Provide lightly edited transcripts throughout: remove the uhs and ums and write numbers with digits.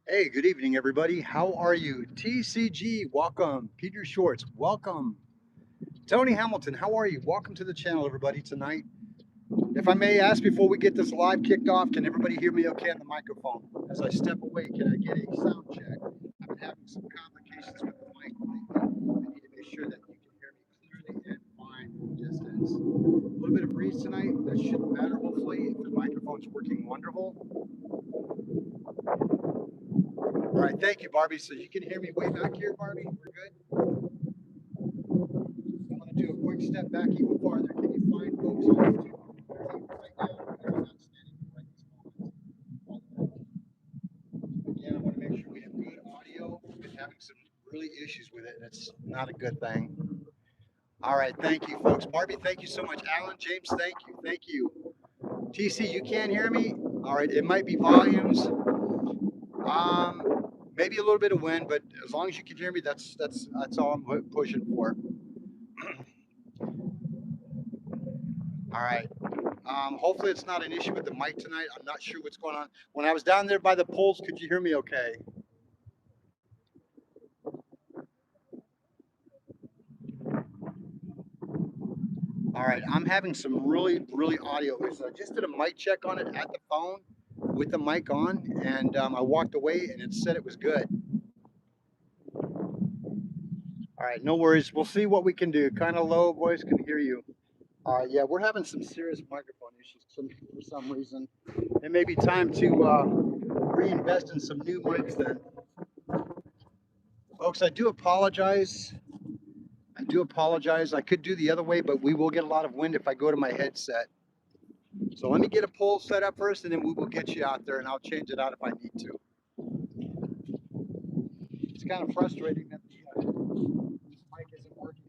Hey, good evening, everybody. How are you? TCG, welcome. Peter Shorts, welcome. Tony Hamilton, how are you? Welcome to the channel, everybody, tonight. If I may ask before we get this live kicked off, can everybody hear me okay on the microphone? As I step away, can I get a sound check? I've been having some complications with the mic lately. I need to make sure that you can hear me clearly and fine from distance. A little bit of breeze tonight. That shouldn't matter, hopefully. The microphone's working wonderful. All right, thank you, Barbie. So you can hear me way back here, Barbie? We're good? I'm going to do a quick step back even farther. Can you find folks on YouTube right now that are not standing right this moment? Again, I want to make sure we have good audio. We've been having some really issues with it, and it's not a good thing. All right, thank you, folks. Barbie, thank you so much. Alan, James, thank you. Thank you. TC, you can't hear me? All right, it might be volumes. Maybe a little bit of wind, but as long as you can hear me, that's all I'm pushing for. All right. Hopefully it's not an issue with the mic tonight. I'm not sure what's going on. When I was down there by the poles, could you hear me okay? All right, I'm having some really audio issues. I just did a mic check on it at the phone with the mic on, and I walked away and it said it was good. All right, no worries. We'll see what we can do. Kind of low voice, can hear you. Yeah, we're having some serious microphone issues for some reason. It may be time to reinvest in some new mics then. Folks, I do apologize. I could do the other way, but we will get a lot of wind if I go to my headset. So let me get a pole set up first, and then we will get you out there, and I'll change it out if I need to. It's kind of frustrating that the mic isn't working.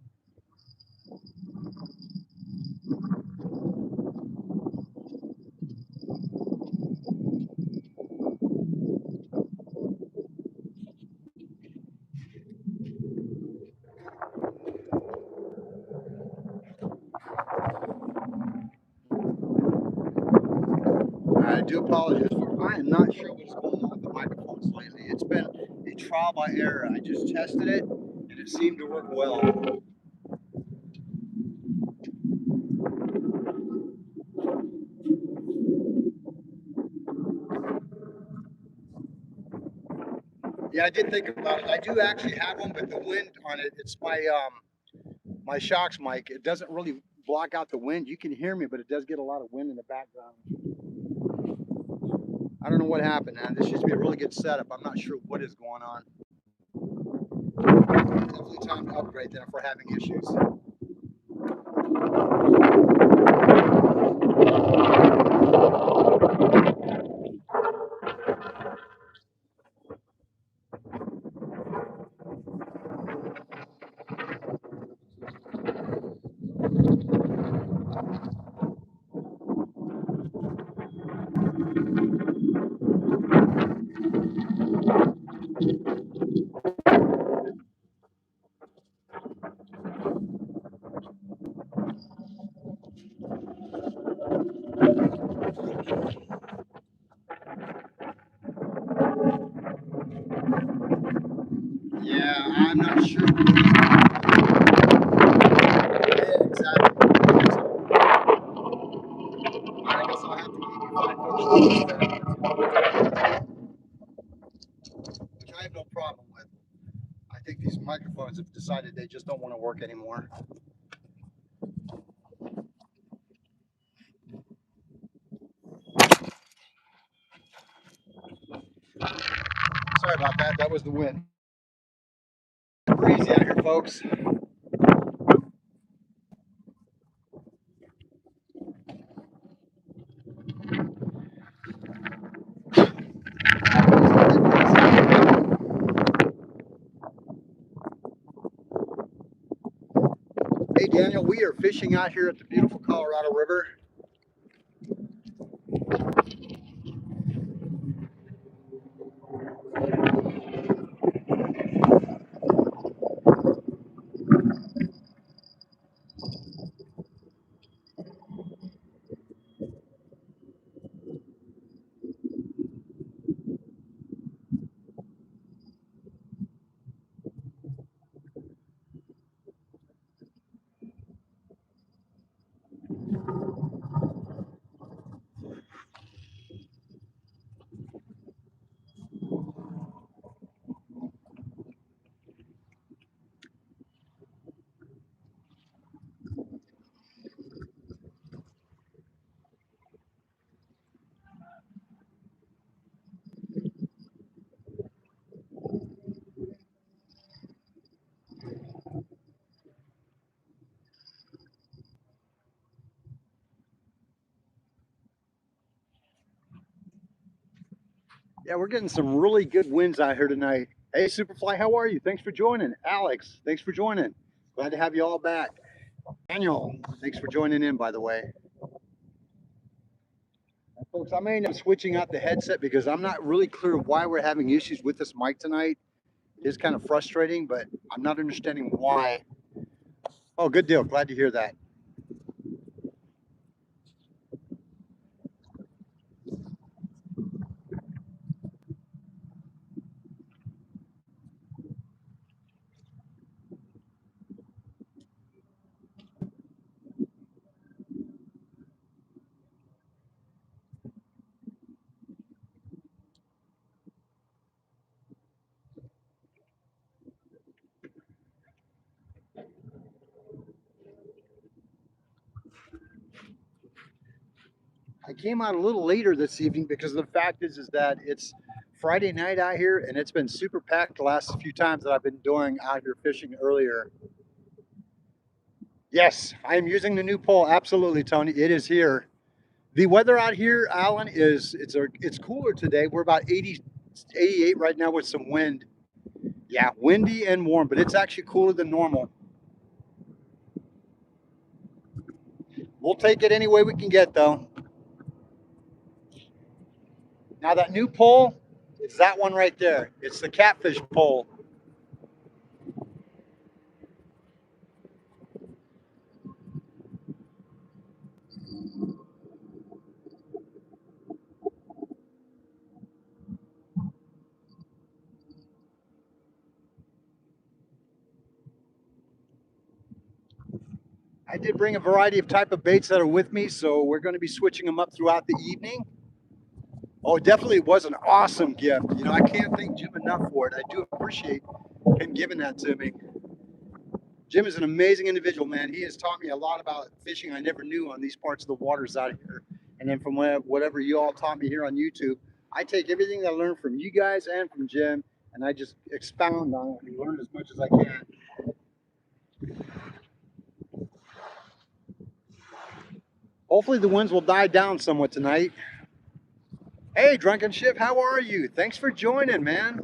I do apologize for. I am not sure what's going on with the microphones lately. It's been a trial by error. I just tested it, and it seemed to work well. Yeah, I did think about it. I do actually have one, but the wind on it, it's my Shocks mic. It doesn't really block out the wind. You can hear me, but it does get a lot of wind in the background. I don't know what happened, man. This used to be a really good setup. I'm not sure what is going on. Definitely time to upgrade then if we're having issues. I'm not sure what it's yeah, exactly. I guess I'll have to keep you find folks which I have no problem with. I think these microphones have decided they just don't want to work anymore. Sorry about that. That was the wind. Breezy out here, folks. Hey, Daniel, we are fishing out here at the beautiful Colorado River. Yeah, we're getting some really good winds out here tonight. Hey, Superfly, how are you? Thanks for joining. Alex, thanks for joining. Glad to have you all back. Daniel, thanks for joining in, by the way. Folks, I may end up switching out the headset because I'm not really clear why we're having issues with this mic tonight. It is kind of frustrating, but I'm not understanding why. Oh, good deal. Glad to hear that. I came out a little later this evening because the fact is that it's Friday night out here and it's been super packed the last few times that I've been doing out here fishing earlier. Yes, I am using the new pole. Absolutely, Tony. It is here. The weather out here, Alan, is it's cooler today. We're about 80, 88 right now with some wind. Yeah, windy and warm, but it's actually cooler than normal. We'll take it any way we can get, though. Now that new pole, it's that one right there. It's the catfish pole. I did bring a variety of type of baits that are with me, so we're going to be switching them up throughout the evening. Oh, it definitely was an awesome gift. You know, I can't thank Jim enough for it. I do appreciate him giving that to me. Jim is an amazing individual, man. He has taught me a lot about fishing I never knew on these parts of the waters out here. And then from whatever you all taught me here on YouTube, I take everything that I learned from you guys and from Jim, and I just expound on it and learn as much as I can. Hopefully the winds will die down somewhat tonight. Hey, Drunken Ship, how are you? Thanks for joining, man.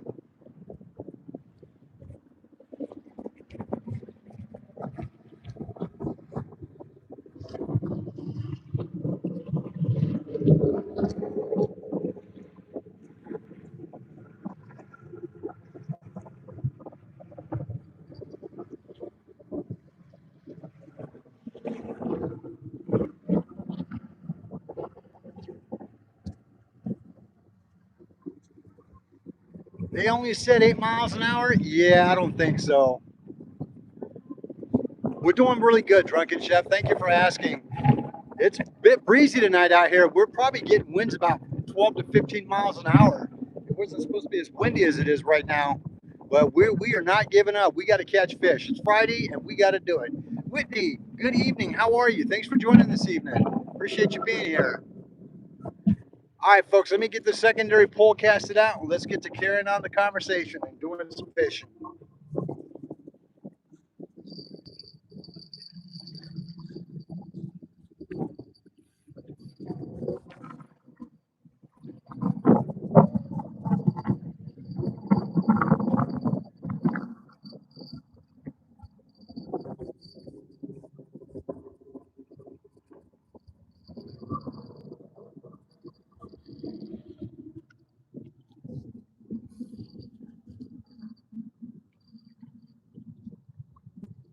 They only said 8 miles an hour? Yeah, I don't think so. We're doing really good, Drunken Chef. Thank you for asking. It's a bit breezy tonight out here. We're probably getting winds about 12 to 15 miles an hour. It wasn't supposed to be as windy as it is right now, but we are not giving up. We got to catch fish. It's Friday and we got to do it. Whitney, good evening. How are you? Thanks for joining this evening. Appreciate you being here. All right, folks, let me get the secondary pole casted out. Let's get to carrying on the conversation and doing some fishing.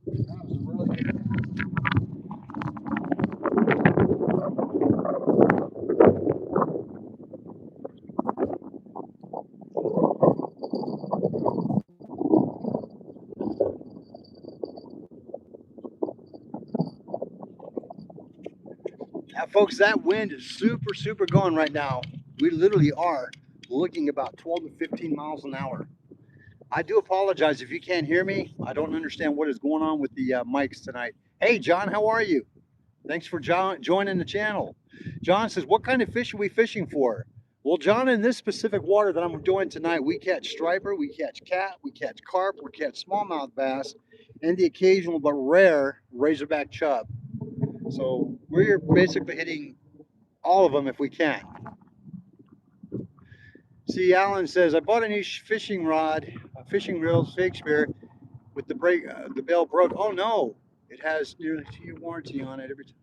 That was a really good. Now, folks, that wind is super, super going right now. We literally are looking about 12 to 15 miles an hour. I do apologize if you can't hear me. I don't understand what is going on with the mics tonight. Hey, John, how are you? Thanks for joining the channel. John says, what kind of fish are we fishing for? Well, John, in this specific water that I'm doing tonight, we catch striper, we catch cat, we catch carp, we catch smallmouth bass, and the occasional but rare razorback chub. So we're basically hitting all of them if we can. See, Alan says, I bought a new fishing rod, a fishing reel, Shakespeare, with the bail broke. Oh no, it has nearly 2-year warranty on it every time.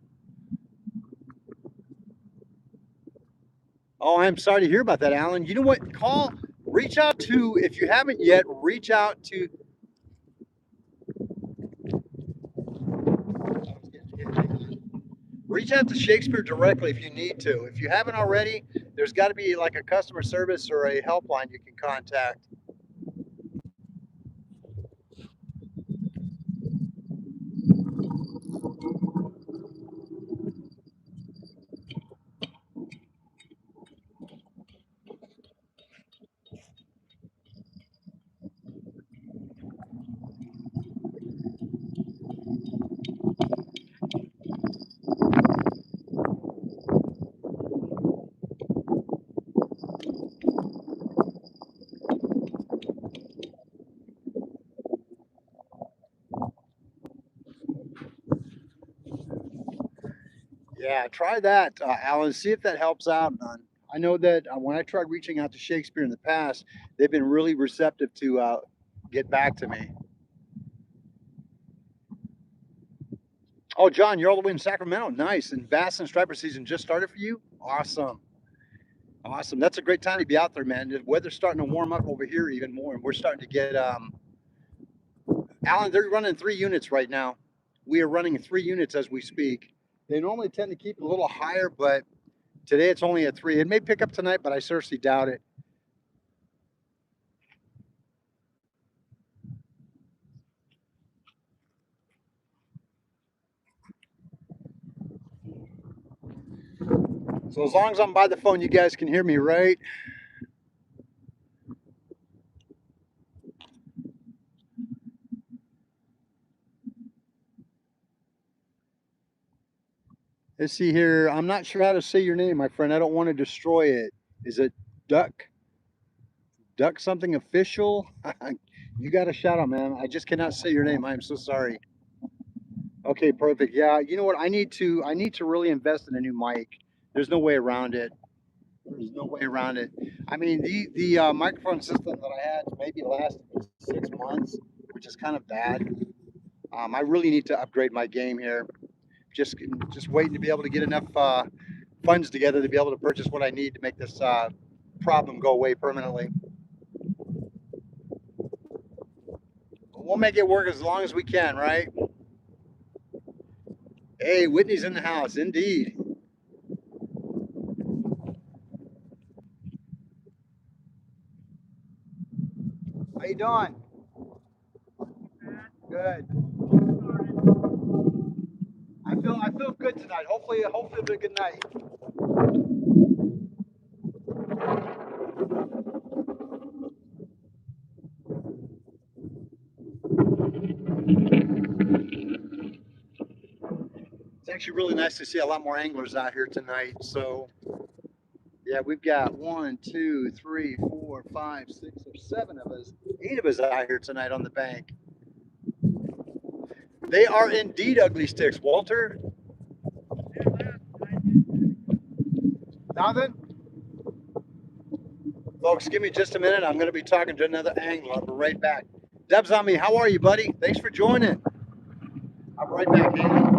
Oh, I'm sorry to hear about that, Alan. You know what? Reach out to, if you haven't yet, reach out to Shakespeare directly if you need to. If you haven't already, there's got to be like a customer service or a helpline you can contact. Yeah, try that, Alan. See if that helps out. I know that when I tried reaching out to Shakespeare in the past, they've been really receptive to get back to me. Oh, John, you're all the way in Sacramento. Nice. And bass and striper season just started for you? Awesome. Awesome. That's a great time to be out there, man. The weather's starting to warm up over here even more, and we're starting to get Alan, they're running 3 units right now. We are running 3 units as we speak. They normally tend to keep a little higher, but today it's only at 3. It may pick up tonight, but I seriously doubt it. So as long as I'm by the phone, you guys can hear me, right? Let's see here. I'm not sure how to say your name, my friend. I don't want to destroy it. Is it Duck? Duck something official? You got a shout out, man. I just cannot say your name. I am so sorry. Okay, perfect. Yeah, you know what? I need to really invest in a new mic. There's no way around it. There's no way around it. I mean, the microphone system that I had maybe lasted 6 months, which is kind of bad. I really need to upgrade my game here. Just just waiting to be able to get enough funds together to be able to purchase what I need to make this problem go away permanently. We'll make it work as long as we can, right? Hey, Whitney's in the house, indeed. How you doing? Good. I feel good tonight. Hopefully it'll be a good night. It's actually really nice to see a lot more anglers out here tonight. So yeah, we've got 1, 2, 3, 4, 5, 6, or 7 of us, 8 of us out here tonight on the bank. They are indeed ugly sticks, Walter. Nothing? Folks, give me just a minute. I'm going to be talking to another angler. I'll be right back. Deb's on me. How are you, buddy? Thanks for joining. I'm right back, Andy.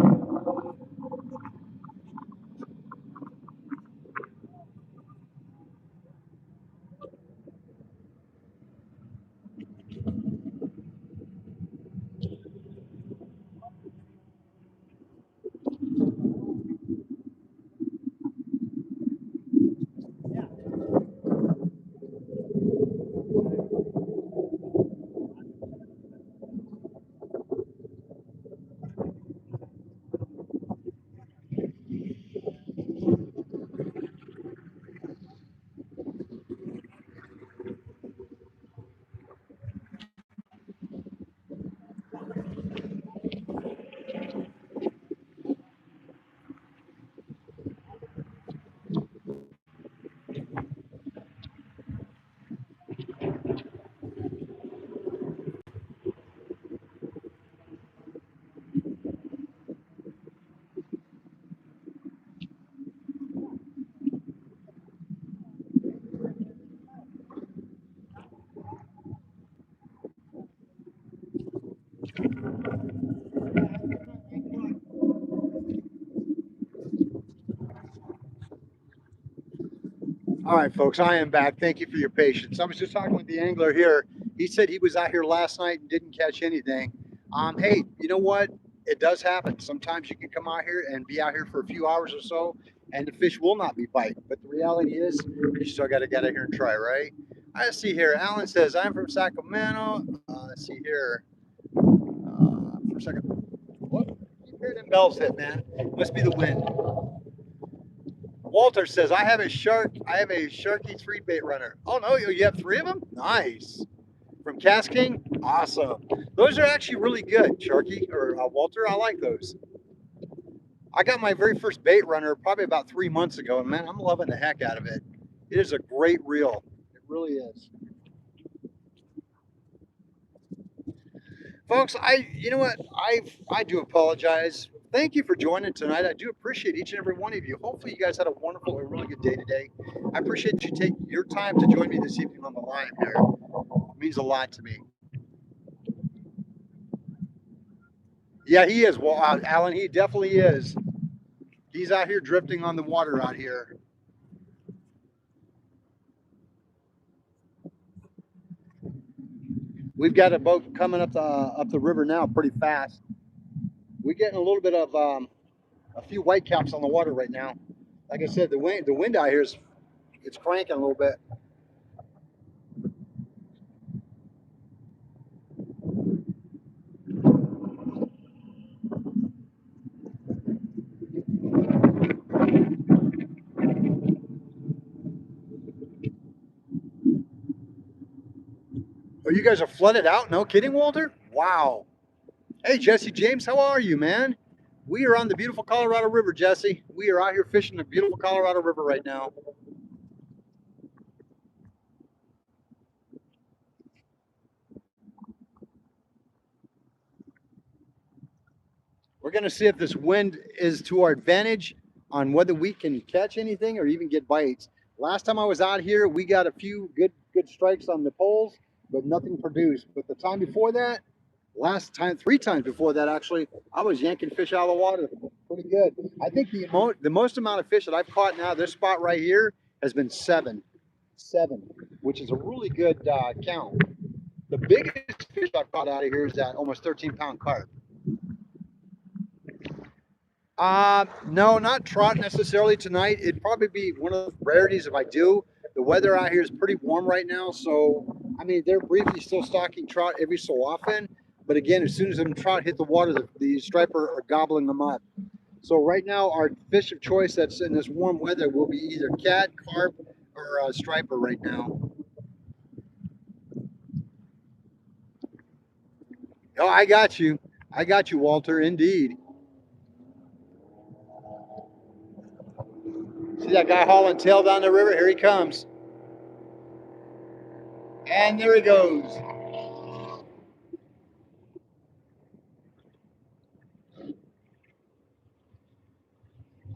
All right, folks, I am back. Thank you for your patience. I was just talking with the angler here. He said he was out here last night and didn't catch anything. Hey, you know what? It does happen. Sometimes you can come out here and be out here for a few hours or so, and the fish will not be biting. But the reality is, you still got to get out here and try, right? I see here. Alan says, I'm from Sacramento. Let's see here. For a second. What? You hear them bells hit, man. Must be the wind. Walter says, I have a Sharky 3 bait runner. Oh no, you have 3 of them? Nice. From Cast King? Awesome. Those are actually really good, Sharky or Walter. I like those. I got my very first bait runner probably about 3 months ago, and man, I'm loving the heck out of it. It is a great reel. It really is. Folks, you know what? I do apologize. Thank you for joining tonight. I do appreciate each and every one of you. Hopefully you guys had a wonderful and really good day today. I appreciate you taking your time to join me this evening on the line here. It means a lot to me. Yeah, he is. Well, Alan, he definitely is. He's out here drifting on the water out here. We've got a boat coming up the river now pretty fast. We're getting a little bit of a few whitecaps on the water right now. Like I said, the wind out here it's cranking a little bit. Oh, you guys are flooded out? No kidding, Walter? Wow. Hey, Jesse James, how are you, man? We are on the beautiful Colorado River, Jesse. We are out here fishing the beautiful Colorado River right now. We're going to see if this wind is to our advantage on whether we can catch anything or even get bites. Last time I was out here, we got a few good strikes on the poles, but nothing produced. But the time before that, last time, 3 times before that actually, I was yanking fish out of the water pretty good. I think the most amount of fish that I've caught now, this spot right here, has been 7, which is a really good count. The biggest fish I've caught out of here is that almost 13-pound carp. No, not trout necessarily tonight. It'd probably be one of the rarities if I do. The weather out here is pretty warm right now, so I mean they're briefly still stocking trout every so often, but again, as soon as them trout hit the water, the striper are gobbling them up. So right now, our fish of choice that's in this warm weather will be either cat, carp, or striper right now. Oh, I got you. I got you, Walter. Indeed. See that guy hauling tail down the river? Here he comes. And there he goes.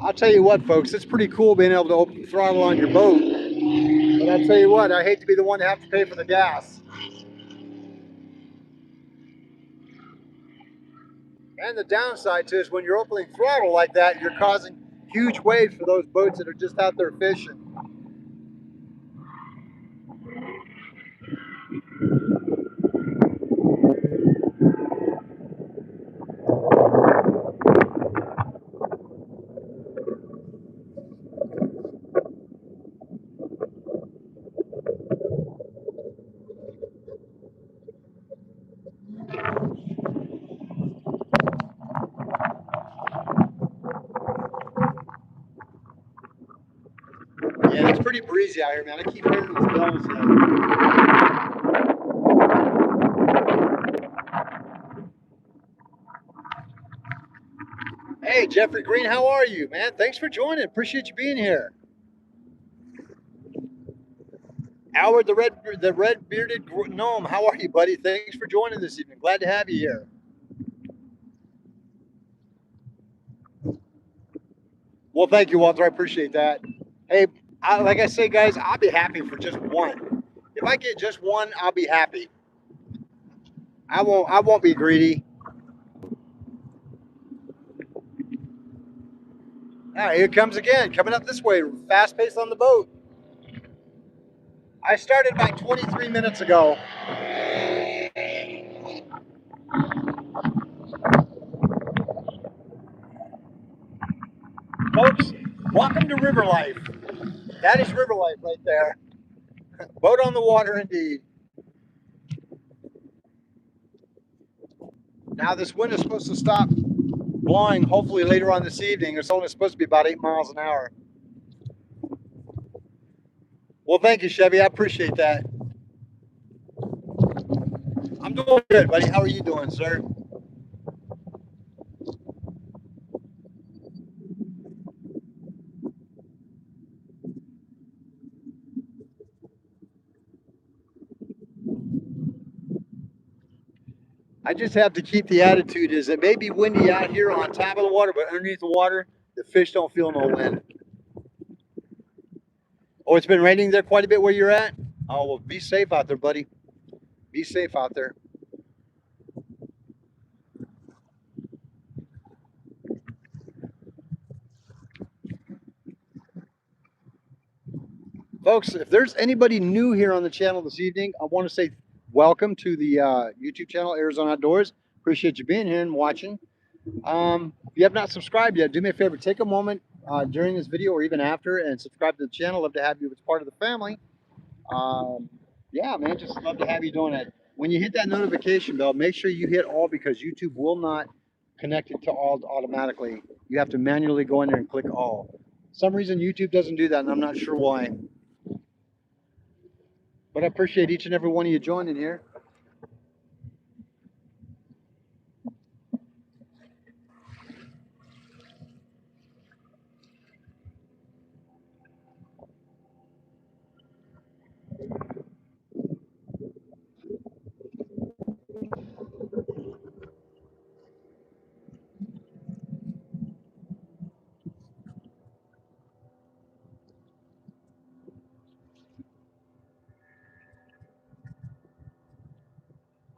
I'll tell you what, folks, it's pretty cool being able to open throttle on your boat. But I'll tell you what, I hate to be the one to have to pay for the gas. And the downside too is when you're opening throttle like that, you're causing huge waves for those boats that are just out there fishing. Yeah, it's pretty breezy out here, man. I keep hearing these bells. Hey, Jeffrey Green, how are you, man? Thanks for joining. Appreciate you being here. Howard, the red bearded gnome, how are you, buddy? Thanks for joining this evening. Glad to have you here. Well, thank you, Walter. I appreciate that. Hey, like I say, guys, I'll be happy for just one. If I get just one, I'll be happy. I won't be greedy. All right, here it comes again, coming up this way, fast pace on the boat. I started about 23 minutes ago. Folks, welcome to River Life. That is River Life right there. Boat on the water indeed. Now this wind is supposed to stop blowing hopefully later on this evening. It's only supposed to be about 8 miles an hour. Well, thank you, Chevy. I appreciate that. I'm doing good, buddy. How are you doing, sir? I just have to keep the attitude is it may be windy out here on top of the water, but underneath the water, the fish don't feel no wind. Oh, it's been raining there quite a bit where you're at? Oh, well, be safe out there, buddy. Be safe out there. Folks, if there's anybody new here on the channel this evening, I want to say welcome to the YouTube channel, Arizona Outdoors. Appreciate you being here and watching. If you have not subscribed yet, do me a favor, take a moment during this video or even after and subscribe to the channel. Love to have you as part of the family. Yeah, man, just love to have you doing it. When you hit that notification bell, make sure you hit all because YouTube will not connect it to all automatically. You have to manually go in there and click all. For some reason YouTube doesn't do that, and I'm not sure why. But I appreciate each and every one of you joining here.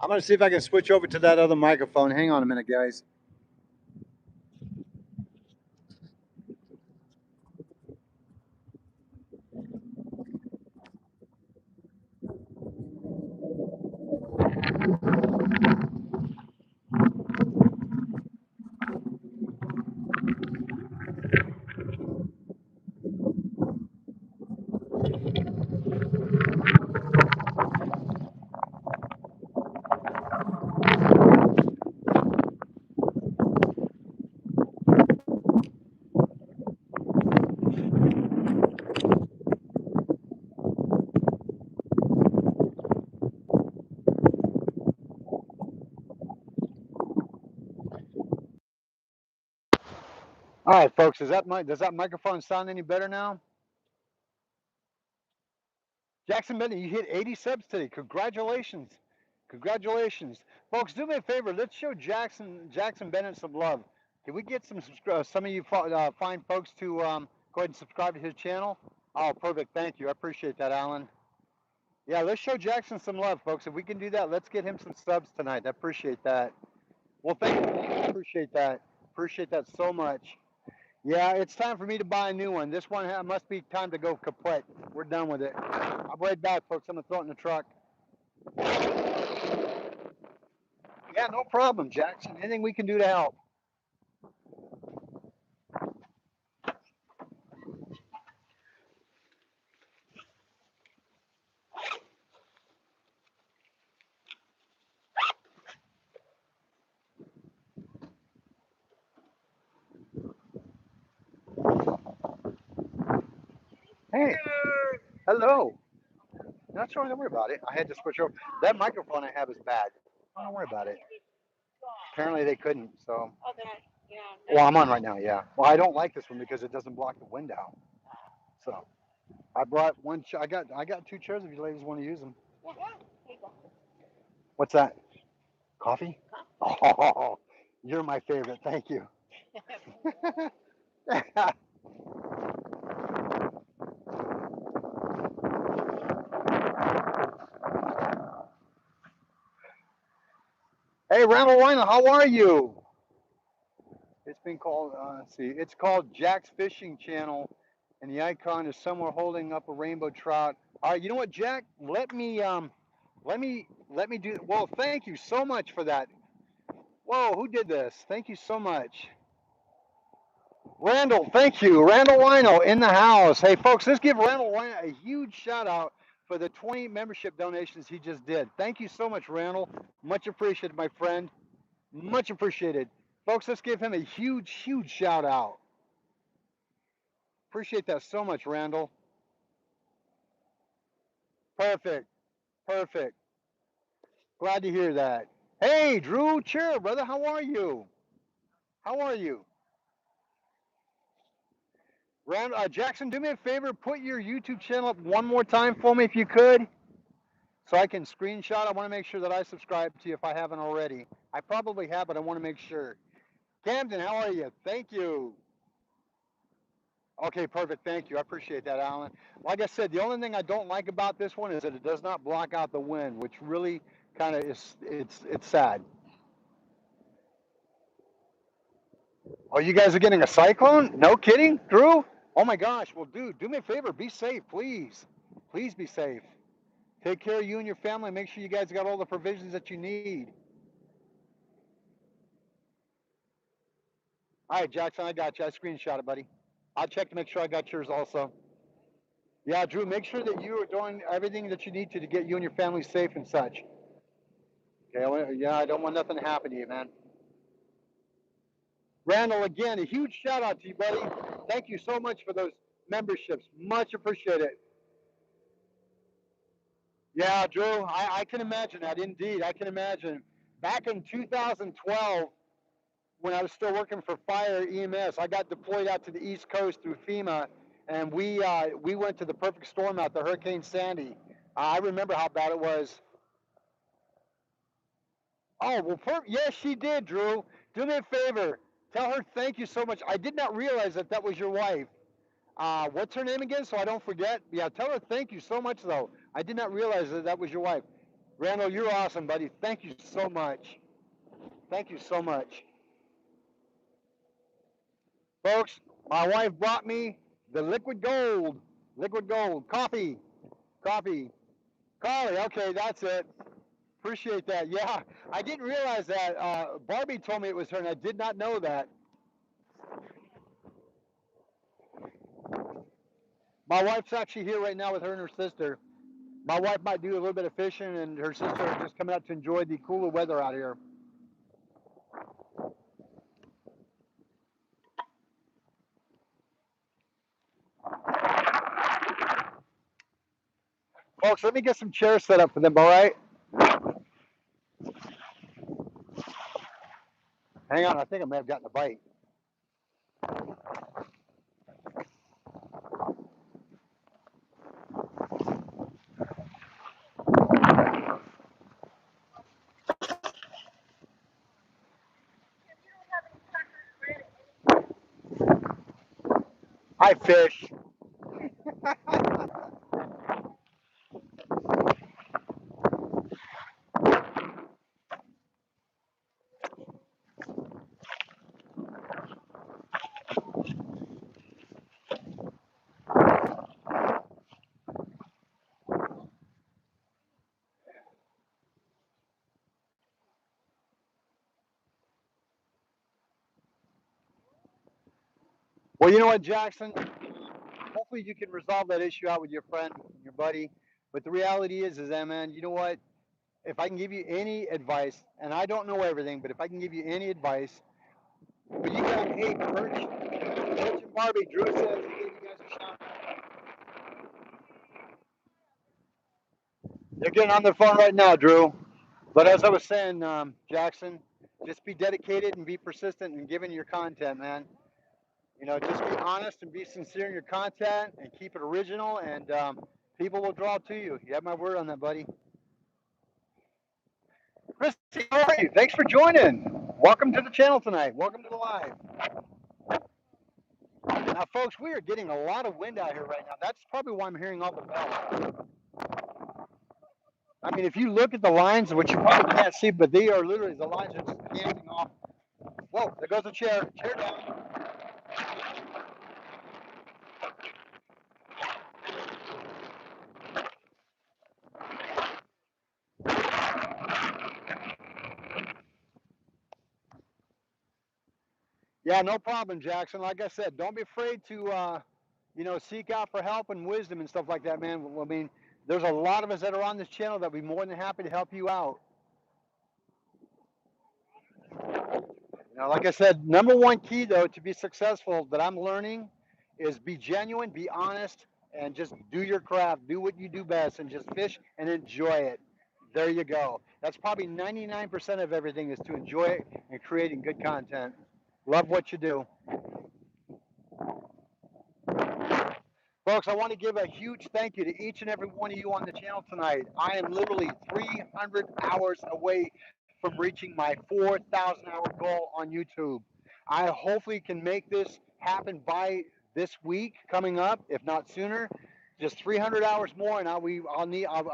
I'm going to see if I can switch over to that other microphone. Hang on a minute, guys. All right, folks, does that microphone sound any better now? Jackson Bennett, you hit 80 subs today. Congratulations. Congratulations. Folks, do me a favor. Let's show Jackson Bennett some love. Can we get some of you fine folks to go ahead and subscribe to his channel? Oh, perfect. Thank you. I appreciate that, Alan. Yeah, let's show Jackson some love, folks. If we can do that, let's get him some subs tonight. I appreciate that. Well, thank you. I appreciate that. Appreciate that so much. Yeah, it's time for me to buy a new one. This one must be time to go kaput. We're done with it. I'll be right back, folks. I'm going to throw it in the truck. Yeah, no problem, Jackson. Anything we can do to help. Hey, hello. Not sure. Don't worry about it. I had to switch over. That microphone I have is bad. Don't worry about it. Apparently they couldn't. So. Well, I'm on right now. Yeah. Well, I don't like this one because it doesn't block the wind out. So I brought one. I got 2 chairs if you ladies want to use them. What's that? Coffee? Oh, you're my favorite. Thank you. Hey, Randall Wina, how are you? It's been called, let's see, it's called Jack's Fishing Channel, and the icon is someone holding up a rainbow trout. All right, you know what, Jack? Let me do. Well, thank you so much for that. Whoa, who did this? Thank you so much, Randall. Thank you, Randall Wino in the house. Hey, folks, let's give Randall Wino a huge shout out for the 20 membership donations he just did. Thank you so much, Randall. Much appreciated, my friend. Much appreciated. Folks, let's give him a huge, huge shout out. Appreciate that so much, Randall. Perfect. Perfect. Glad to hear that. Hey, Drew, cheer, brother. How are you? How are you? Jackson, do me a favor. Put your YouTube channel up one more time for me if you could, so I can screenshot. I want to make sure that I subscribe to you if I haven't already. I probably have, but I want to make sure. Camden, how are you? Thank you. Okay, perfect. Thank you. I appreciate that, Alan. Like I said, the only thing I don't like about this one is that it does not block out the wind, which really kind of is, it's sad. Oh, you guys are getting a cyclone? No kidding, Drew? Oh my gosh. Well, dude, do me a favor. Be safe, please. Please be safe. Take care of you and your family. Make sure you guys got all the provisions that you need. All right, Jackson, I got you. I screenshot it, buddy. I'll check to make sure I got yours also. Yeah, Drew, make sure that you are doing everything that you need to get you and your family safe and such. Okay, yeah, I don't want nothing to happen to you, man. Randall, again, a huge shout out to you, buddy. Thank you so much for those memberships. Much appreciated. Yeah, Drew, I can imagine that. Indeed, I can imagine. Back in 2012, when I was still working for Fire EMS, I got deployed out to the East Coast through FEMA, and we went to the perfect storm out, the Hurricane Sandy. I remember how bad it was. Oh, well, yes, she did, Drew. Do me a favor. Tell her thank you so much. I did not realize that that was your wife. What's her name again, so I don't forget? Yeah, tell her thank you so much, though. I did not realize that that was your wife. Randall, you're awesome, buddy. Thank you so much. Thank you so much. Folks, my wife brought me the liquid gold. Liquid gold. Coffee. Coffee. Carly, okay, that's it. Appreciate that. Yeah, I didn't realize that. Barbie told me it was her, and I did not know that. My wife's actually here right now with her and her sister. My wife might do a little bit of fishing, and her sister is just coming out to enjoy the cooler weather out here. Folks, let me get some chairs set up for them, all right? Hang on, I think I may have gotten a bite. Hi, fish. Well, you know what, Jackson? Hopefully you can resolve that issue out with your friend, your buddy. But the reality is that, man, you know what? If I can give you any advice, and I don't know everything, but if I can give you any advice, but you got, hey, Perch and Barbie, Drew says he gave you guys a shout. They're getting on their phone right now, Drew. But as I was saying, Jackson, just be dedicated and be persistent in giving your content, man. You know, just be honest and be sincere in your content and keep it original, and people will draw to you. You have my word on that, buddy. Christy, how are you? Thanks for joining. Welcome to the channel tonight. Welcome to the live. Now, folks, we are getting a lot of wind out here right now. That's probably why I'm hearing all the bells. I mean, if you look at the lines, which you probably can't see, but they are literally, the lines are just dancing off. Whoa, there goes a chair. Chair down. Yeah, no problem, Jackson. Like I said, don't be afraid to, you know, seek out for help and wisdom and stuff like that, man. I mean, there's a lot of us that are on this channel that will be more than happy to help you out. You know, like I said, number one key though to be successful that I'm learning is be genuine, be honest, and just do your craft, do what you do best, and just fish and enjoy it. There you go. That's probably 99% of everything is to enjoy it and creating good content. Love what you do. Folks, I want to give a huge thank you to each and every one of you on the channel tonight. I am literally 300 hours away from reaching my 4,000 hour goal on YouTube. I hopefully can make this happen by this week coming up, if not sooner. Just 300 hours more, and I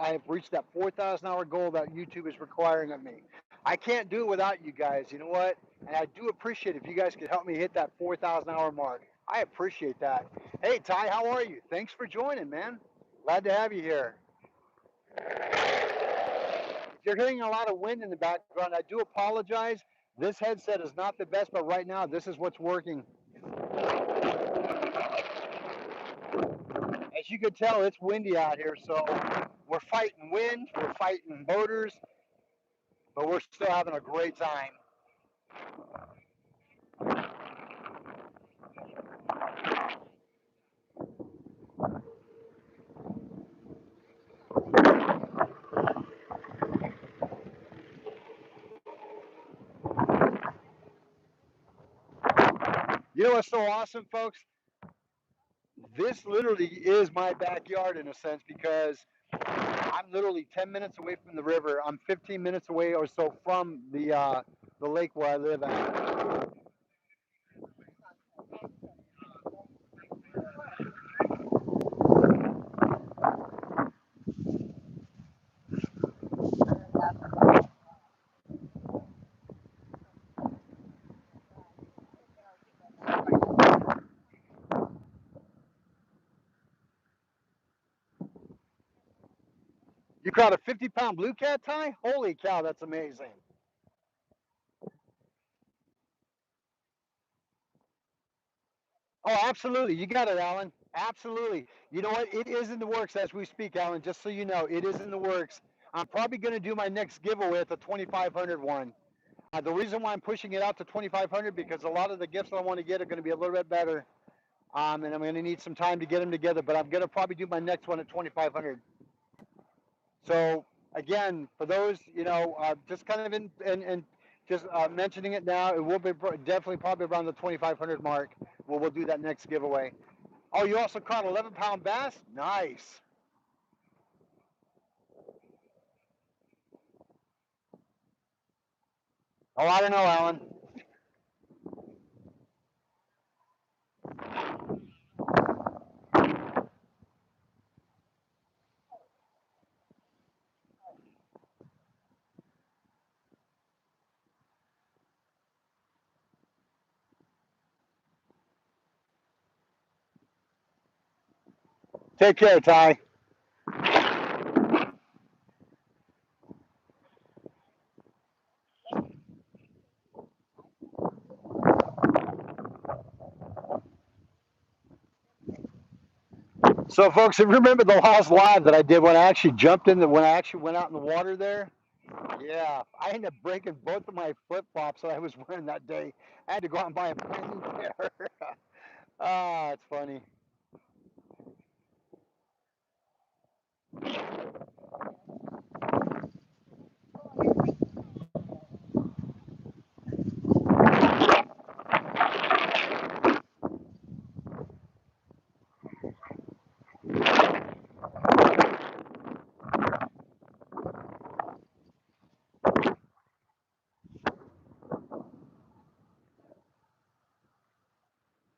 have reached that 4,000 hour goal that YouTube is requiring of me. I can't do it without you guys. You know what? And I do appreciate if you guys could help me hit that 4,000 hour mark. I appreciate that. Hey, Ty, how are you? Thanks for joining, man. Glad to have you here. If you're hearing a lot of wind in the background, I do apologize. This headset is not the best, but right now, this is what's working. As you can tell, it's windy out here, so we're fighting wind, we're fighting motors, but we're still having a great time. You know what's so awesome, folks? This literally is my backyard in a sense because I'm literally 10 minutes away from the river. I'm 15 minutes away or so from the lake where I live at. You caught a 50-pound blue cat, Ty? Holy cow, that's amazing. Oh, absolutely. You got it, Alan. Absolutely. You know what? It is in the works as we speak, Alan, just so you know. It is in the works. I'm probably going to do my next giveaway at the 2,500 one. The reason why I'm pushing it out to 2,500 because a lot of the gifts I want to get are going to be a little bit better. And I'm going to need some time to get them together, but I'm going to probably do my next one at 2,500. So again, for those, you know, just kind of in just mentioning it now, it will be definitely probably around the 2,500 mark. Well, we'll do that next giveaway. Oh, you also caught 11-pound bass? Nice. Oh, I don't know, Alan. Take care, Ty. So, folks, if you remember the last live that I did when I actually when I actually went out in the water there, yeah, I ended up breaking both of my flip flops that I was wearing that day. I had to go out and buy a brand new pair. Ah, it's funny.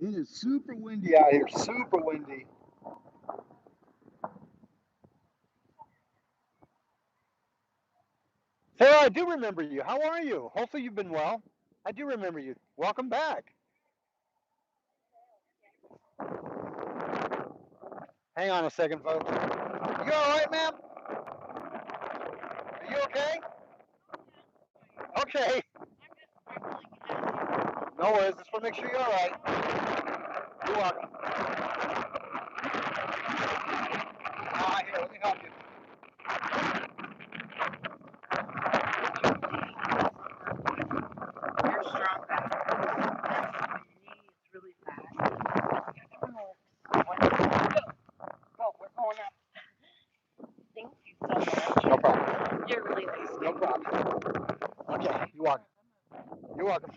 It is super windy out here, super windy. Sarah, I do remember you. How are you? Hopefully you've been well. I do remember you. Welcome back. Hang on a second, folks. You all right, ma'am? Are you okay? Okay. No worries. Just want to make sure you're all right. You're welcome. Here, let me help you. You're strong back. My knee is really fast. Go, we're going up. Thank you so much. No problem. You're really nice. No problem. Okay, you're welcome. You're welcome.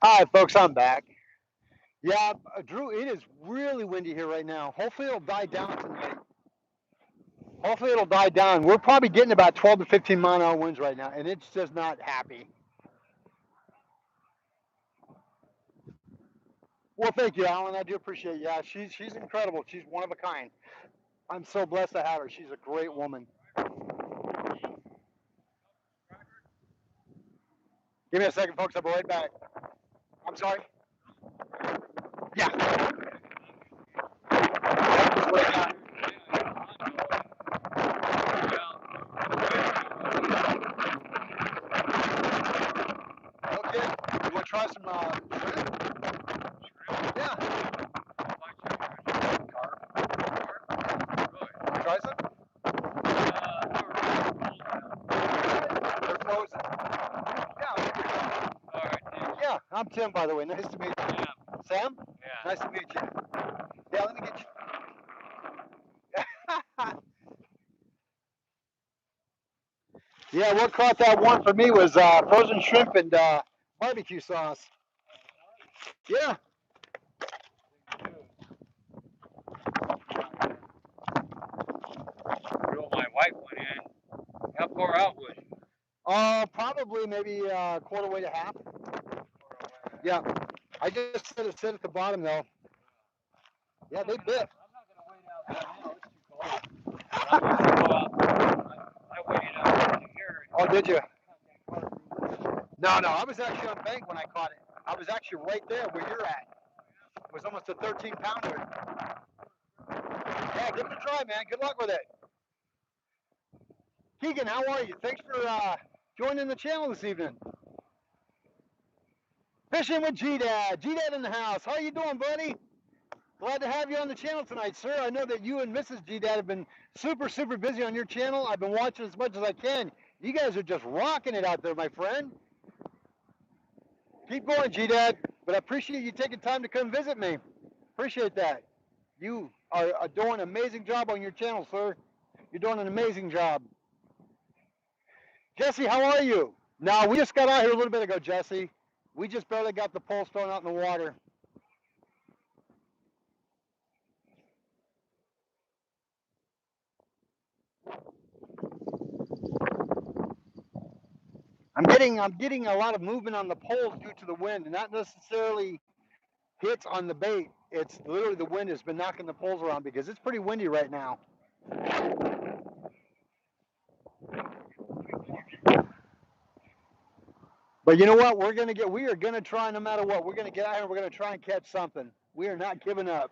All right, folks, I'm back. Yeah, Drew, it is really windy here right now. Hopefully it'll die down tonight. Hopefully it'll die down. We're probably getting about 12 to 15 mile an hour winds right now, and it's just not happy. Well, thank you, Alan. I do appreciate it. Yeah, she's incredible. She's one of a kind. I'm so blessed to have her. She's a great woman. Give me a second, folks. I'll be right back. I'm sorry. Yeah. Okay. You want to try some shrimp? Yeah. Try some? They're frozen. Yeah. Yeah, I'm Tim, by the way. Nice to meet you. Sam? Yeah. Nice to meet you. Yeah, let me get you. Yeah, what caught that one for me was frozen shrimp and barbecue sauce. Yeah. My wife went in. How far out was you? Probably maybe a quarter way to half. Yeah. I just set it sit at the bottom though. Yeah, they bit. I'm not gonna wait out there now. It's too cold. I'm gonna go out. I waited out here. Oh, did you? No, I was actually on bank when I caught it. I was actually right there where you're at. It was almost a 13-pounder. Yeah, give it a try, man. Good luck with it. Keegan, how are you? Thanks for joining the channel this evening. Fishing with G-Dad. G-Dad in the house. How you doing, buddy? Glad to have you on the channel tonight, sir. I know that you and Mrs. G-Dad have been super busy on your channel. I've been watching as much as I can. You guys are just rocking it out there, my friend. Keep going, G-Dad. But I appreciate you taking time to come visit me. Appreciate that. You are doing an amazing job on your channel, sir. You're doing an amazing job. Jesse, how are you? Now, we just got out here a little bit ago, Jesse. We just barely got the poles thrown out in the water. I'm getting a lot of movement on the poles due to the wind, and not necessarily hits on the bait. It's literally the wind has been knocking the poles around because it's pretty windy right now. But you know what? We are gonna try no matter what. We're gonna get out here. We're gonna try and catch something. We are not giving up.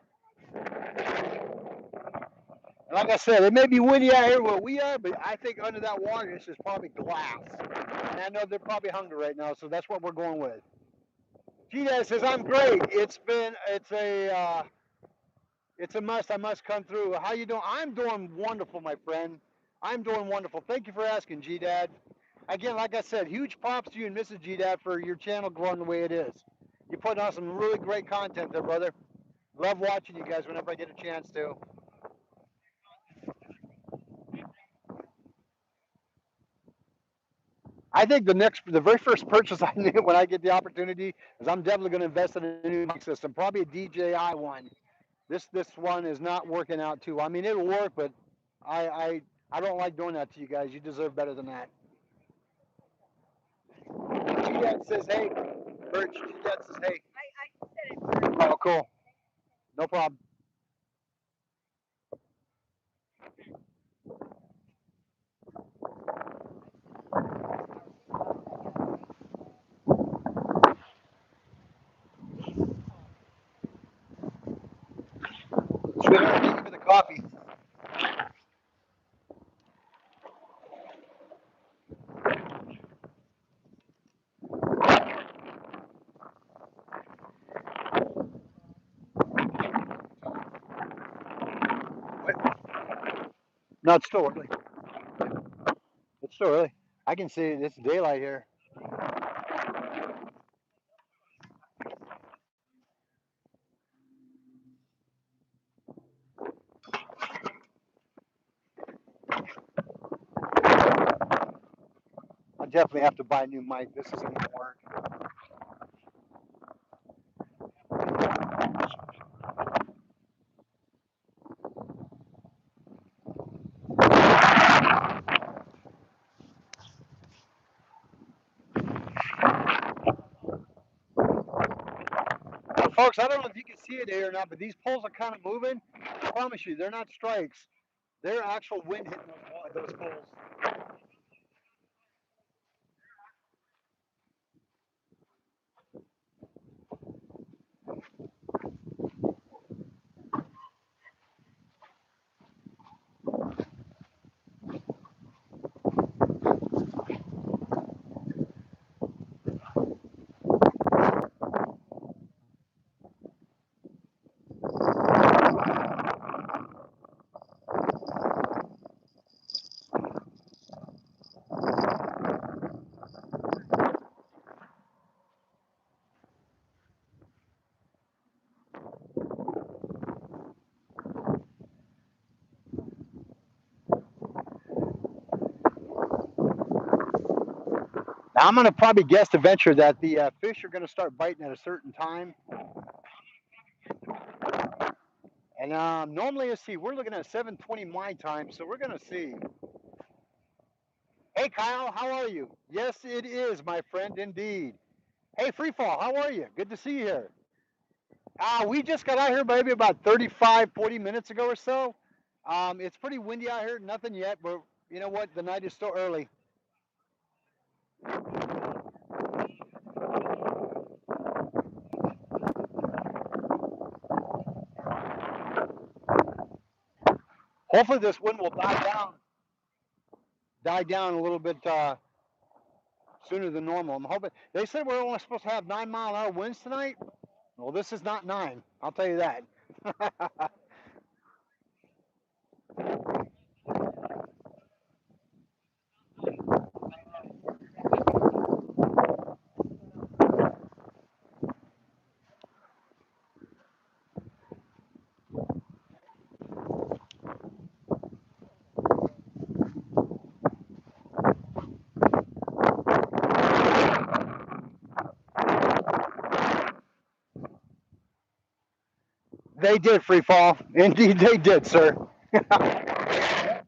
And like I said, it may be windy out here where we are, but I think under that water, this is probably glass. And I know they're probably hungry right now, so that's what we're going with. G-Dad says, I'm great. It's a must. I must come through. How you doing? I'm doing wonderful, my friend. I'm doing wonderful. Thank you for asking, G-Dad. Again, like I said, huge props to you and Mrs. G-Dad for your channel growing the way it is. You're putting out some really great content there, brother. Love watching you guys whenever I get a chance to. I think the very first purchase I need when I get the opportunity is I'm definitely going to invest in a new mic system, probably a DJI one. This one is not working out too. I mean, it'll work, but I don't like doing that to you guys. You deserve better than that. G-Dad says, hey. Birch, G-Dad says, hey. I said it first. Oh, cool. No problem. Sweetheart, thank you for the coffee. No, it's still early. It's still early. I can see it. It's daylight here. I definitely have to buy a new mic. This isn't going to work. Well, folks, I don't know if you can see it here or not, but these poles are kind of moving. I promise you, they're not strikes. They're actual wind hitting those poles. Now, I'm going to probably guess to venture that the fish are going to start biting at a certain time. And normally, let's see, we're looking at 7:20 my time, so we're going to see. Hey, Kyle, how are you? Yes, it is, my friend, indeed. Hey, Freefall, how are you? Good to see you here. We just got out here maybe about 35, 40 minutes ago or so. It's pretty windy out here, nothing yet, but you know what? The night is still early. Hopefully this wind will die down a little bit sooner than normal. I'm hoping. They said we're only supposed to have 9-mile-an-hour winds tonight. Well, this is not 9. I'll tell you that. They did free fall. Indeed, they did, sir.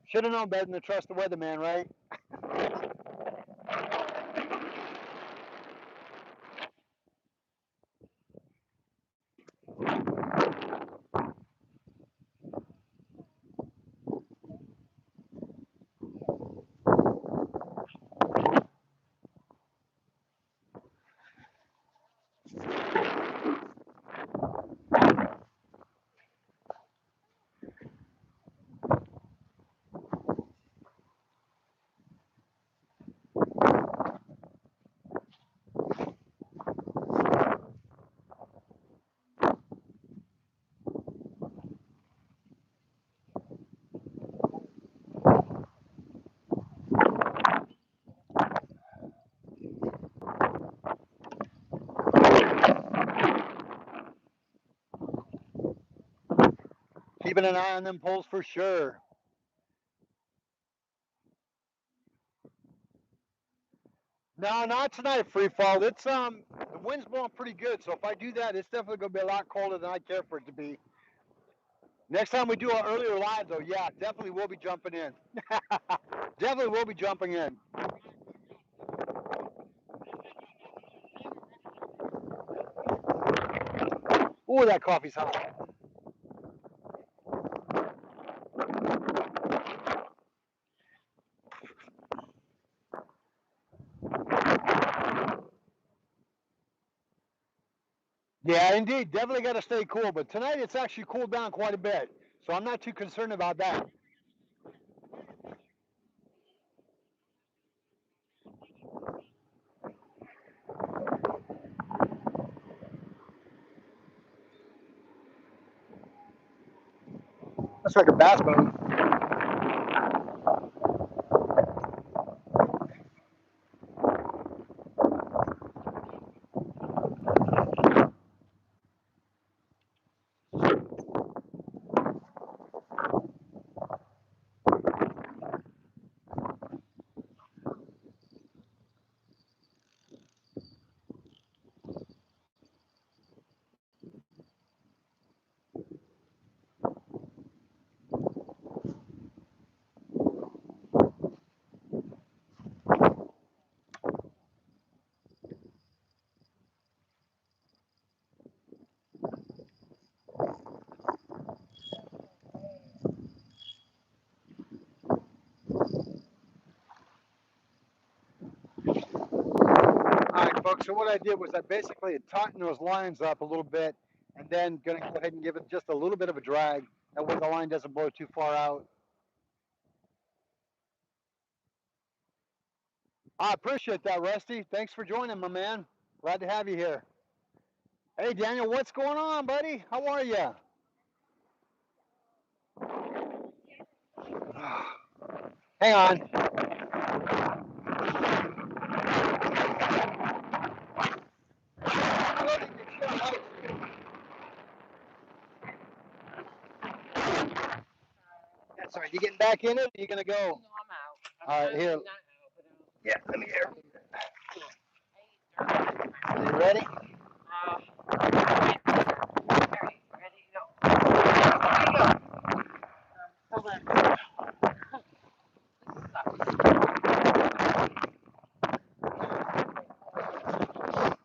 Should have known better than to trust the weatherman, right? Keeping an eye on them poles for sure. No, not tonight, free fall. It's the wind's blowing pretty good, so if I do that, it's definitely gonna be a lot colder than I care for it to be. Next time we do an earlier live, though, yeah, definitely will be jumping in. Definitely will be jumping in. Ooh, that coffee's hot. Yeah, indeed, definitely got to stay cool. But tonight it's actually cooled down quite a bit, so I'm not too concerned about that. That's like a bass boat. All right, folks, so what I did was I basically had tightened those lines up a little bit and then going to go ahead and give it just a little bit of a drag. That way the line doesn't blow too far out. I appreciate that, Rusty. Thanks for joining, my man. Glad to have you here. Hey, Daniel, what's going on, buddy? How are you? Hang on. That's all right. You getting back in it? Or are you gonna go? No, I'm out. All right, here. Yeah, let me hear. Are you ready? Alright, ready to go. Here you go. Hold on.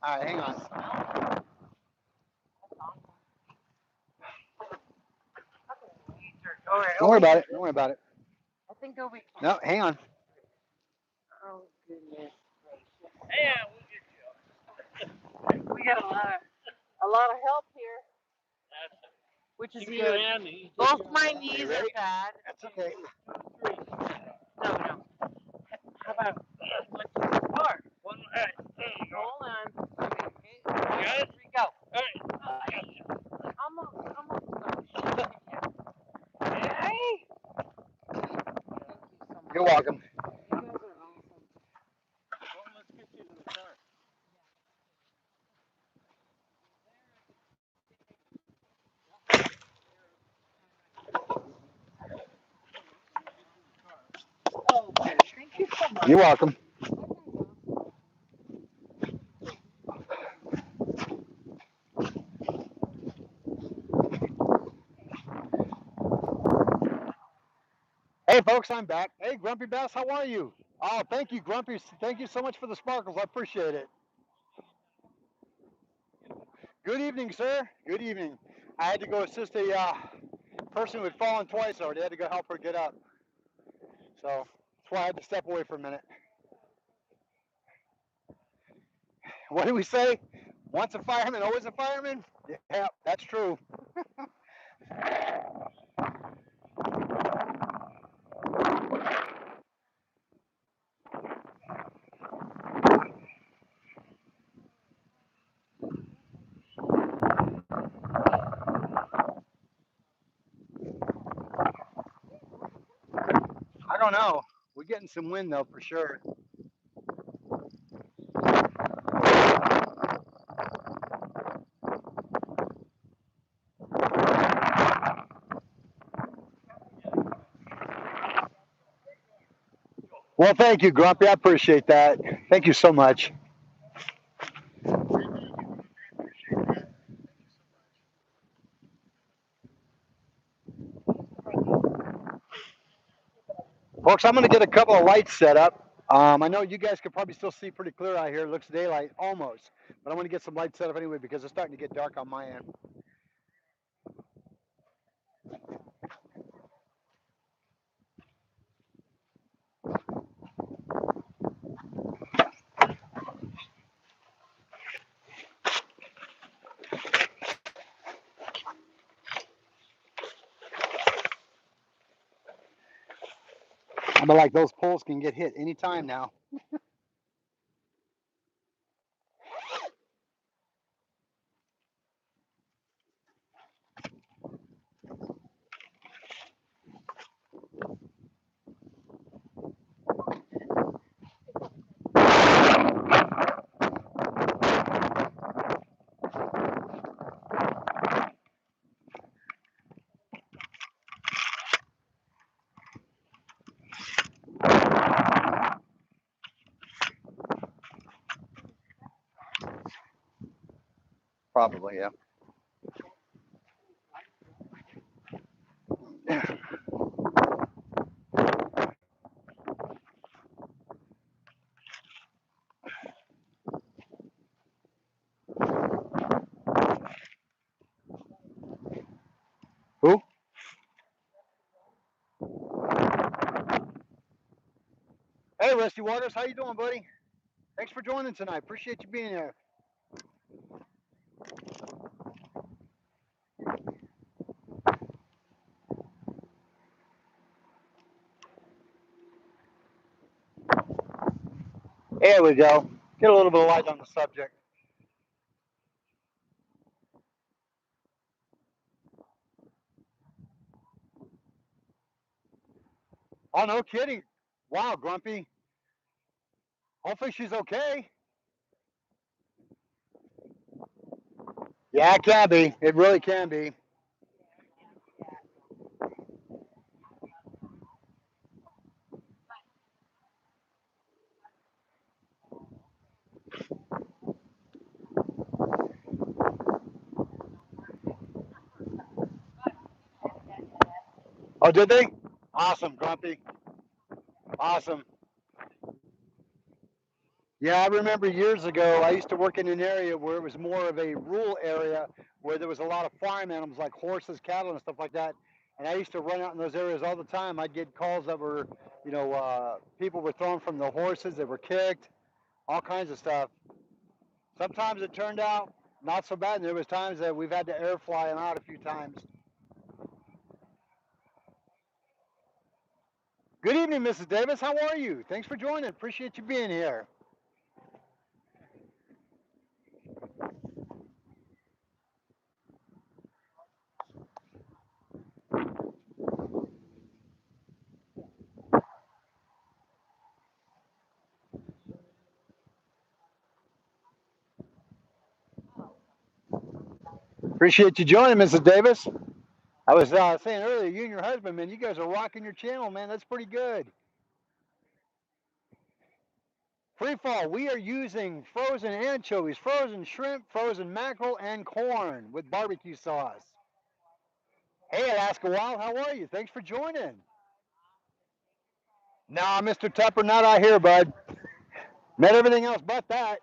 All right, hang on. Don't worry about it. Don't worry about it. I think over. No, hang on. Oh goodness. Yeah, We got a lot of help here, which is give me your good. hand. And you take Both your my hand. knees are ready? bad. That's okay. No. How about more? One, all right, there you go. Hold on. Okay. You got it? Here we go. All right. I got you. Almost. Hey. Thank you so much. You're welcome. You guys are awesome. Well, let's get you to the car. Okay. Thank you so much. You're welcome. Hey folks, I'm back. Hey Grumpy Bass, how are you? Oh, thank you, Grumpy. Thank you so much for the sparkles. I appreciate it. Good evening, sir. Good evening. I had to go assist a person who had fallen twice already. I had to go help her get up. So that's why I had to step away for a minute. What do we say? Once a fireman, always a fireman? Yeah, that's true. I don't know. We're getting some wind though, for sure. Well, thank you, Grumpy. I appreciate that. Thank you so much. Folks, I'm going to get a couple of lights set up. I know you guys can probably still see pretty clear out here. It looks daylight almost, but I'm going to get some lights set up anyway because it's starting to get dark on my end. I'm like, those poles can get hit anytime now. Probably, yeah. Who? Hey, Rusty Waters, how you doing, buddy? Thanks for joining tonight. Appreciate you being here. There we go. Get a little bit of light on the subject. Oh, no kidding. Wow, Grumpy. Hopefully she's okay. Yeah, it can be. It really can be. Oh, did they? Awesome, Grumpy. Awesome. Yeah, I remember years ago, I used to work in an area where it was more of a rural area where there was a lot of farm animals like horses, cattle, and stuff like that. And I used to run out in those areas all the time. I'd get calls that were, people were thrown from the horses, they were kicked, all kinds of stuff. Sometimes it turned out not so bad, and there was times that we've had to air fly them out a few times. Good evening, Mrs. Davis. How are you? Thanks for joining. Appreciate you being here. Appreciate you joining, Mrs. Davis. I was saying earlier, you and your husband, man, you guys are rocking your channel, man. That's pretty good. Free fall, we are using frozen anchovies, frozen shrimp, frozen mackerel, and corn with barbecue sauce. Hey, Alaska Wild, how are you? Thanks for joining. Nah, Mr. Tupper, not out here, bud. Met everything else but that.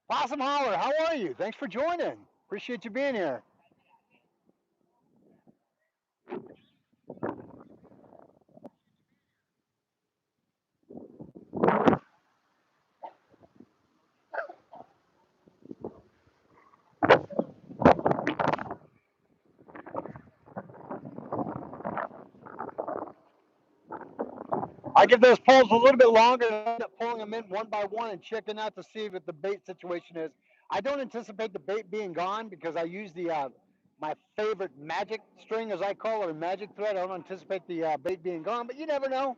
Possum Holler, how are you? Thanks for joining. Appreciate you being here. I give those poles a little bit longer and end up pulling them in one by one and checking out to see what the bait situation is. I don't anticipate the bait being gone because I use the my favorite magic string, as I call it, or magic thread. I don't anticipate the bait being gone, but you never know.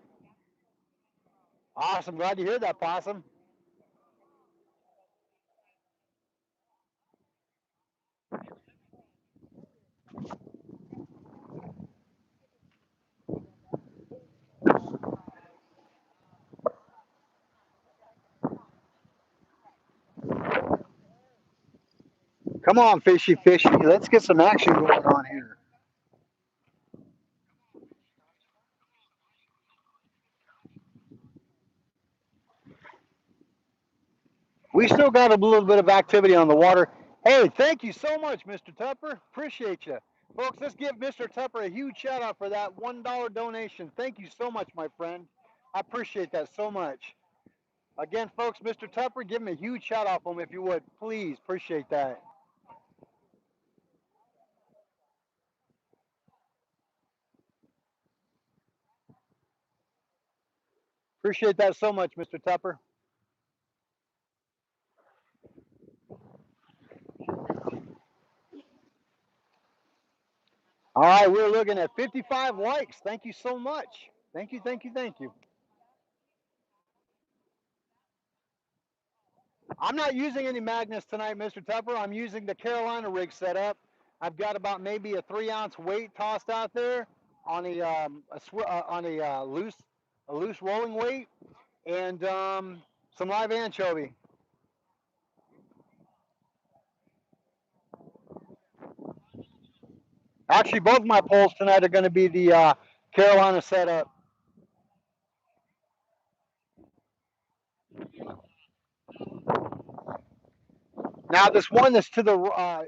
Awesome, glad to hear that, Possum. Come on, fishy, fishy. Let's get some action going on here. We still got a little bit of activity on the water. Hey, thank you so much, Mr. Tupper. Appreciate you. Folks, let's give Mr. Tupper a huge shout out for that $1 donation. Thank you so much, my friend. I appreciate that so much. Again, folks, Mr. Tupper, give him a huge shout out for him if you would. Please, appreciate that. Appreciate that so much, Mr. Tupper. All right, we're looking at 55 likes. Thank you so much. Thank you, thank you, thank you. I'm not using any magnets tonight, Mr. Tupper. I'm using the Carolina rig setup. I've got about maybe a 3-ounce weight tossed out there on a loose rolling weight, and some live anchovy. Actually, both my poles tonight are going to be the Carolina setup. Now, this one that's to the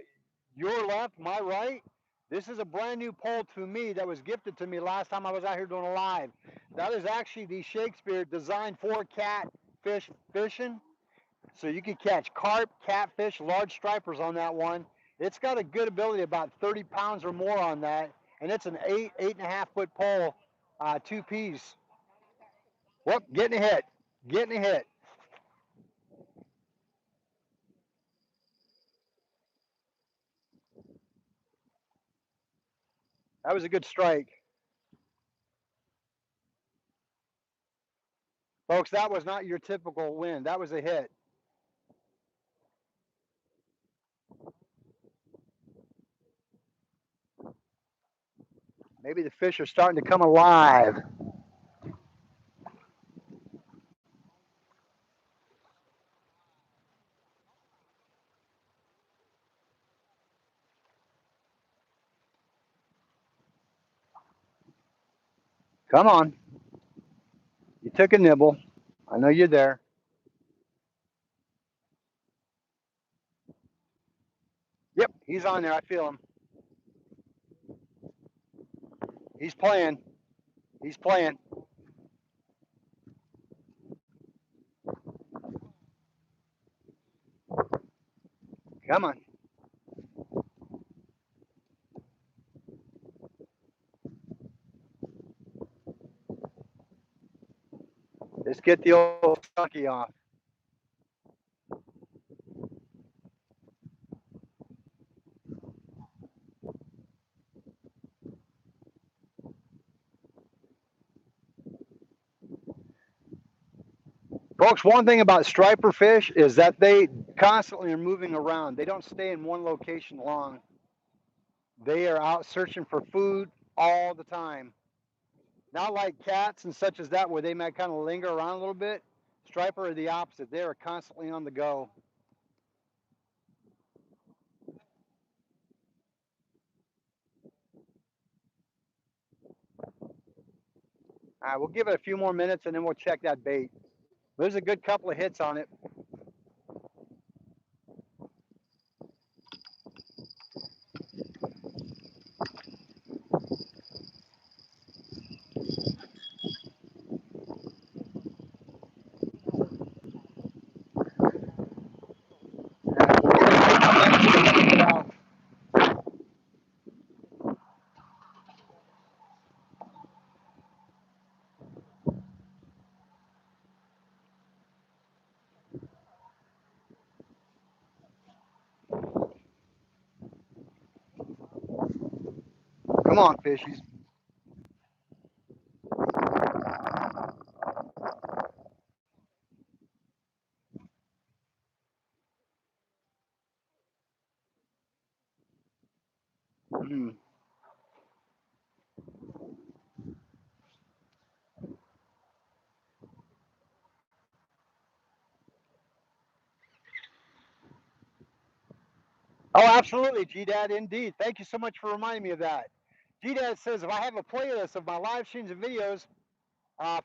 your left, my right, this is a brand new pole to me that was gifted to me last time I was out here doing a live. That is actually the Shakespeare designed for catfish fishing. So you can catch carp, catfish, large stripers on that one. It's got a good ability, about 30 pounds or more on that. And it's an 8.5 foot pole, 2 piece. Whoop, getting a hit. Getting a hit. That was a good strike. Folks, that was not your typical win. That was a hit. Maybe the fish are starting to come alive. Come on. You took a nibble. I know you're there. Yep, he's on there. I feel him. He's playing. He's playing. Come on. Let's get the old sucky off. Folks, one thing about striper fish is that they constantly are moving around. They don't stay in one location long. They are out searching for food all the time. Not like cats and such as that, where they might kind of linger around a little bit. Striper are the opposite. They are constantly on the go. All right, we'll give it a few more minutes and then we'll check that bait. There's a good couple of hits on it. Come on, fishies. Mm. Oh, absolutely, G-Dad, indeed. Thank you so much for reminding me of that. G-Dad says if I have a playlist of my live streams and videos,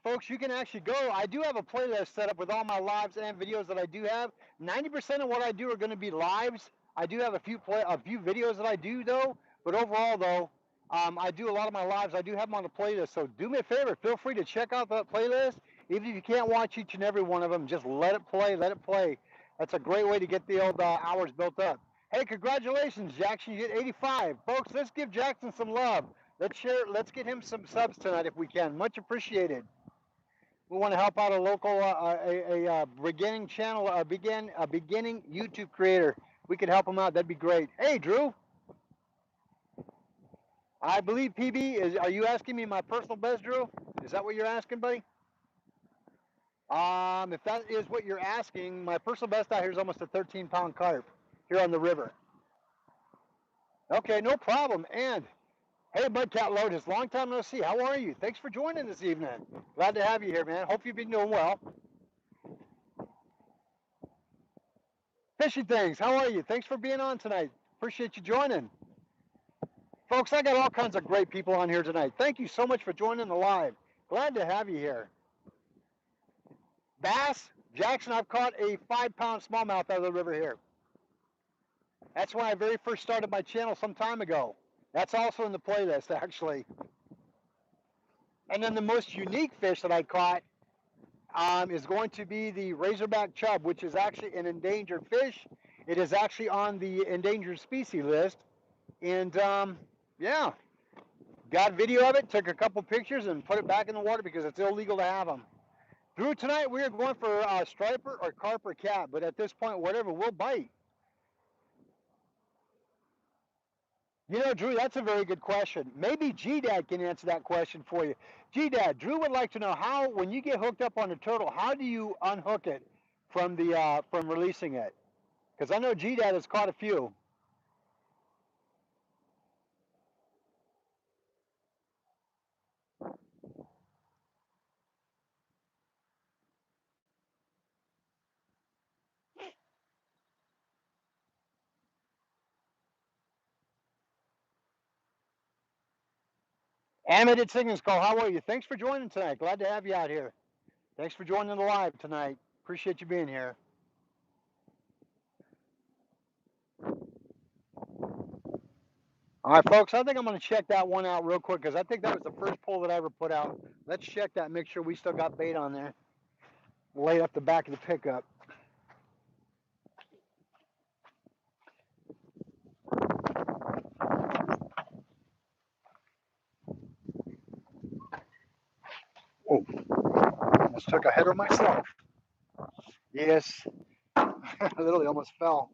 folks, you can actually go. I do have a playlist set up with all my lives and videos that I do have. 90% of what I do are going to be lives. I do have a few videos that I do though, but overall though, I do a lot of my lives. I do have them on the playlist. So do me a favor, feel free to check out that playlist. Even if you can't watch each and every one of them, just let it play. Let it play. That's a great way to get the old hours built up. Hey, congratulations, Jackson! You get 85, folks. Let's give Jackson some love. Let's share. Let's get him some subs tonight if we can. Much appreciated. We want to help out a local, beginning channel, a beginning YouTube creator. We could help him out. That'd be great. Hey, Drew. I believe PB is. Are you asking me my personal best, Drew? Is that what you're asking, buddy? If that is what you're asking, my personal best out here is almost a 13-pound carp here on the river. Okay, no problem. And hey, Mudcat Lotus, long time no see. How are you? Thanks for joining this evening. Glad to have you here, man. Hope you've been doing well. Fishy Things, how are you? Thanks for being on tonight. Appreciate you joining. Folks, I got all kinds of great people on here tonight. Thank you so much for joining the live. Glad to have you here. Bass, Jackson, I've caught a 5-pound smallmouth out of the river here. That's when I very first started my channel some time ago. That's also in the playlist, actually. And then the most unique fish that I caught is going to be the razorback chub, which is actually an endangered fish. It is actually on the endangered species list. And yeah, got video of it, took a couple pictures and put it back in the water because it's illegal to have them. Drew, tonight we are going for striper or carp or cat, but at this point, whatever, we'll bite. You know, Drew, that's a very good question. Maybe G-Dad can answer that question for you. G-Dad, Drew would like to know how, when you get hooked up on a turtle, how do you unhook it from the from releasing it? Because I know G-Dad has caught a few. Animated Signals Call, how are you? Thanks for joining tonight. Glad to have you out here. Thanks for joining the live tonight. Appreciate you being here. All right, folks, I think I'm going to check that one out real quick because I think that was the first pull that I ever put out. Let's check that, make sure we still got bait on there. Lay up the back of the pickup. Oh, almost took a header myself. Yes, I literally almost fell.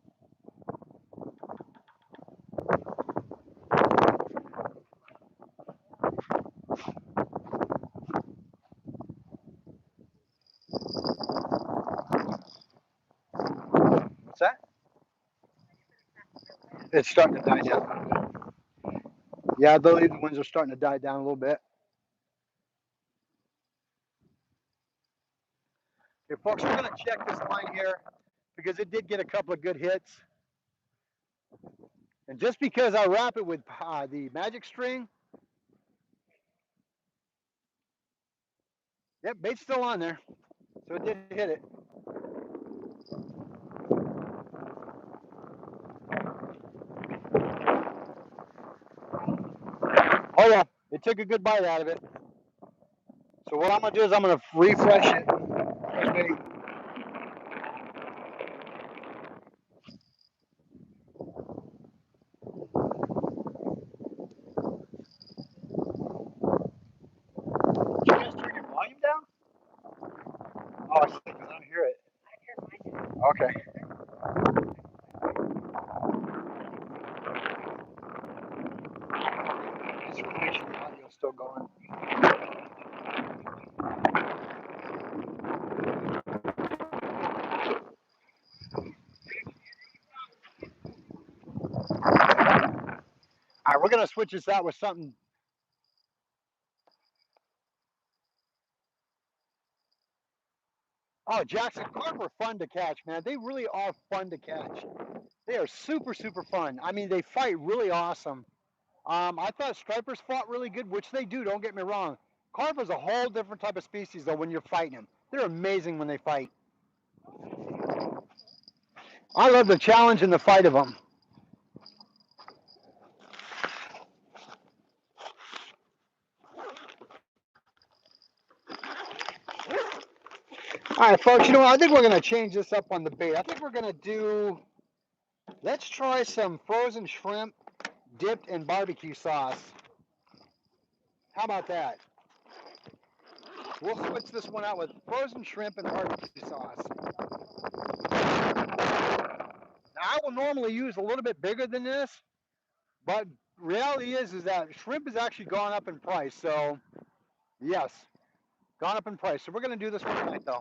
What's that? It's starting to die down. Yeah, I believe the winds are starting to die down a little bit. Okay, folks, we're going to check this line here because it did get a couple of good hits. And just because I wrap it with the magic string, Yep, bait's still on there. So it did hit it. Oh yeah, it took a good bite out of it. So what I'm gonna do is I'm gonna refresh it. Fresh bait. Did you guys turn your volume down? Oh, I see, because I don't hear it. Okay. Just want to make sure the audio's still going. All right, we're gonna switch this out with something. Oh, Jackson, carp are fun to catch, man. They really are fun to catch. They are super, super fun. I mean, they fight really awesome. I thought stripers fought really good, which they do. Don't get me wrong. Carp is a whole different type of species, though. When you're fighting them, they're amazing when they fight. I love the challenge and the fight of them. All right, folks. You know what? I think we're gonna change this up on the bait. I think we're gonna do. Let's try some frozen shrimp dipped in barbecue sauce. How about that? We'll switch this one out with frozen shrimp and barbecue sauce. Now, I will normally use a little bit bigger than this, but reality is that shrimp has actually gone up in price. So, yes, gone up in price. So we're going to do this one tonight, though.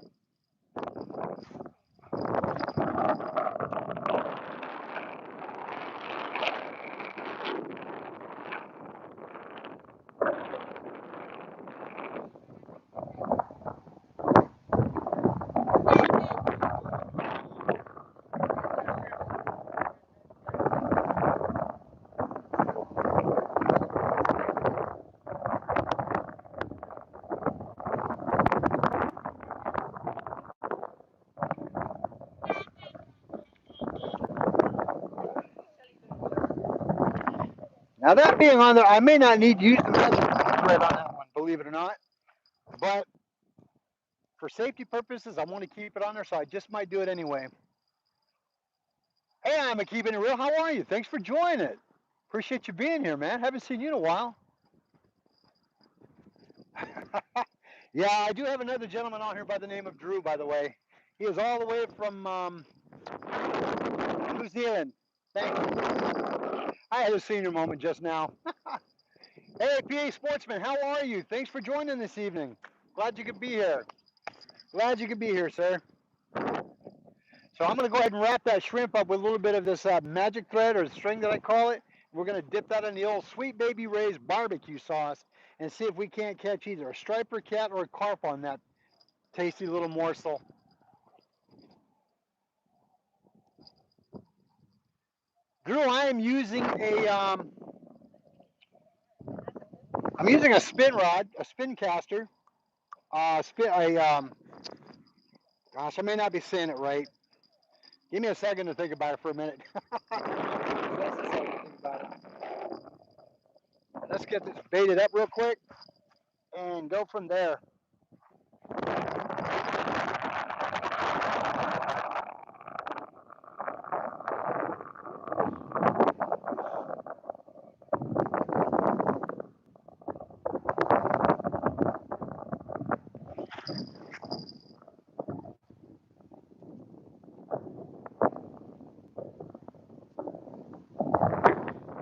Now, that being on there, I may not need to use the magic thread on that one, believe it or not. But for safety purposes, I want to keep it on there, so I just might do it anyway. Hey, I'm keeping it real. How are you? Thanks for joining it. Appreciate you being here, man. Haven't seen you in a while. Yeah, I do have another gentleman on here by the name of Drew, by the way. He is all the way from New Zealand. Thank you. I had a senior moment just now. Hey, PA Sportsman, how are you? Thanks for joining this evening. Glad you could be here. Glad you could be here, sir. So I'm going to go ahead and wrap that shrimp up with a little bit of this magic thread or string that I call it. We're going to dip that in the old Sweet Baby Ray's barbecue sauce and see if we can't catch either a striper cat or a carp on that tasty little morsel. Drew, I am using I'm using a spin rod, a spin caster, gosh, I may not be saying it right. Give me a second to think about it for a minute. Let's get this baited up real quick and go from there.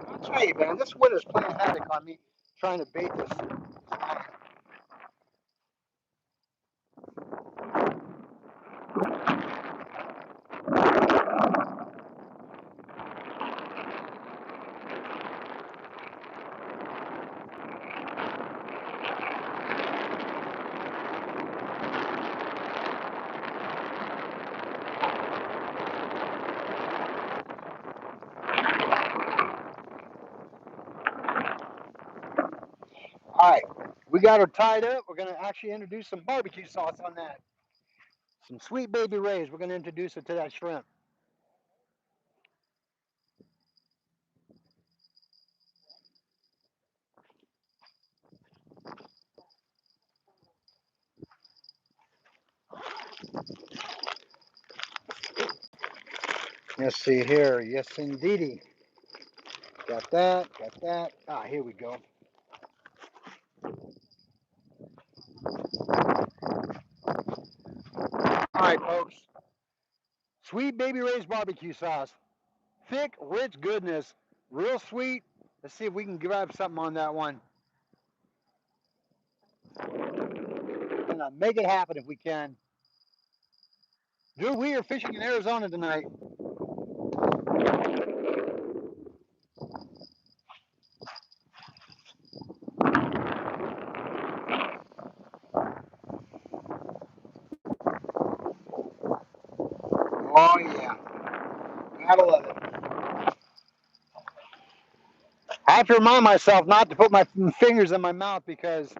I'll tell you, man, this winter's playing havoc on me trying to bait this. All We got her tied up. We're going to actually introduce some barbecue sauce on that. Some Sweet Baby Ray's. We're going to introduce it to that shrimp. Let's see here. Yes, indeedy. Got that. Got that. Ah, here we go. All right, folks. Sweet Baby Ray's barbecue sauce. Thick, rich goodness. Real sweet. Let's see if we can grab something on that one. Gonna make it happen if we can. Drew, we are fishing in Arizona tonight. Oh yeah, gotta love it. I have to remind myself not to put my fingers in my mouth because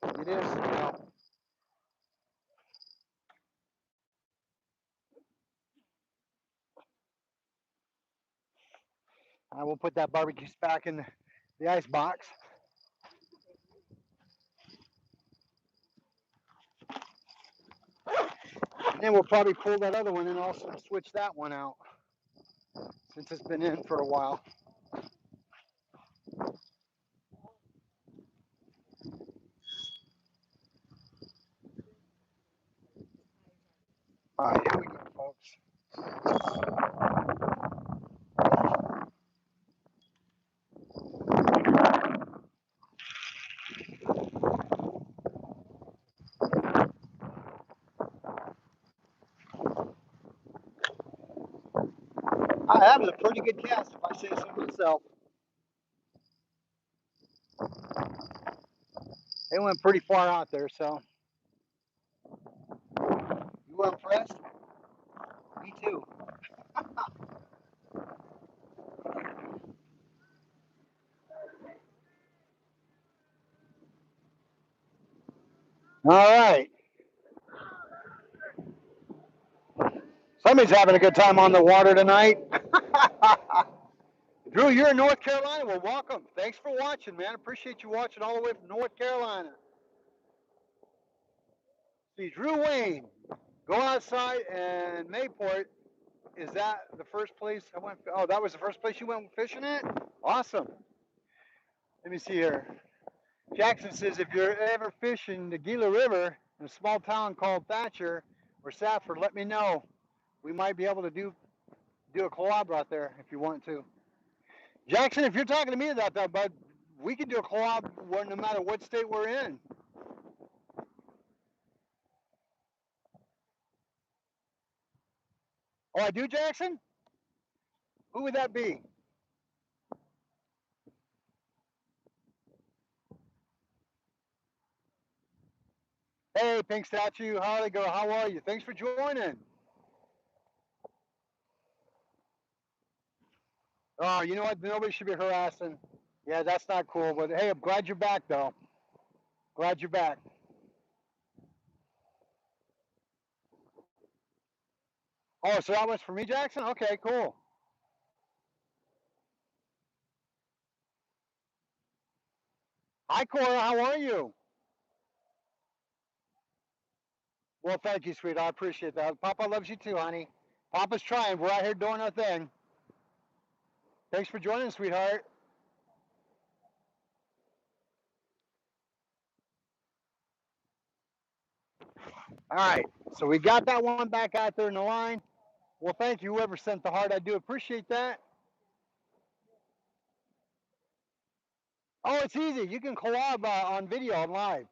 it is, you know. I will put that barbecue back in the ice box. And then we'll probably pull that other one and also switch that one out since it's been in for a while. All right, here we go, folks. That was a pretty good cast, if I say so myself. They went pretty far out there, so. You were impressed? Me too. All right. Somebody's having a good time on the water tonight. Drew, you're in North Carolina. Well, welcome. Thanks for watching, man. Appreciate you watching all the way from North Carolina. See, Drew Wayne, go outside and Mayport. Is that the first place I went? Oh, that was the first place you went fishing at? Awesome. Let me see here. Jackson says if you're ever fishing the Gila River in a small town called Thatcher or Safford, let me know. We might be able to do a collab out there if you want to. Jackson, if you're talking to me about that, bud, we can do a collab no matter what state we're in. Oh, I do, Jackson? Who would that be? Hey, Pink Statue, howdy go? How are you? Thanks for joining. Oh, you know what? Nobody should be harassing. Yeah, that's not cool. But hey, I'm glad you're back, though. Glad you're back. Oh, so that was for me, Jackson? Okay, cool. Hi, Cora. How are you? Well, thank you, sweetheart. I appreciate that. Papa loves you too, honey. Papa's trying. We're out here doing our thing. Thanks for joining, sweetheart. All right. So we got that one back out there in the line. Well, thank you, whoever sent the heart. I do appreciate that. Oh, it's easy. You can collab on video on live.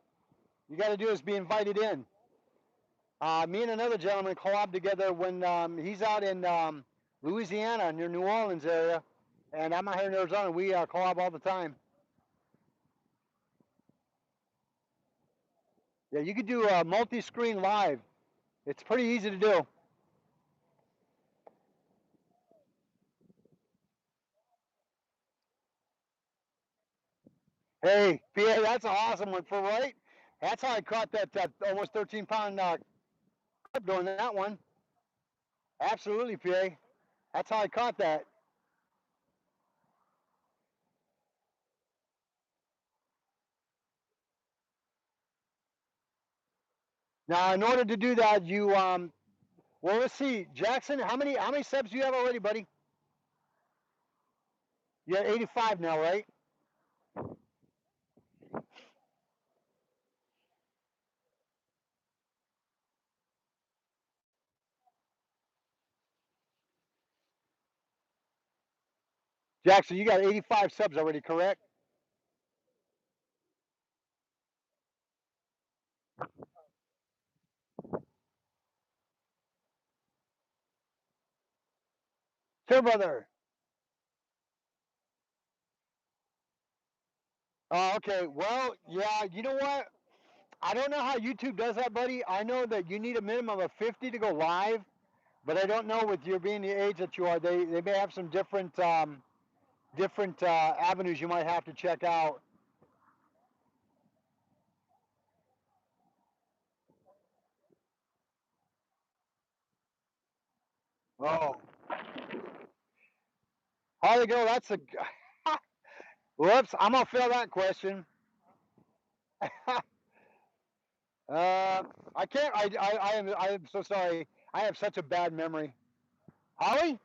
You got to do is be invited in. Me and another gentleman collab together when he's out in Louisiana near New Orleans area, and I'm out here in Arizona. We collab all the time. Yeah, you could do multi-screen live. It's pretty easy to do. Hey, PA, that's an awesome one for right. That's how I caught that almost 13-pound doing that one. Absolutely, PA. That's how I caught that. Now, in order to do that, you well, let's see, Jackson, how many subs do you have already, buddy? You're at 85 now, right? Jackson, you got 85 subs already, correct? Sure, brother. Oh, okay. Well, yeah, you know what? I don't know how YouTube does that, buddy. I know that you need a minimum of 50 to go live, but I don't know with you being the age that you are, they may have some different avenues you might have to check out. Oh, how they go? That's a whoops. I'm gonna fail that question. I can't. I am so sorry. I have such a bad memory. Holly?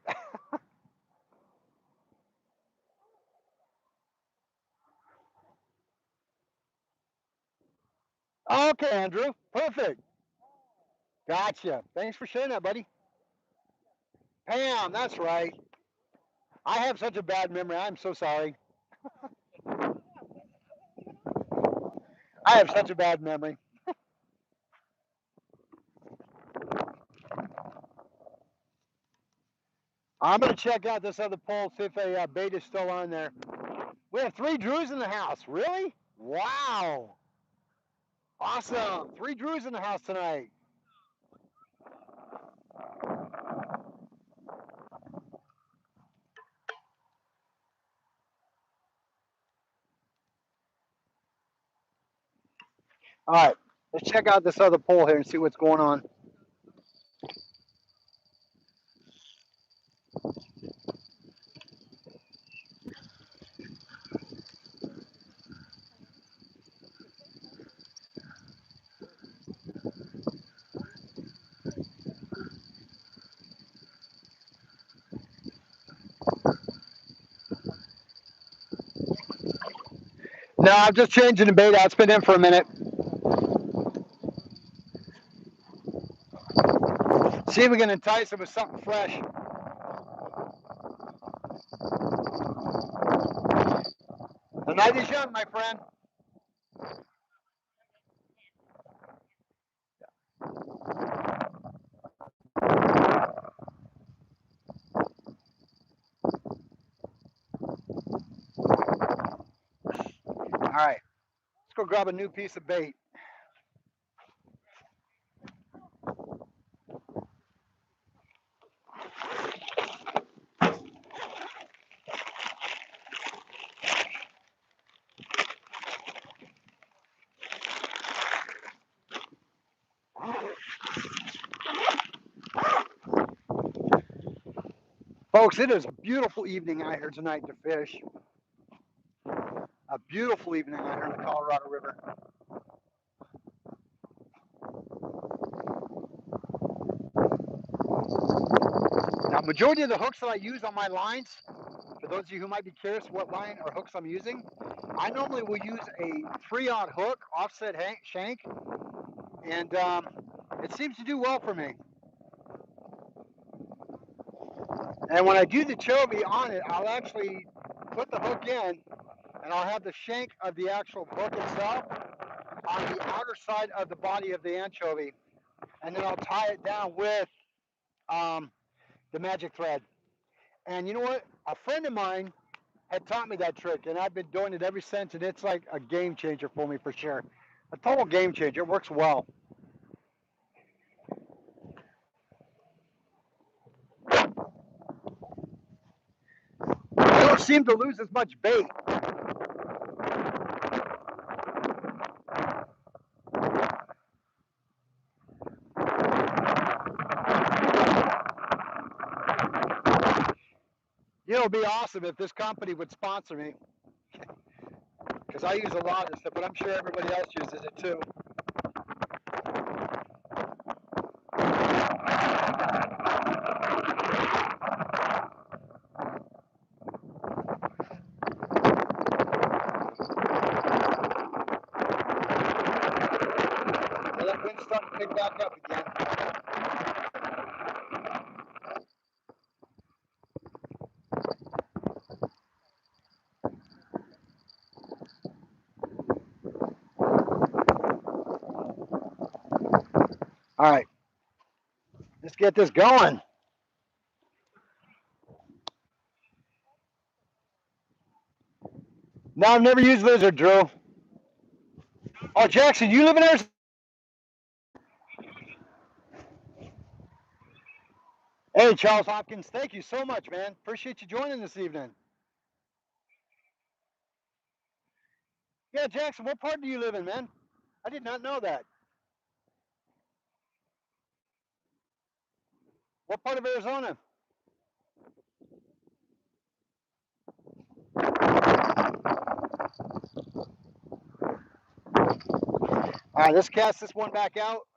Okay, Andrew. Perfect. Gotcha. Thanks for sharing that, buddy. Pam, that's right. I have such a bad memory. I'm so sorry. I have such a bad memory. I'm gonna check out this other poll, see if a bait is still on there. We have 3 Drews in the house. Really? Wow. Awesome. 3 Drews in the house tonight. All right. Let's check out this other poll here and see what's going on. No, I'm just changing the bait out. It's been in for a minute. See if we can entice him with something fresh. The night is young, my friend. All right. Let's go grab a new piece of bait. Folks, it is a beautiful evening out here tonight to fish. A beautiful evening out here in the Colorado River. Now, majority of the hooks that I use on my lines, for those of you who might be curious what line or hooks I'm using, I normally will use a 3/0 hook, offset shank, and it seems to do well for me. And when I do the chovy on it, I'll actually put the hook in, and I'll have the shank of the actual hook itself on the outer side of the body of the anchovy, and then I'll tie it down with the magic thread. And you know what? A friend of mine had taught me that trick, and I've been doing it ever since, and it's like a game changer for me for sure. A total game changer. It works well. I don't seem to lose as much bait. You know, it'd be awesome if this company would sponsor me, because I use a lot of this stuff, but I'm sure everybody else uses it too. Well, that wind's starting to pick back up again. All right, let's get this going. No, I've never used Lizard, Drew. Oh, Jackson, you live in Arizona? Hey, Charles Hopkins, thank you so much, man. Appreciate you joining this evening. Yeah, Jackson, what part do you live in, man? I did not know that. What part of Arizona? All right, let's cast this one back out.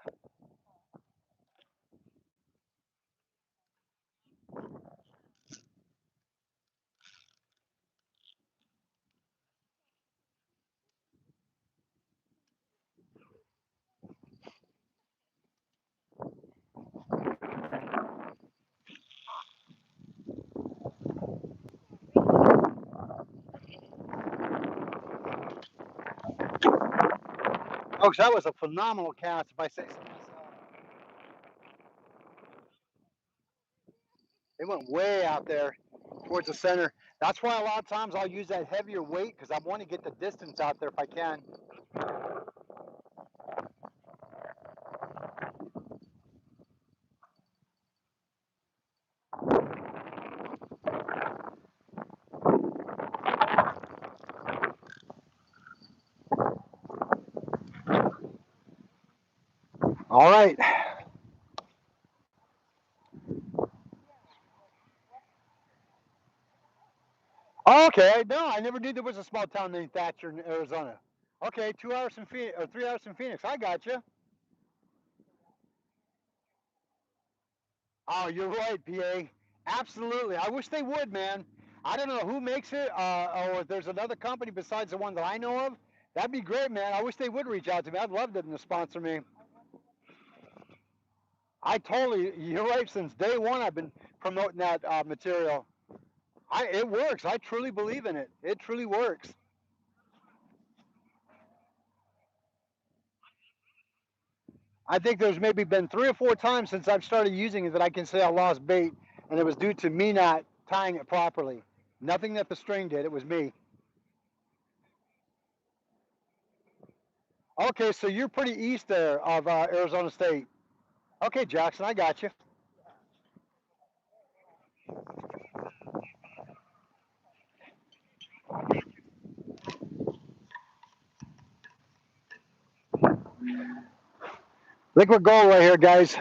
Folks, that was a phenomenal cast, if I say so myself. It went way out there towards the center. That's why a lot of times I'll use that heavier weight, because I want to get the distance out there if I can. All right. Okay, no, I never knew there was a small town named Thatcher in Arizona. Okay, 2 hours from Phoenix, or 3 hours from Phoenix. I got you. Oh, you're right, PA. Absolutely. I wish they would, man. I don't know who makes it, or if there's another company besides the one that I know of. That'd be great, man. I wish they would reach out to me. I'd love them to sponsor me. I totally, you're right. Since day one, I've been promoting that material. It works. I truly believe in it. It truly works. I think there's maybe been 3 or 4 times since I've started using it that I can say I lost bait, and it was due to me not tying it properly. Nothing that the string did. It was me. Okay, so you're pretty east there of Arizona State. Okay, Jackson, I got you. Liquid gold right here, guys.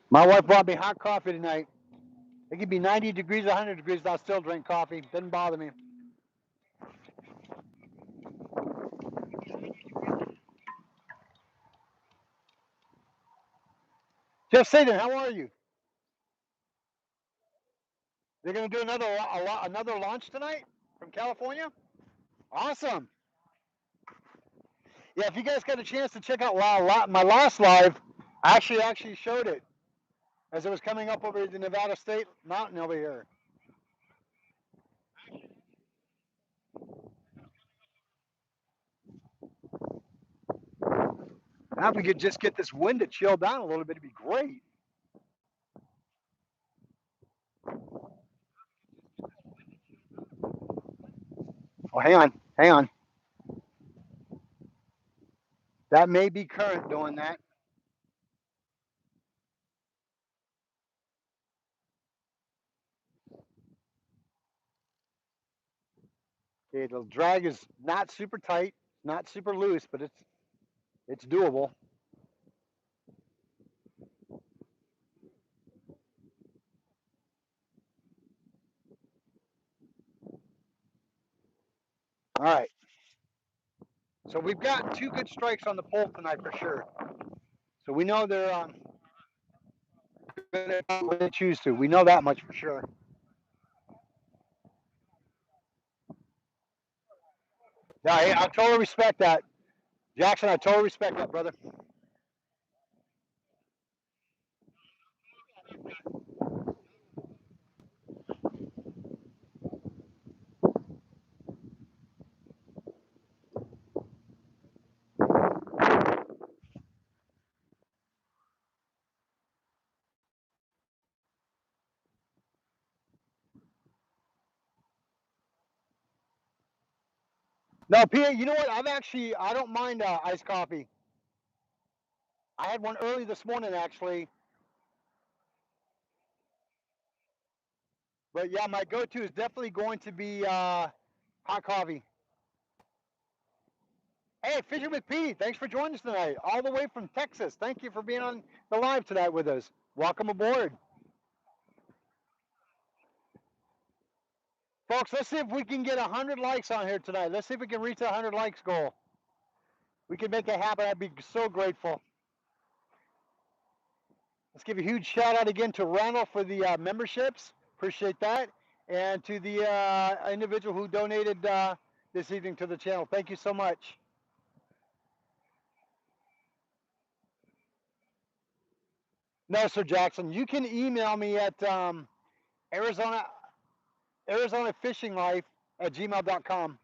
My wife brought me hot coffee tonight. It could be 90 degrees, 100 degrees, I'll still drink coffee. Doesn't bother me. Jeff Sagan, how are you? They're going to do another launch tonight from California? Awesome. Yeah, if you guys got a chance to check out my last live, I actually showed it as it was coming up over the Nevada State mountain over here. Now if we could just get this wind to chill down a little bit, it'd be great. Oh, hang on. That may be current doing that. Okay, the drag is not super tight, not super loose, but it's doable. All right. So we've got 2 good strikes on the pole tonight for sure. So we know they're going to when they choose to. We know that much for sure. Yeah, hey, I totally respect that. Jackson, I totally respect that, brother. No, PA, you know what? I don't mind iced coffee. I had one early this morning, actually. But yeah, my go-to is definitely going to be hot coffee. Hey, Fishing with Pete, thanks for joining us tonight, all the way from Texas. Thank you for being on the live tonight with us. Welcome aboard. Folks, let's see if we can get 100 likes on here tonight. Let's see if we can reach the 100 likes goal. We can make it happen. I'd be so grateful. Let's give a huge shout out again to Randall for the memberships. Appreciate that. And to the individual who donated this evening to the channel. Thank you so much. No, Sir Jackson, you can email me at Arizona Fishing Life at gmail.com.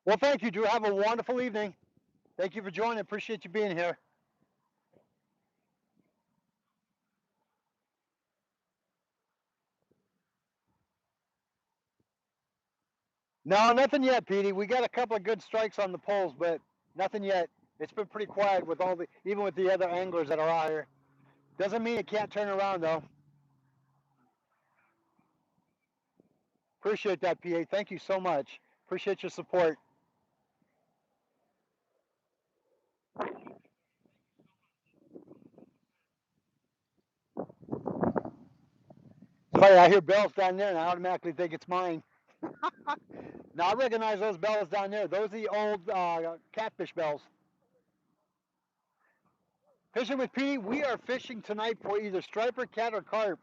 Well, thank you, Drew. Have a wonderful evening. Thank you for joining. Appreciate you being here. No, nothing yet, Petey. We got a couple of good strikes on the poles, but nothing yet. It's been pretty quiet with even with the other anglers that are out here. Doesn't mean it can't turn around though. Appreciate that, PA. Thank you so much. Appreciate your support. It's funny, I hear bells down there and I automatically think it's mine. Now I recognize those bells down there. Those are the old catfish bells. Fishing with Petey, we are fishing tonight for either striper, cat, or carp.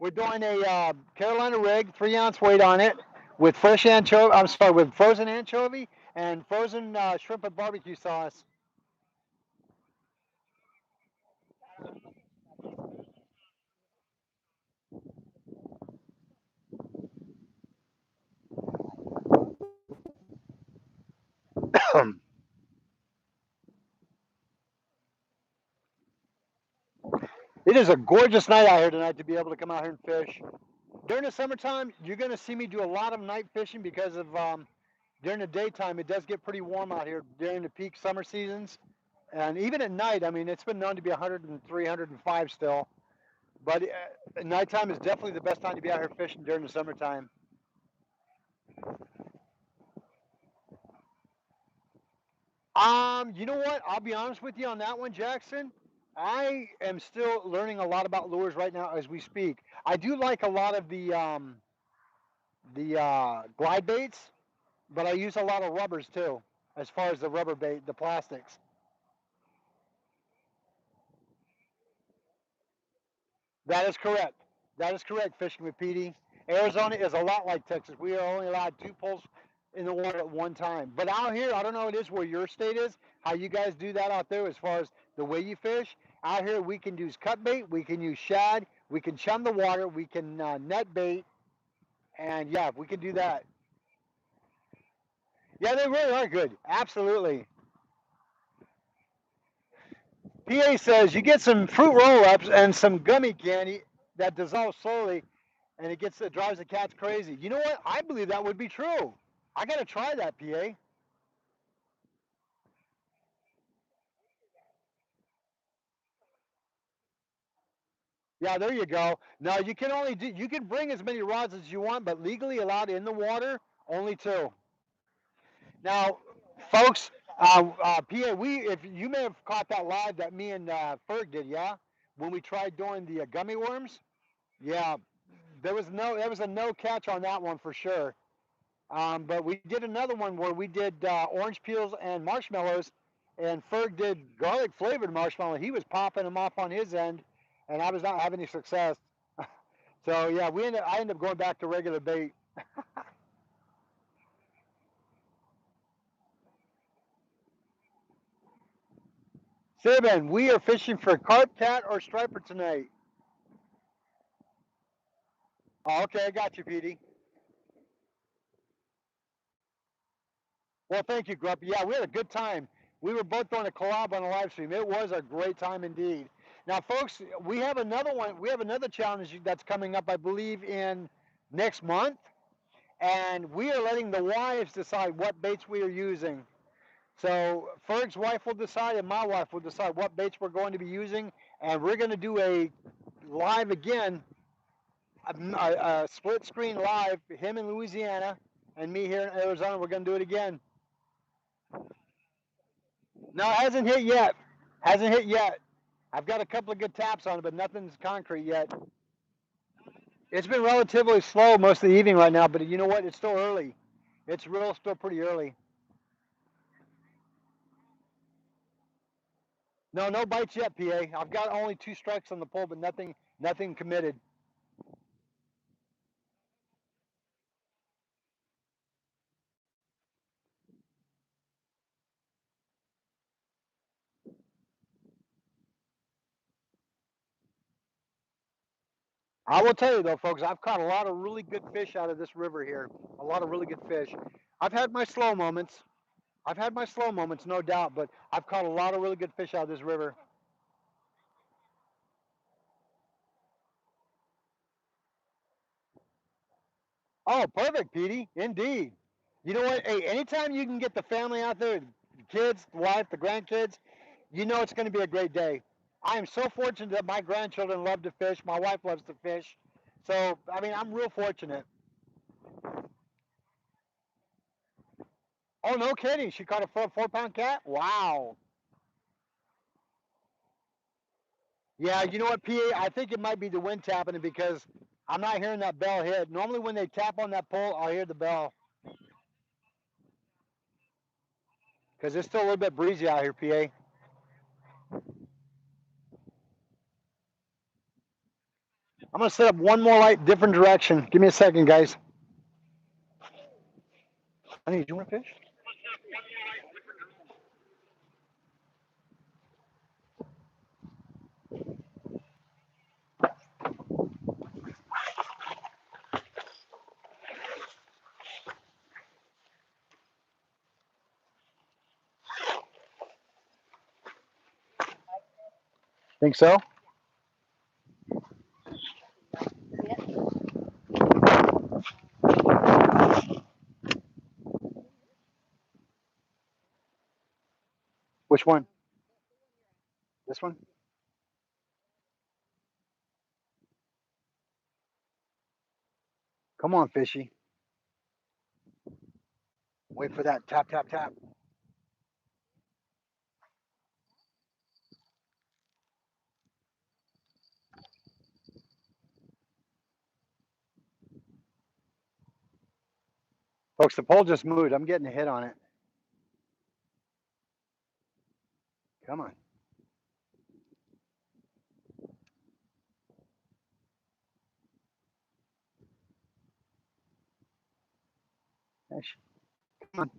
We're doing a Carolina rig, 3-ounce weight on it, with fresh anchovy. I'm sorry, with frozen anchovy and frozen shrimp and barbecue sauce. It is a gorgeous night out here tonight to be able to come out here and fish. During the summertime, you're going to see me do a lot of night fishing because of during the daytime, it does get pretty warm out here during the peak summer seasons. And even at night, I mean, it's been known to be 103, 105 still. But nighttime is definitely the best time to be out here fishing during the summertime. You know what? I'll be honest with you on that one, Jackson. I am still learning a lot about lures right now as we speak. I do like a lot of the glide baits, but I use a lot of rubbers too, as far as the rubber bait, the plastics. That is correct. That is correct, Fishing with Petey. Arizona is a lot like Texas. We are only allowed 2 poles in the water at one time. But out here, I don't know what it is where your state is, how you guys do that out there as far as the way you fish. Out here, we can use cut bait, we can use shad, we can chum the water, we can net bait, and yeah, we can do that. Yeah, they really are good. Absolutely. PA says you get some fruit roll-ups and some gummy candy that dissolves slowly, and it drives the cats crazy. You know what? I believe that would be true. I got to try that, PA. Yeah, there you go. Now you can bring as many rods as you want, but legally allowed in the water only 2. Now, folks, PA, if you may have caught that live that me and Ferg did, yeah. when we tried doing the gummy worms. Yeah, there was a no catch on that one for sure. But we did another one where we did orange peels and marshmallows, and Ferg did garlic flavored marshmallow. He was popping them off on his end, and I was not having any success. So yeah, I ended up going back to regular bait. Sabin, we are fishing for carp, cat, or striper tonight. Oh, okay, I got you, Petey. Well, thank you, Grumpy. Yeah, we had a good time. We were both doing a collab on a live stream. It was a great time indeed. Now, folks, we have another one. We have another challenge that's coming up, I believe, in next month. And we are letting the wives decide what baits we are using. So Ferg's wife will decide, and my wife will decide what baits we're going to be using. And we're going to do a live again, a split screen live, him in Louisiana and me here in Arizona. We're going to do it again. No, it hasn't hit yet. Hasn't hit yet. I've got a couple of good taps on it, but nothing's concrete yet. It's been relatively slow most of the evening right now, but you know what? It's still early. It's still pretty early. No, no bites yet, PA. I've got only 2 strikes on the pole, but nothing committed. I will tell you though, folks, I've caught a lot of really good fish out of this river here. A lot of really good fish. I've had my slow moments. No doubt, but I've caught a lot of really good fish out of this river. Oh, perfect, Petey. Indeed. You know what? Hey, anytime you can get the family out there, the kids, the wife, the grandkids, you know it's going to be a great day. I am so fortunate that my grandchildren love to fish. My wife loves to fish. So, I mean, I'm real fortunate. Oh, no kidding. She caught a 4-pound cat? Wow. Yeah, you know what, PA? I think it might be the wind tapping it because I'm not hearing that bell hit. Normally, when they tap on that pole, I'll hear the bell because it's still a little bit breezy out here, PA. I'm going to set up one more light, different direction. Give me a second, guys. Honey, do you want to fish? Think so? Which one? This one? Come on, fishy. Wait for that. Tap, tap, tap. Folks, the pole just moved. I'm getting a hit on it. Come on. Fish. Come on.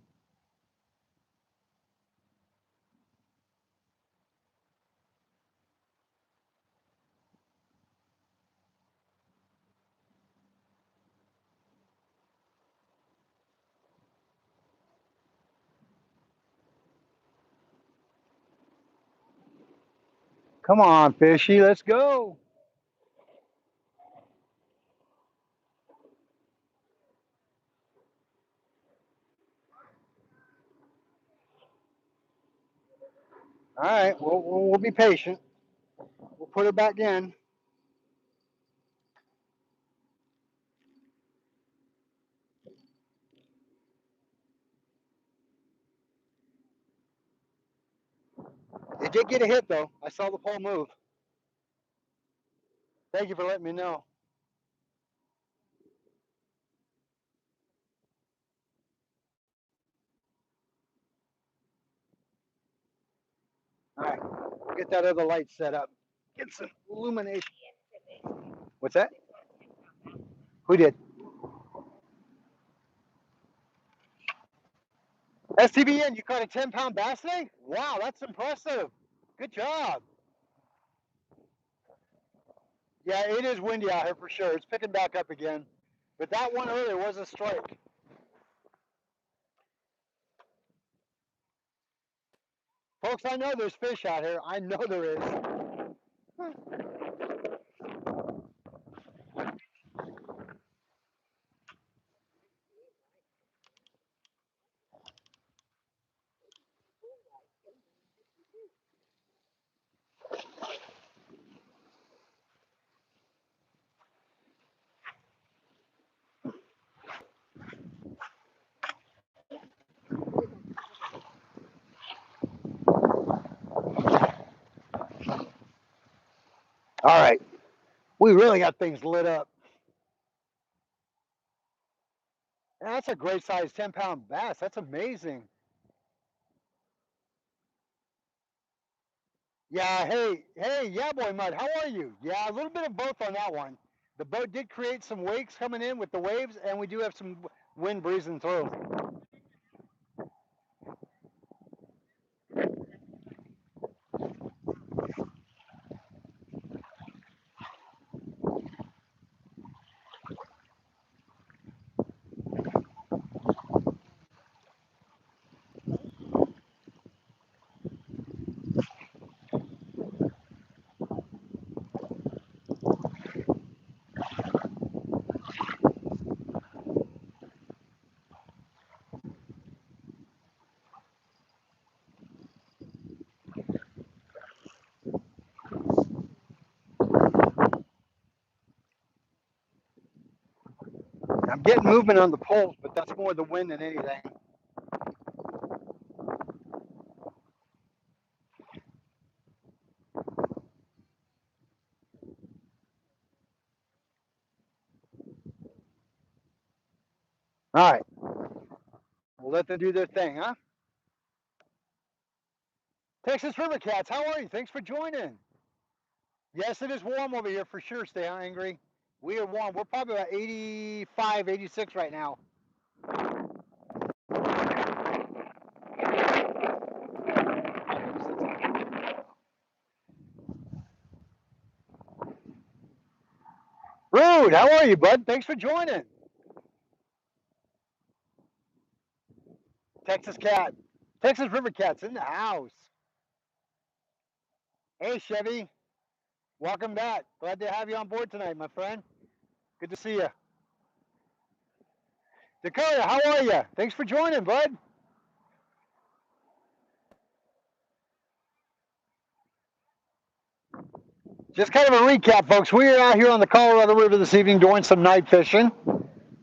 Come on, fishy. Let's go. All right. We'll be patient. We'll put it back in. It did get a hit, though. I saw the pole move. Thank you for letting me know. All right, we'll get that other light set up. Get some illumination. What's that? Who did? STBN, you caught a 10-pound bass today? Wow, that's impressive. Good job. Yeah, it is windy out here for sure. It's picking back up again. But that one earlier was a strike. Folks, I know there's fish out here. I know there is. All right. We really got things lit up. That's a great size 10-pound bass. That's amazing. Yeah, hey, yeah, boy, Mud, how are you? Yeah, a little bit of both on that one. The boat did create some wakes coming in with the waves, and we do have some wind breezing through. I'm getting movement on the poles, but that's more the wind than anything. All right. We'll let them do their thing, huh? Texas River Cats, how are you? Thanks for joining. Yes, it is warm over here for sure. Stay angry. We are warm. We're probably about 85, 86 right now. Rude, how are you, bud? Thanks for joining. Texas Cat. Texas River Cat's in the house. Hey, Chevy. Welcome back. Glad to have you on board tonight, my friend. Good to see you. Dakota, how are you? Thanks for joining, bud. Just kind of a recap, folks. We are out here on the Colorado River this evening doing some night fishing.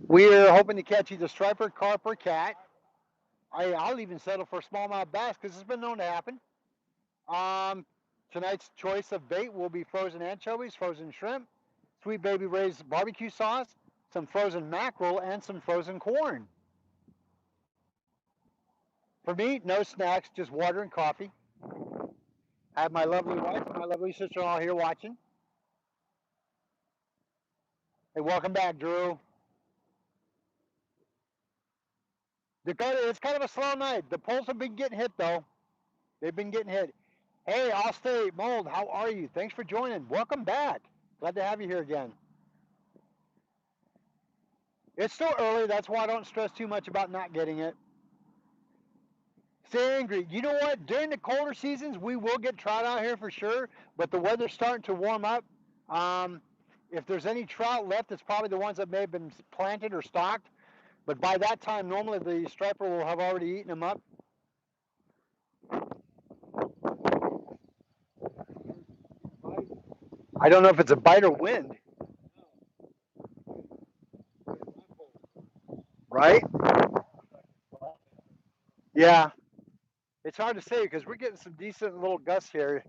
We are hoping to catch either striper, carp, or cat. I'll even settle for smallmouth bass because it's been known to happen. Tonight's choice of bait will be frozen anchovies, frozen shrimp, Sweet Baby Ray's barbecue sauce, some frozen mackerel, and some frozen corn. For me, no snacks, just water and coffee. I have my lovely wife and my lovely sister-in-law here watching. Hey, welcome back, Drew. Dakota, it's kind of a slow night. The poles have been getting hit, though. They've been getting hit. Hey, Allstate Mold, how are you? Thanks for joining. Welcome back. Glad to have you here again. It's still early. That's why I don't stress too much about not getting it. Stay angry. You know what? During the colder seasons, we will get trout out here for sure, but the weather's starting to warm up. If there's any trout left, it's probably the ones that may have been planted or stocked. But by that time, normally the striper will have already eaten them up. I don't know if it's a bite or wind. Right? Yeah. It's hard to say because we're getting some decent little gusts here.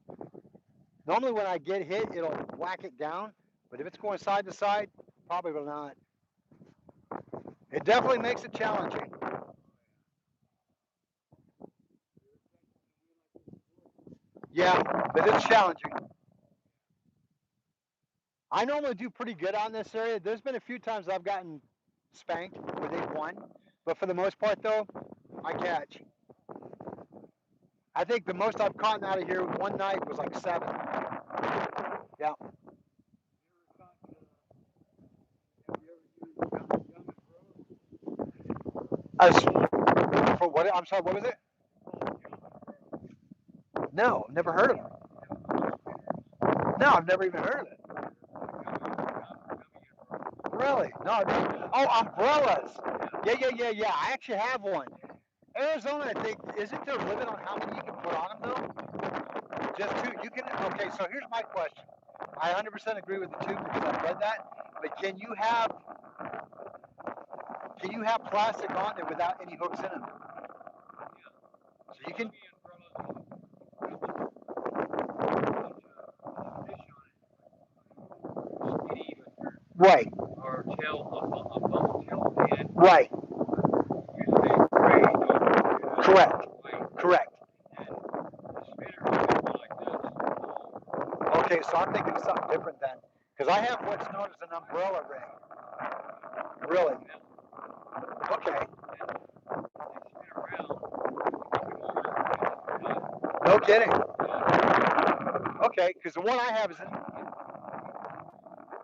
Normally when I get hit, it'll whack it down. But if it's going side to side, probably will not. It definitely makes it challenging. Yeah, but it's challenging. I normally do pretty good on this area. There's been a few times I've gotten spanked where they've won, but for the most part, though, I catch. I think the most I've caught out of here one night was like 7. Yeah. For what? I'm sorry. What was it? No, never heard of it. No, I've never even heard of it. Really? No. Oh, umbrellas. Yeah. I actually have one. Arizona, I think, isn't there a limit on how many you can put on them though? Just 2. You can. Okay, so here's my question. I 100% agree with the 2 because I've read that. But can you have plastic on there without any hooks in them? So you can. Right. Or tail, a bubble tail fan. Right. Correct. Correct. And the spinner would go like this. Okay, so I'm thinking of something different then, because I have what's known as an umbrella ring. Really? Okay. No kidding. Okay, because the one I have is in.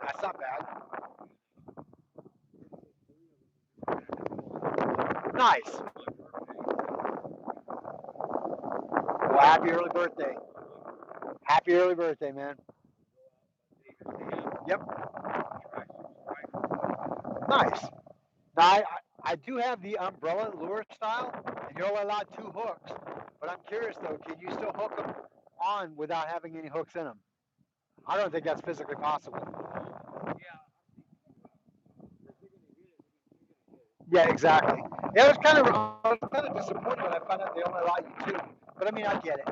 That's not bad. Nice. Well, happy early birthday. Happy early birthday, man. Yep. Nice. Now, I do have the umbrella lure style, and you're only allowed 2 hooks. But I'm curious, though, can you still hook them on without having any hooks in them? I don't think that's physically possible. Yeah, exactly. Yeah, I was kind of disappointed when I found out they only allow you 2. But I mean, I get it.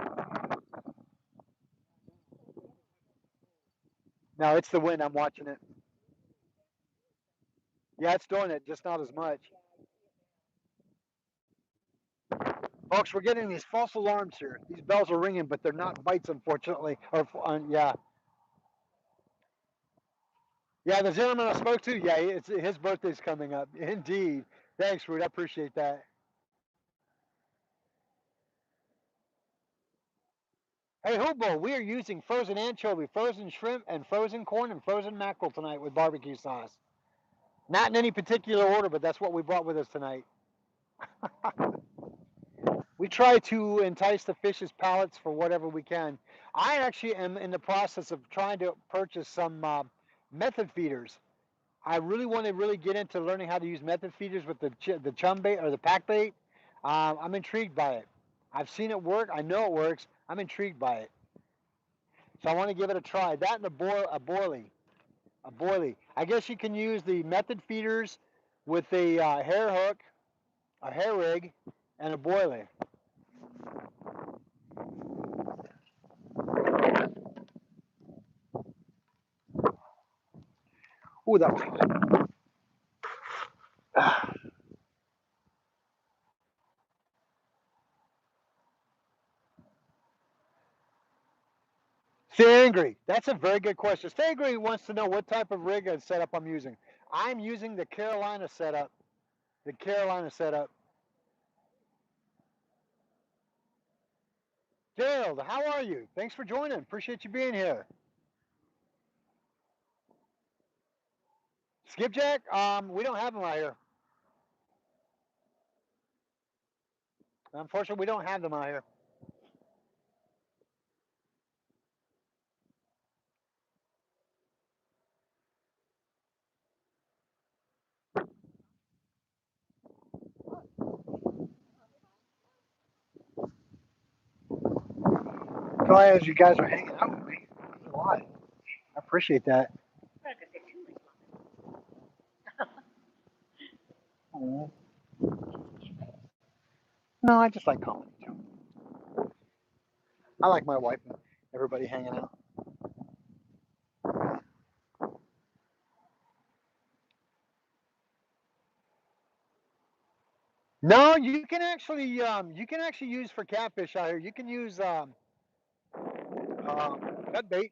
No, it's the wind. I'm watching it. Yeah, it's doing it, just not as much. Folks, we're getting these false alarms here. These bells are ringing, but they're not bites, unfortunately. Or yeah. Yeah, the gentleman I spoke to, yeah, it's his birthday's coming up. Indeed. Thanks, Rude. I appreciate that. Hey, Hobo, we are using frozen anchovy, frozen shrimp, and frozen corn and frozen mackerel tonight with barbecue sauce. Not in any particular order, but that's what we brought with us tonight. We try to entice the fish's palates for whatever we can. I actually am in the process of trying to purchase some method feeders. I really want to really get into learning how to use method feeders with the chum bait or the pack bait. I'm intrigued by it. I've seen it work. I know it works. I'm intrigued by it. So I want to give it a try. That and a boilie. A boilie. I guess you can use the method feeders with a hair hook, a hair rig, and a boilie. Ooh, that was good. Angry. That's a very good question. Angry wants to know what type of rig and setup I'm using. I'm using the Carolina setup. The Carolina setup. Gerald, how are you? Thanks for joining. Appreciate you being here. Skipjack? We don't have them out here. Unfortunately, we don't have them out here. Glad as you guys are hanging out with me. Thanks a lot. I appreciate that. Oh. No, I just like comedy too. I like my wife and everybody hanging out. No, you can actually use for catfish out here. You can use cut bait.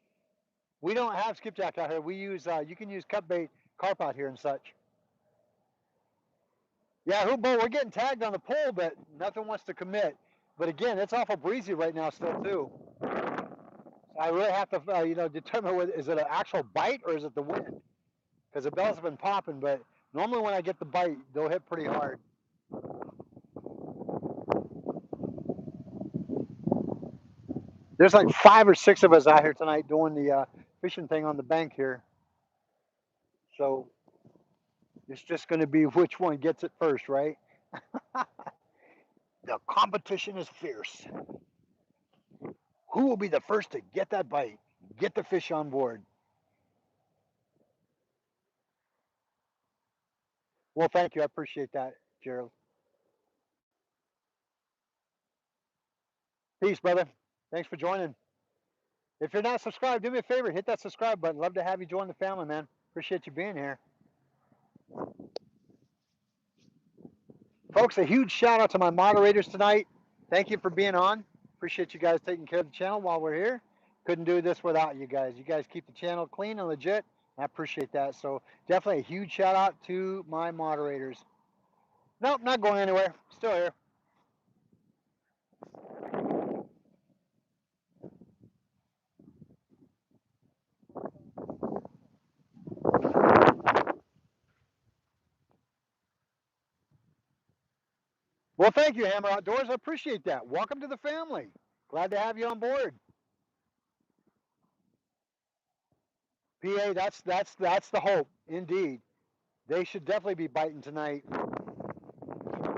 We don't have skipjack out here. We use you can use cut bait carp out here and such. Yeah, Hubo, we're getting tagged on the pole, but nothing wants to commit. But again, it's awful breezy right now still too. So I really have to determine whether is it an actual bite or is it the wind? Because the bells have been popping, but normally when I get the bite, they'll hit pretty hard. There's like 5 or 6 of us out here tonight doing the fishing thing on the bank here. So it's just going to be which one gets it first, right? The competition is fierce. Who will be the first to get that bite? Get the fish on board. Well, thank you. I appreciate that, Gerald. Peace, brother. Thanks for joining. If you're not subscribed, do me a favor, hit that subscribe button. Love to have you join the family, man. Appreciate you being here. Folks, a huge shout out to my moderators tonight. Thank you for being on. Appreciate you guys taking care of the channel while we're here. Couldn't do this without you guys. You guys keep the channel clean and legit. I appreciate that. So definitely a huge shout out to my moderators. Nope, not going anywhere. Still here. Well, thank you, Hammer Outdoors. I appreciate that. Welcome to the family. Glad to have you on board. PA, that's the hope, indeed. They should definitely be biting tonight.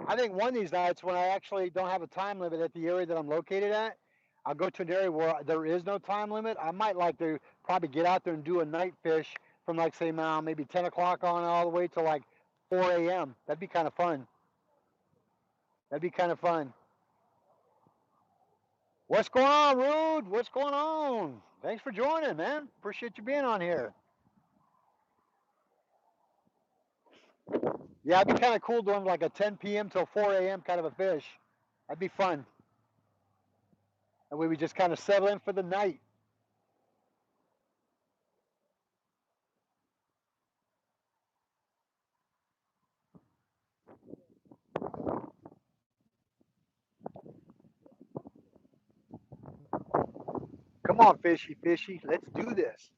I think one of these nights when I actually don't have a time limit at the area that I'm located at, I'll go to an area where there is no time limit. I might like to probably get out there and do a night fish from like say now maybe 10 o'clock on all the way to like 4 a.m. That'd be kind of fun. That'd be kind of fun. What's going on, Rude? What's going on? Thanks for joining, man. Appreciate you being on here. Yeah, it'd be kind of cool doing like a 10 p.m. till 4 a.m. kind of a fish. That'd be fun. And we would just kind of settle in for the night. Come on, fishy, fishy. Let's do this.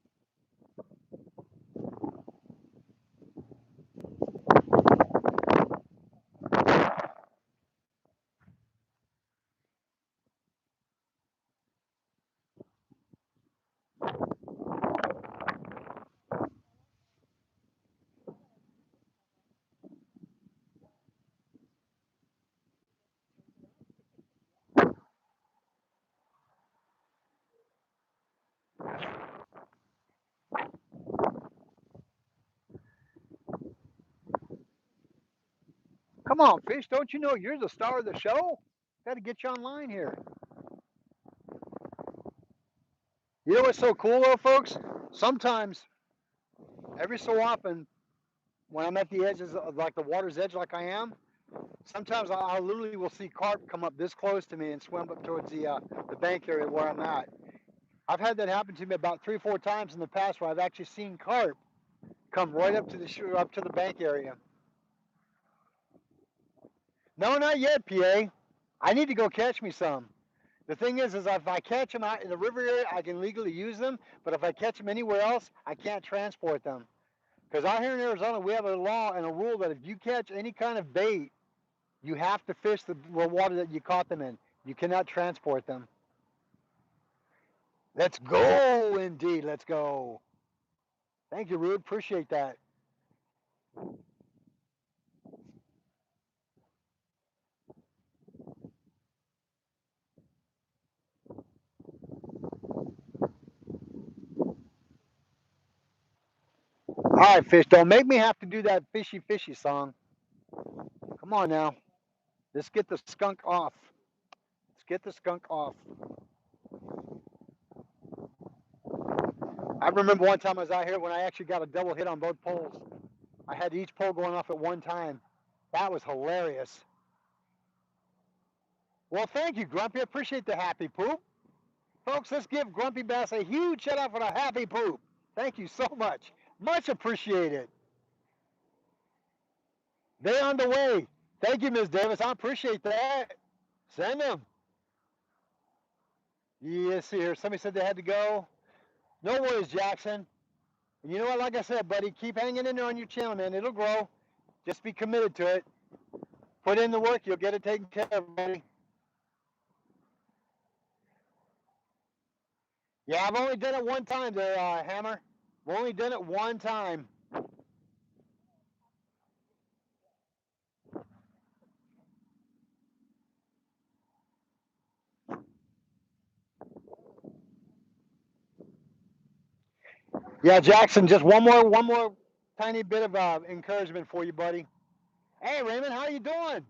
Come on, fish. Don't you know you're the star of the show? Got to get you online here. You know what's so cool though, folks? Sometimes, every so often, when I'm at the edges of like the water's edge like I am, sometimes I literally will see carp come up this close to me and swim up towards the bank area where I'm at. I've had that happen to me about 3 or 4 times in the past where I've actually seen carp come right up to the bank area. No, not yet, PA. I need to go catch me some. The thing is if I catch them out in the river area, I can legally use them. But if I catch them anywhere else, I can't transport them. Because out here in Arizona, we have a law and a rule that if you catch any kind of bait, you have to fish the water that you caught them in. You cannot transport them. Let's go, indeed. Let's go. Thank you, Rude. Appreciate that. All right, fish. Don't make me have to do that fishy, fishy song. Come on now. Let's get the skunk off. Let's get the skunk off. I remember one time I was out here when I actually got a double hit on both poles. I had each pole going off at one time. That was hilarious. Well, thank you, Grumpy. I appreciate the happy poop. Folks, let's give Grumpy Bass a huge shout out for the happy poop. Thank you so much. Much appreciated. They on the way. Thank you, Ms. Davis. I appreciate that. Send them. Yes, here. Somebody said they had to go. No worries, Jackson. And you know what? Like I said, buddy, keep hanging in there on your channel, man. It'll grow. Just be committed to it. Put in the work. You'll get it taken care of, buddy. Yeah, I've only done it one time there, Hammer. I've only done it one time. Yeah, Jackson, just one more tiny bit of encouragement for you, buddy. Hey, Raymond, how you doing?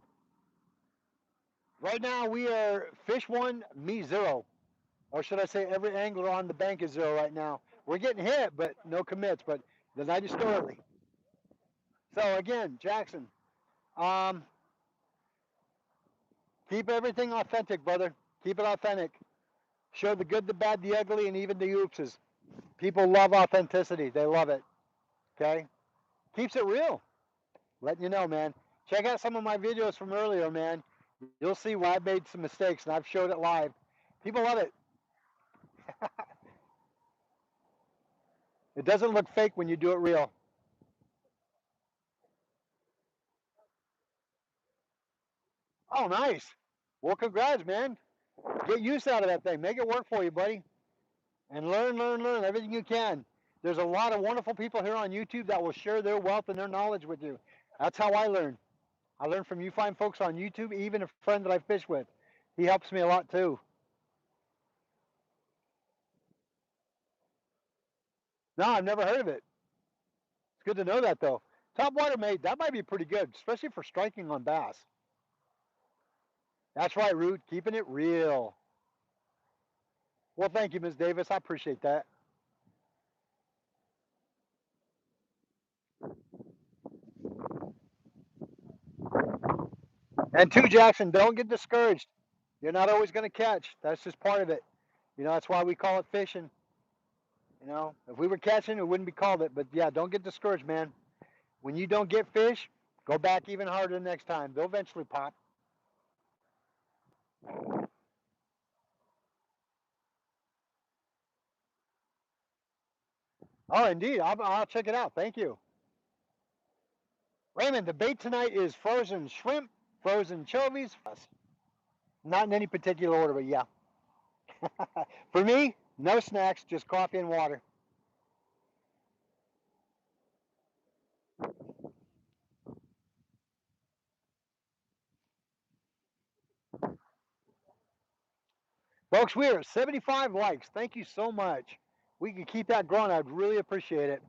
Right now, we are fish 1, me 0. Or should I say every angler on the bank is 0 right now. We're getting hit, but no commits, but the night is still early. So again, Jackson, keep everything authentic, brother. Keep it authentic. Show the good, the bad, the ugly, and even the oopses. People love authenticity. They love it. Okay? Keeps it real. Letting you know, man. Check out some of my videos from earlier, man. You'll see where I made some mistakes, and I've showed it live. People love it. It doesn't look fake when you do it real. Oh, nice. Well, congrats, man. Get use out of that thing. Make it work for you, buddy. And learn everything you can. There's a lot of wonderful people here on YouTube that will share their wealth and their knowledge with you. That's how I learn. I learn from you fine folks on YouTube, even a friend that I fish with. He helps me a lot too. No, I've never heard of it. It's good to know that though. Top water mate, that might be pretty good, especially for striking on bass. That's right, Root, keeping it real. Well, thank you, Ms. Davis. I appreciate that. And two, Jackson, don't get discouraged. You're not always going to catch. That's just part of it. You know, that's why we call it fishing. You know, if we were catching, it wouldn't be called it. But yeah, don't get discouraged, man. When you don't get fish, go back even harder the next time. They'll eventually pop. Oh, indeed. I'll check it out. Thank you. Raymond, the bait tonight is frozen shrimp, frozen chovies. Not in any particular order, but yeah. For me, no snacks, just coffee and water. Folks, we are at 75 likes. Thank you so much. We can keep that growing. I'd really appreciate it.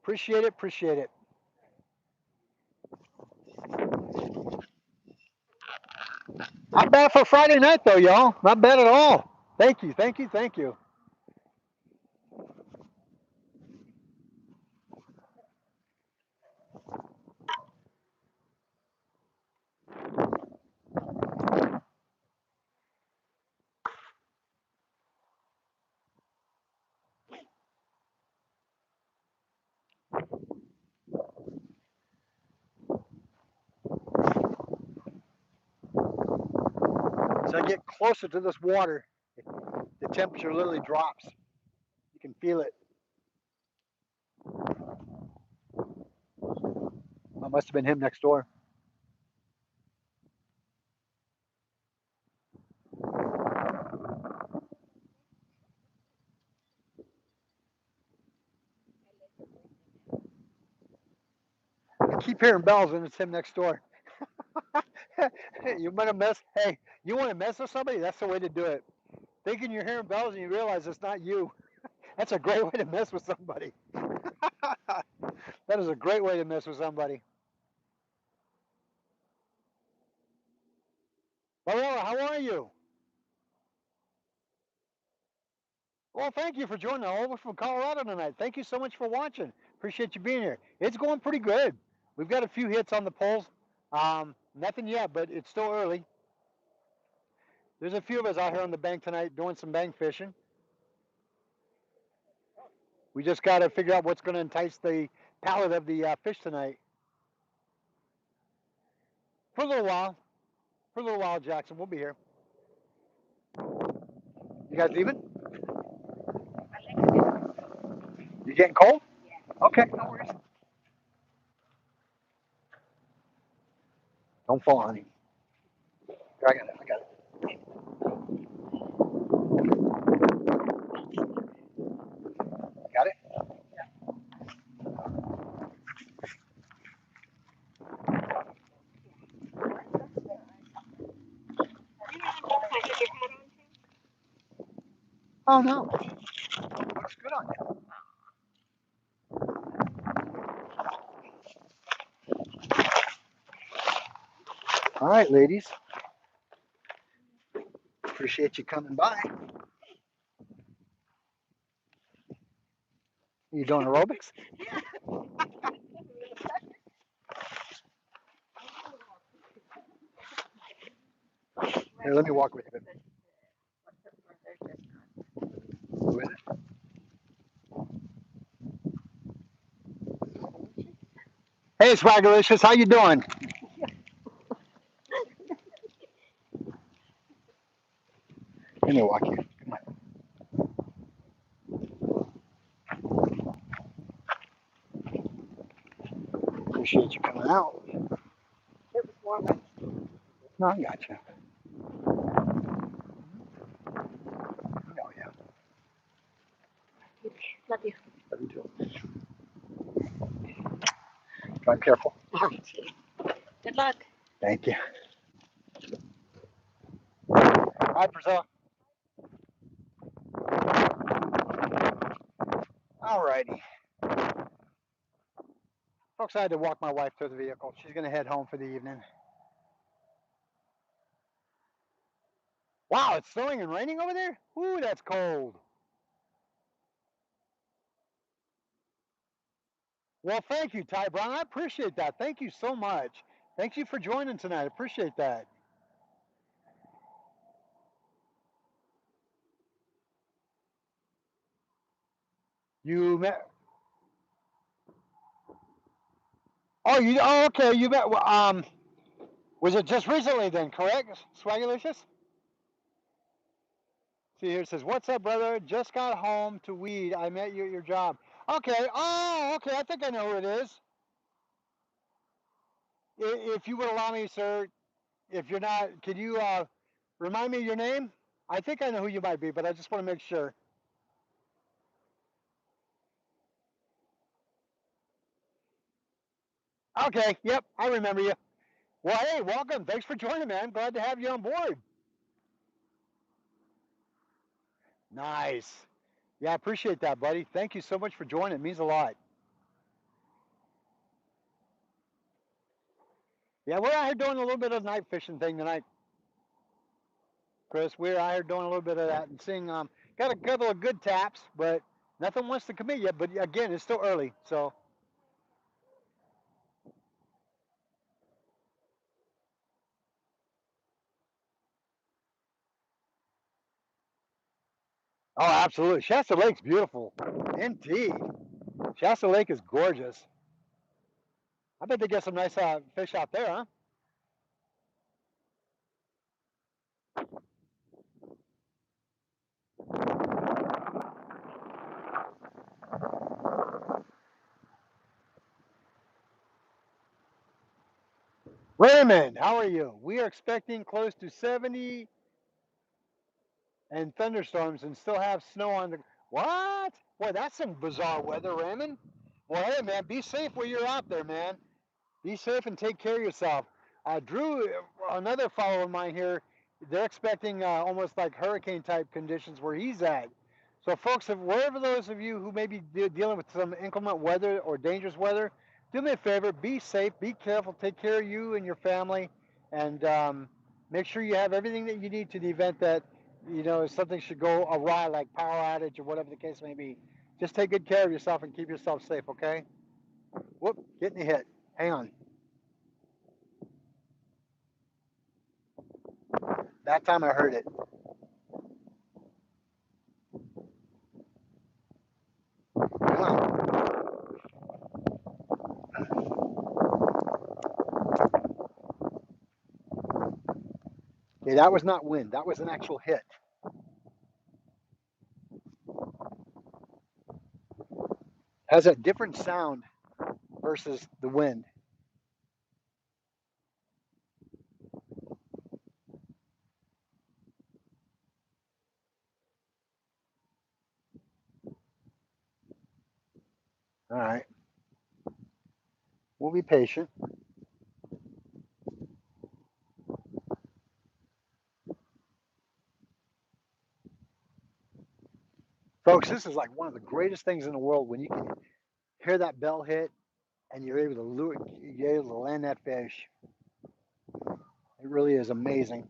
Appreciate it, appreciate it. Not bad for Friday night, though, y'all. Not bad at all. Thank you, thank you, thank you. As I get closer to this water, the temperature literally drops. You can feel it. That must have been him next door. I keep hearing bells and it's him next door. You might have messed. Hey, you want to mess with somebody? That's the way to do it. Thinking you're hearing bells and you realize it's not you. That's a great way to mess with somebody. That is a great way to mess with somebody. Barella, how are you? Well, thank you for joining all over from Colorado tonight. Thank you so much for watching. Appreciate you being here. It's going pretty good. We've got a few hits on the poles. Nothing yet, but it's still early. There's a few of us out here on the bank tonight doing some bank fishing. We just got to figure out what's going to entice the palate of the fish tonight. For a little while, Jackson. We'll be here. You guys leaving? You getting cold? Okay, no worries. Don't fall, honey. I got it. Got it? Oh no. Looks good on you. All right, ladies. Appreciate you coming by. You doing aerobics? Here, let me walk with you. Who is it? Hey, Swaggerlicious, how you doing? Let me walk you. Come on. Appreciate you coming out. No, I got you. Oh yeah. Love you. Love you too. Drive careful. Good luck. Thank you. Hi, Priscilla. All righty. Folks, I had to walk my wife to the vehicle. She's going to head home for the evening. Wow, it's snowing and raining over there? Ooh, that's cold. Well, thank you, Ty Brown. I appreciate that. Thank you so much. Thank you for joining tonight. I appreciate that. You met. Oh, you. Oh, okay. You met. Was it just recently then? Correct, Swaggerlicious? See here it says, "What's up, brother? Just got home to weed. I met you at your job." Okay. Oh, okay. I think I know who it is. If you would allow me, sir, if you're not, can you remind me of your name? I think I know who you might be, but I just want to make sure. Okay. Yep. I remember you. Well, hey, welcome. Thanks for joining, man. Glad to have you on board. Nice. Yeah, I appreciate that, buddy. Thank you so much for joining. It means a lot. Yeah, we're out here doing a little bit of night fishing thing tonight, Chris. We're out here doing a little bit of that and seeing. Got a couple of good taps, but nothing wants to commit yet. But again, it's still early, so. Oh, absolutely. Shasta Lake's beautiful. Indeed. Shasta Lake is gorgeous. I bet they get some nice fish out there, huh? Raymond, how are you? We are expecting close to 70 and thunderstorms and still have snow on the. What? Boy, that's some bizarre weather, Raymond. Well, hey, man, be safe where you're out there, man. Be safe and take care of yourself. Drew, another follower of mine here, they're expecting almost like hurricane type conditions where he's at. So, folks, if wherever those of you who may be dealing with some inclement weather or dangerous weather, do me a favor, be safe, be careful, take care of you and your family, and make sure you have everything that you need to the event that, you know, if something should go awry, like power outage or whatever the case may be. Just take good care of yourself and keep yourself safe, okay? Whoop, getting hit. Hang on. That time I heard it. Come on. Okay, that was not wind. That was an actual hit. Has a different sound versus the wind. All right. We'll be patient. Folks, this is like one of the greatest things in the world when you can hear that bell hit and you're able to lure, you're able to land that fish. It really is amazing.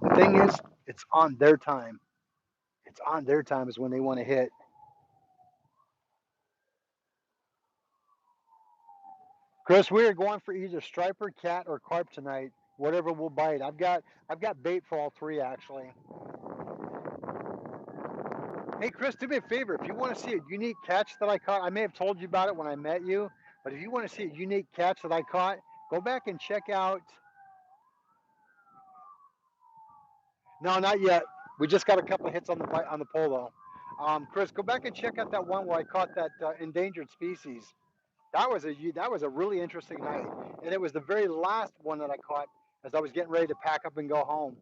The thing is, it's on their time. It's on their time is when they want to hit. Chris, we are going for either striper, cat, or carp tonight. Whatever will bite. I've got bait for all three actually. Hey Chris, do me a favor. If you want to see a unique catch that I caught, I may have told you about it when I met you, but if you want to see a unique catch that I caught, go back and check out. No, not yet. We just got a couple of hits on the pole though. Chris, go back and check out that one where I caught that endangered species. That was a really interesting night, and it was the very last one that I caught as I was getting ready to pack up and go home.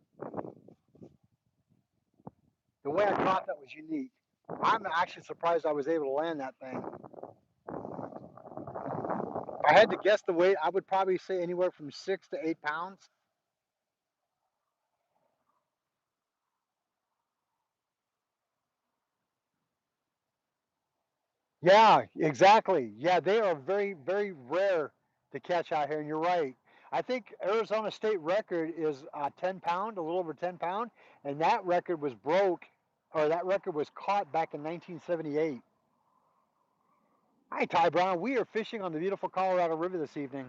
The way I caught that was unique. I'm actually surprised I was able to land that thing. If I had to guess the weight, I would probably say anywhere from 6 to 8 pounds. Yeah, exactly. Yeah, they are very, very rare to catch out here, and you're right. I think Arizona state record is 10 pound, a little over 10 pound, and that record was broke, or that record was caught back in 1978. Hi, Ty Brown. We are fishing on the beautiful Colorado River this evening.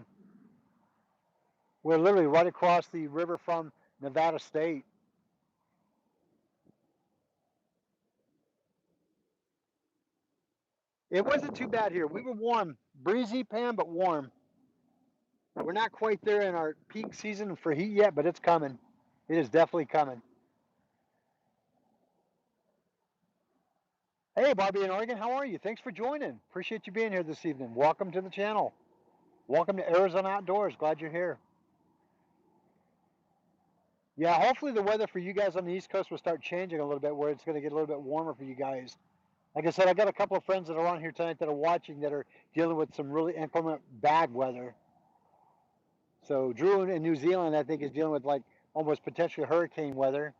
We're literally right across the river from Nevada State. It wasn't too bad here. We were warm, breezy, Pam, but warm. We're not quite there in our peak season for heat yet, but it's coming. It is definitely coming. Hey, Bobby in Oregon, how are you? Thanks for joining. Appreciate you being here this evening. Welcome to the channel. Welcome to Arizona Outdoors. Glad you're here. Yeah, hopefully the weather for you guys on the East Coast will start changing a little bit, where it's going to get a little bit warmer for you guys. Like I said, I got a couple of friends that are on here tonight that are watching that are dealing with some really inclement bad weather. So Drew in New Zealand, I think, is dealing with like almost potentially hurricane weather,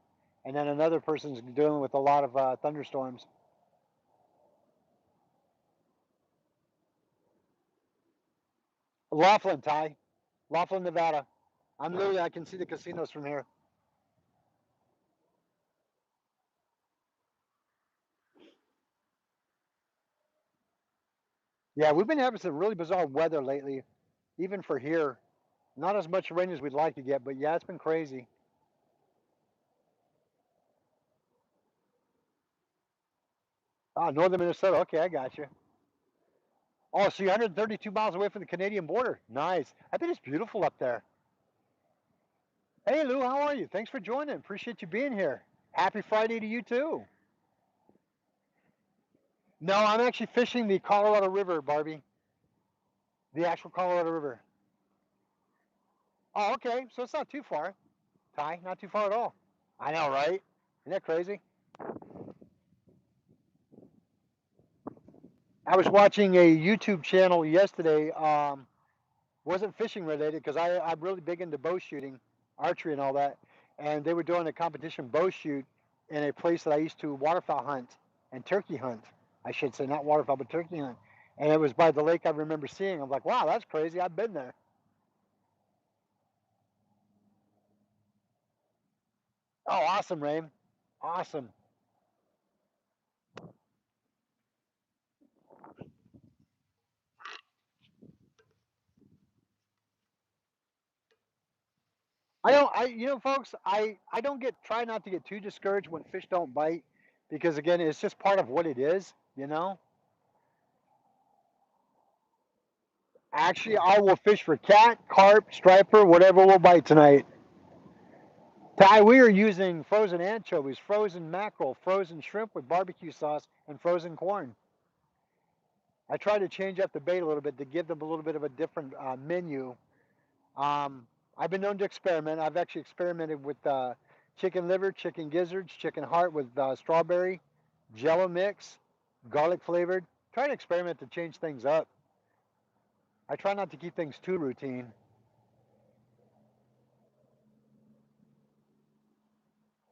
and then another person's dealing with a lot of thunderstorms. Laughlin, Ty. Laughlin, Nevada. I can see the casinos from here. Yeah, we've been having some really bizarre weather lately, even for here. Not as much rain as we'd like to get, but yeah, it's been crazy. Ah, northern Minnesota. Okay, I got you. Oh, so you're 132 miles away from the Canadian border. Nice. I bet it's beautiful up there. Hey, Lou, how are you? Thanks for joining. Appreciate you being here. Happy Friday to you, too. No, I'm actually fishing the Colorado River, Barbie. The actual Colorado River. Oh, okay. So it's not too far. Ty, not too far at all. I know, right? Isn't that crazy? I was watching a YouTube channel yesterday. Wasn't fishing related because I'm really big into bow shooting, archery, and all that. And they were doing a competition bow shoot in a place that I used to waterfowl hunt and turkey hunt. I should say, not waterfowl, but turkey hunt. And it was by the lake I remember seeing. I'm like, wow, that's crazy. I've been there. Oh, awesome, Raym. Awesome. You know, folks, I don't try not to get too discouraged when fish don't bite because again, it's just part of what it is, you know? Actually, I will fish for cat, carp, striper, whatever will bite tonight. Ty, we are using frozen anchovies, frozen mackerel, frozen shrimp with barbecue sauce, and frozen corn. I try to change up the bait a little bit to give them a little bit of a different menu. I've been known to experiment. I've actually experimented with chicken liver, chicken gizzards, chicken heart with strawberry, jello mix, garlic flavored. Try to experiment to change things up. I try not to keep things too routine.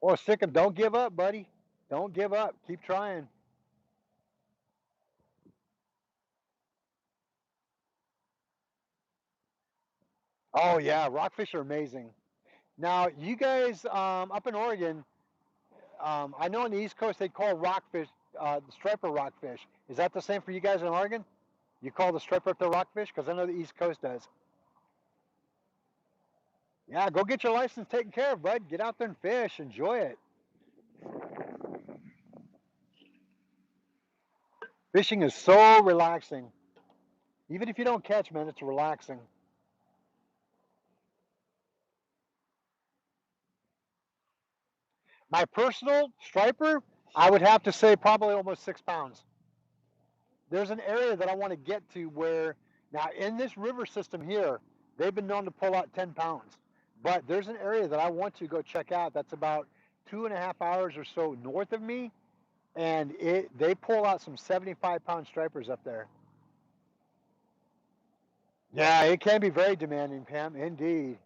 Oh, sick 'em. Don't give up, buddy. Don't give up. Keep trying. Oh yeah, rockfish are amazing. Now, you guys up in Oregon, I know on the East Coast they call rockfish the striper rockfish. Is that the same for you guys in Oregon? You call the striper up the rockfish? Because I know the East Coast does. Yeah, go get your license taken care of, bud. Get out there and fish. Enjoy it. Fishing is so relaxing. Even if you don't catch, man, it's relaxing. My personal striper, I would have to say probably almost 6 pounds. There's an area that I want to get to where now in this river system here, they've been known to pull out 10 pounds. But there's an area that I want to go check out that's about 2.5 hours or so north of me, and they pull out some 75-pound stripers up there. Yeah, it can be very demanding, Pam. Indeed.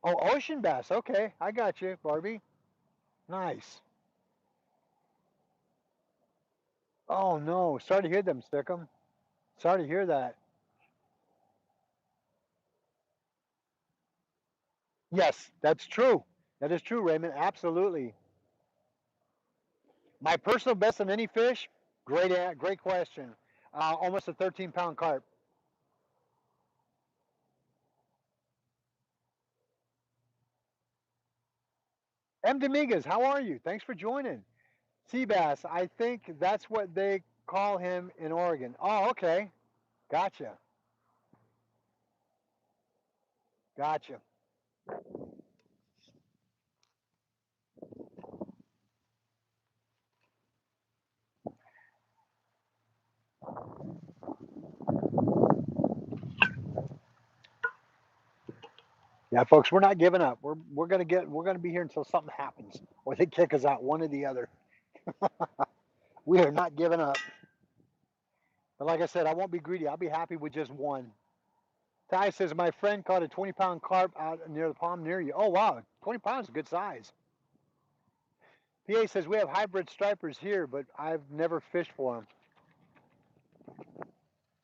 Oh, ocean bass. Okay, I got you, Barbie. Nice. Oh no, sorry to hear them, Stickum. Sorry to hear that. Yes, that's true. That is true, Raymond. Absolutely. My personal best on any fish? Great question. Almost a 13-pound carp. M. Dominguez, how are you? Thanks for joining. Sea bass, I think that's what they call him in Oregon. Oh, okay. Gotcha. Gotcha. Yeah, folks, we're not giving up. We're gonna be here until something happens, or they kick us out, one or the other. We are not giving up. But like I said, I won't be greedy. I'll be happy with just one. Ty says my friend caught a 20-pound carp out near the pond near you. Oh wow, 20 pounds is a good size. PA says we have hybrid stripers here, but I've never fished for them.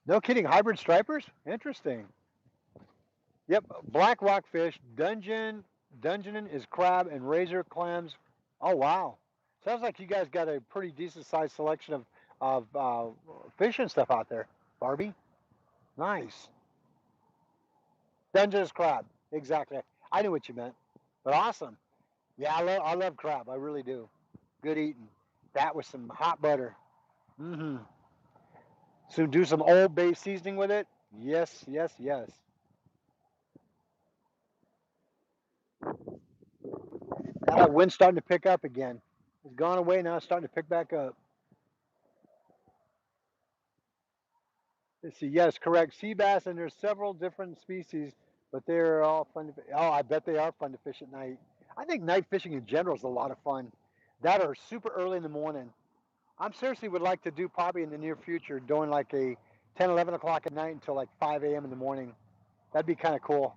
No kidding, hybrid stripers? Interesting. Yep, black rockfish, dungeonin is crab, and razor clams. Oh wow, sounds like you guys got a pretty decent sized selection of fish and stuff out there. Barbie, nice. Dungeness crab, exactly. I knew what you meant, but awesome. Yeah, I love crab. I really do. Good eating. That with some hot butter. Mm-hmm. So do some Old Bay seasoning with it. Yes, yes, yes. Now that wind's starting to pick up again. It's gone away now. It's starting to pick back up. Let's see. Yes, correct. Sea bass, and there's several different species, but they're all fun to. Oh, I bet they are fun to fish at night. I think night fishing in general is a lot of fun. That are super early in the morning. I'm seriously would like to do probably in the near future, doing like a 10, 11 o'clock at night until like 5 a.m. in the morning. That'd be kind of cool.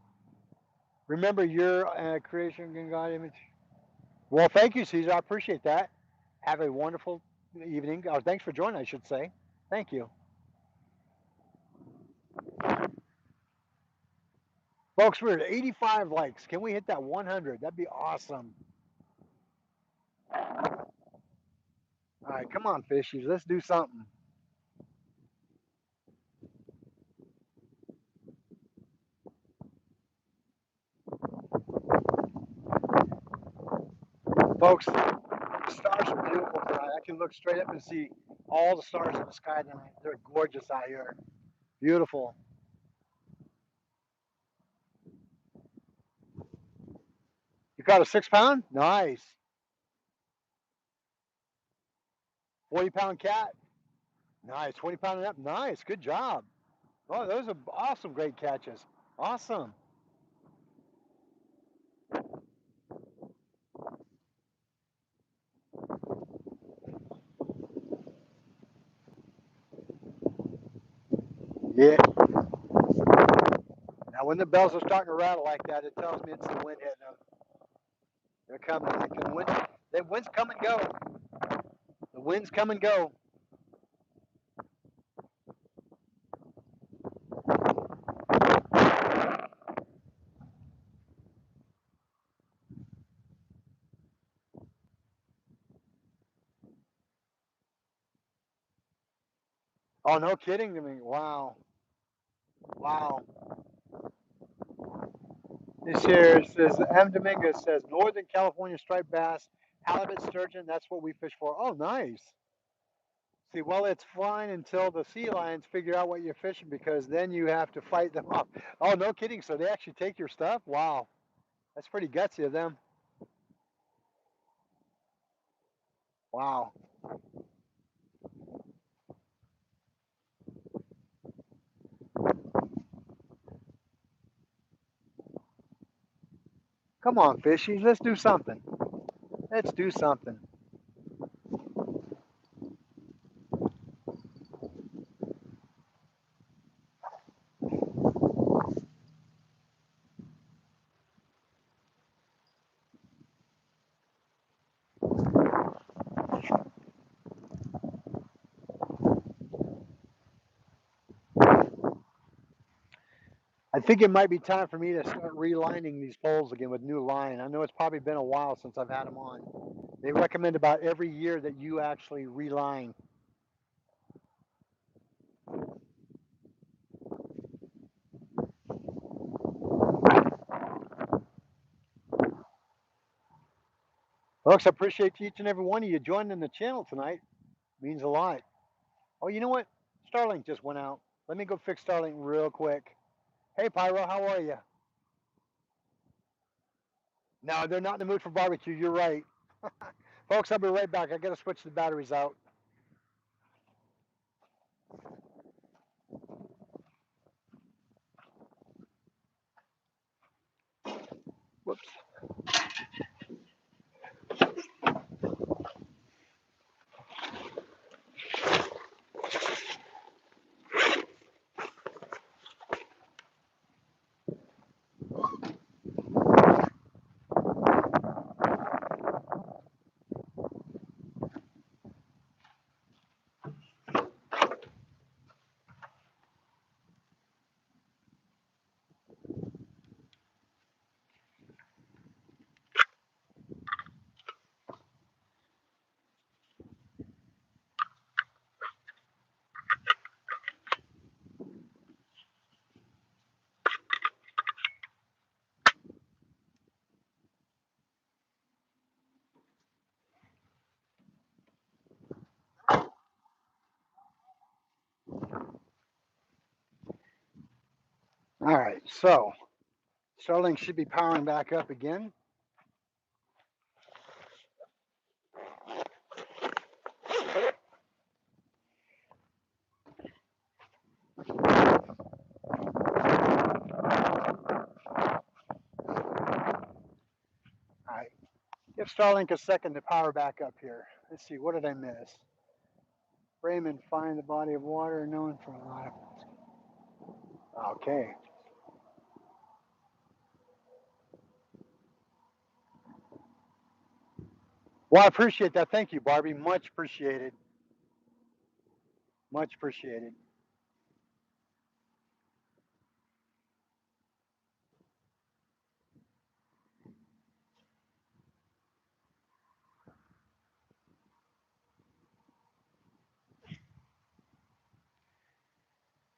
Remember your creation in God image. Well, thank you, Caesar. I appreciate that. Have a wonderful evening. Oh, thanks for joining, I should say. Thank you. Folks, we're at 85 likes. Can we hit that 100? That'd be awesome. All right, come on, fishies. Let's do something. Folks, the stars are beautiful tonight. I can look straight up and see all the stars in the sky tonight. They're gorgeous out here. Beautiful. You caught a 6-pound? Nice. 40-pound cat? Nice. 20-pound and up? Nice. Good job. Oh, those are awesome, great catches. Awesome. Yeah. Now, when the bells are starting to rattle like that, it tells me it's the wind hitting them. They're coming. The winds come and go. The winds come and go. Oh, no kidding to me. Wow. Wow. This here says, M. Dominguez says, Northern California striped bass, halibut, sturgeon, that's what we fish for. Oh, nice. See, well, it's fine until the sea lions figure out what you're fishing, because then you have to fight them off. Oh, no kidding. So they actually take your stuff? Wow. That's pretty gutsy of them. Wow. Come on, fishies. Let's do something. Let's do something. I think it might be time for me to start relining these poles again with new line. I know it's probably been a while since I've had them on. They recommend about every year that you actually reline. Folks, I appreciate each and every one of you joining the channel tonight. It means a lot. Oh, you know what? Starlink just went out. Let me go fix Starlink real quick. Hey, Pyro, how are you? No, they're not in the mood for barbecue. You're right. Folks, I'll be right back. I got to switch the batteries out. Whoops. All right, so Starlink should be powering back up again. All right, give Starlink a second to power back up here. Let's see, what did I miss? Raymond, find the body of water known for a lot of. Okay. Well, I appreciate that. Thank you, Barbie. Much appreciated. Much appreciated.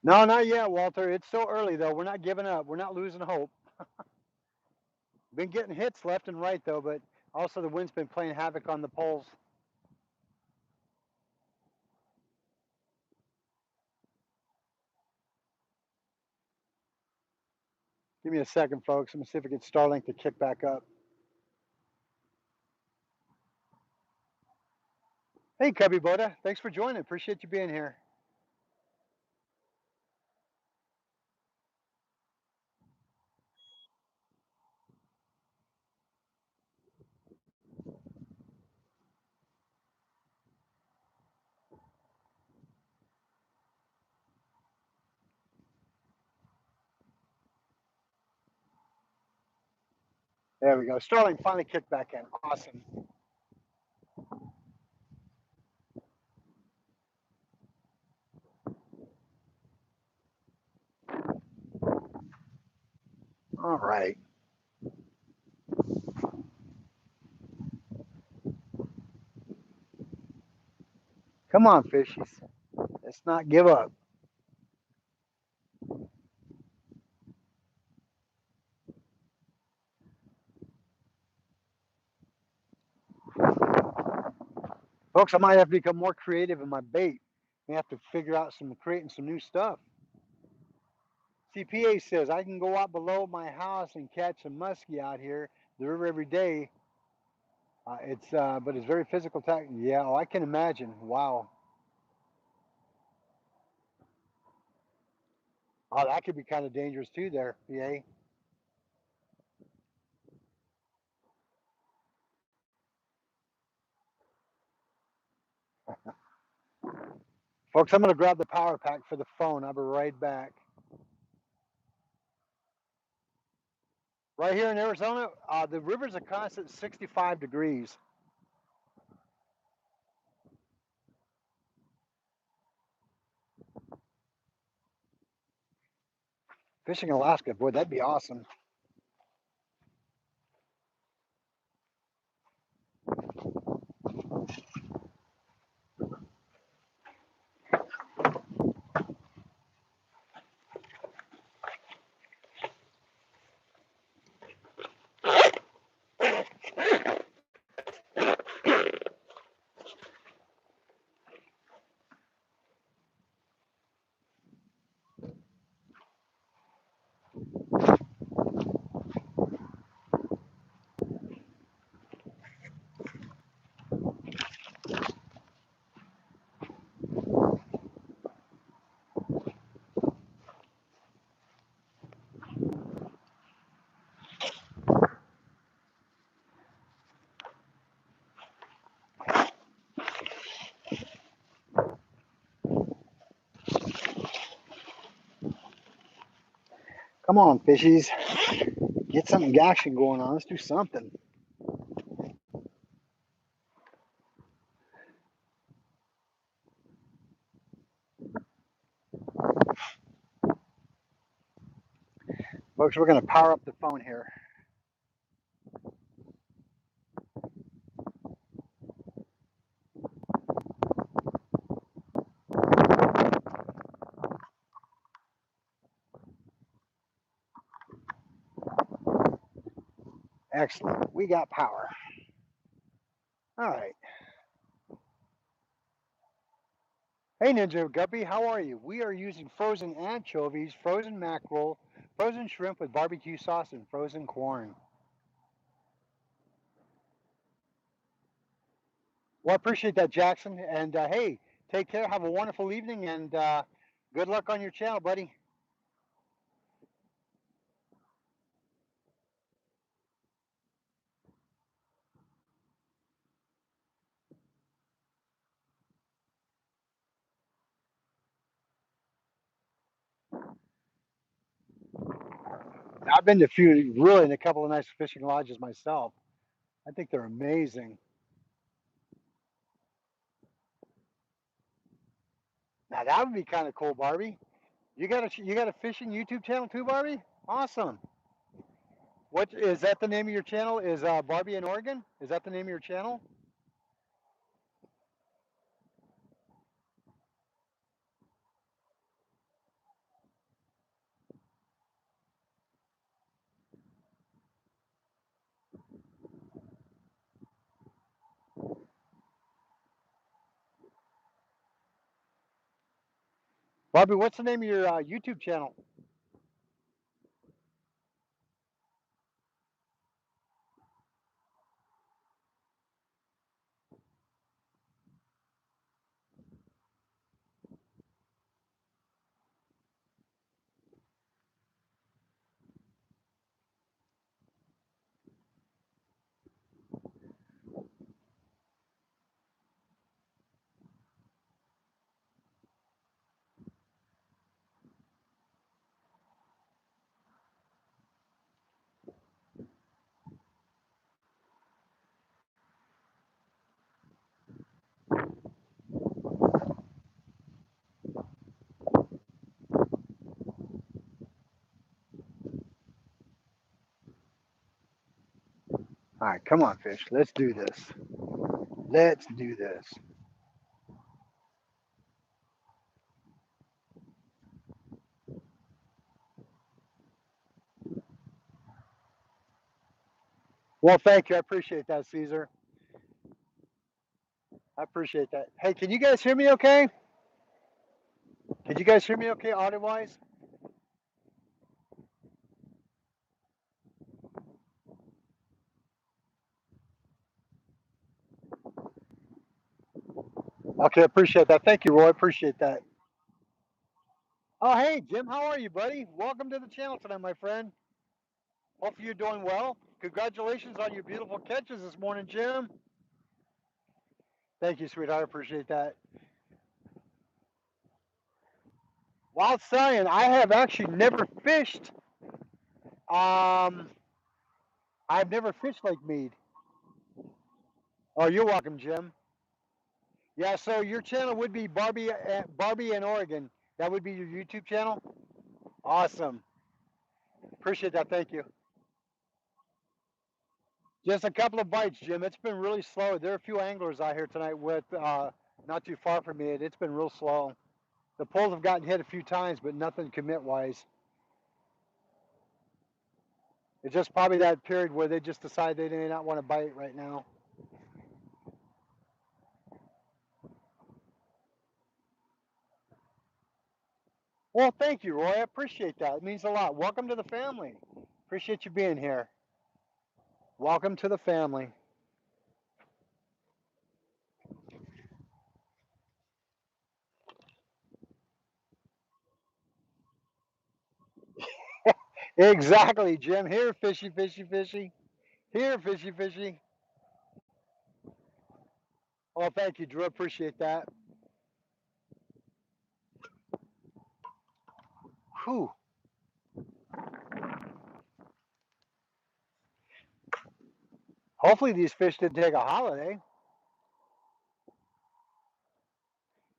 No, not yet, Walter. It's still early, though. We're not giving up. We're not losing hope. Been getting hits left and right, though, but Also, the wind's been playing havoc on the poles. Give me a second, folks. I'm gonna see if I can get Starlink to kick back up. Hey, Cubby Boda, thanks for joining. Appreciate you being here. There we go. Starlink finally kicked back in. Awesome. All right. Come on, fishies. Let's not give up. Folks, I might have to become more creative in my bait. I have to figure out creating some new stuff. CPA says I can go out below my house and catch some muskie out here, the river every day. But it's very physical. Yeah, oh, I can imagine. Wow. Oh, that could be kind of dangerous too there, PA. Folks, I'm going to grab the power pack for the phone. I'll be right back. Right here in Arizona, the river's a constant 65 degrees. Fishing in Alaska, boy, that'd be awesome. Come on, fishies. Get some action going on. Let's do something. Folks, we're going to power up the phone here. Excellent. We got power. All right. Hey, Ninja Guppy, how are you? We are using frozen anchovies, frozen mackerel, frozen shrimp with barbecue sauce, and frozen corn. Well, I appreciate that, Jackson. And hey, take care. Have a wonderful evening, and good luck on your channel, buddy. I've been to a couple of nice fishing lodges myself. I think they're amazing. Now that would be kind of cool, Barbie. You got a fishing YouTube channel too, Barbie? Awesome. What is that? The name of your channel is Barbie in Oregon? Is that the name of your channel? Barbie, what's the name of your YouTube channel? All right, come on, fish. Let's do this. Let's do this. Well, thank you. I appreciate that, Caesar. I appreciate that. Hey, can you guys hear me okay? Can you guys hear me okay, audio-wise? Okay, appreciate that. Thank you, Roy. Appreciate that. Oh, hey, Jim. How are you, buddy? Welcome to the channel tonight, my friend. Hope you're doing well. Congratulations on your beautiful catches this morning, Jim. Thank you, sweetheart. I appreciate that. Wild Stallion, I have actually never fished. I've never fished Lake Mead. Oh, you're welcome, Jim. Yeah, so your channel would be Barbie in Oregon. That would be your YouTube channel? Awesome. Appreciate that. Thank you. Just a couple of bites, Jim. It's been really slow. There are a few anglers out here tonight with not too far from me. It's been real slow. The poles have gotten hit a few times, but nothing commit-wise. It's just probably that period where they just decide they may not want to bite right now. Well, thank you, Roy. I appreciate that. It means a lot. Welcome to the family. Appreciate you being here. Welcome to the family. Exactly, Jim. Here, fishy, fishy, fishy. Here, fishy, fishy. Oh, thank you, Drew. Appreciate that. Whew. Hopefully these fish didn't take a holiday.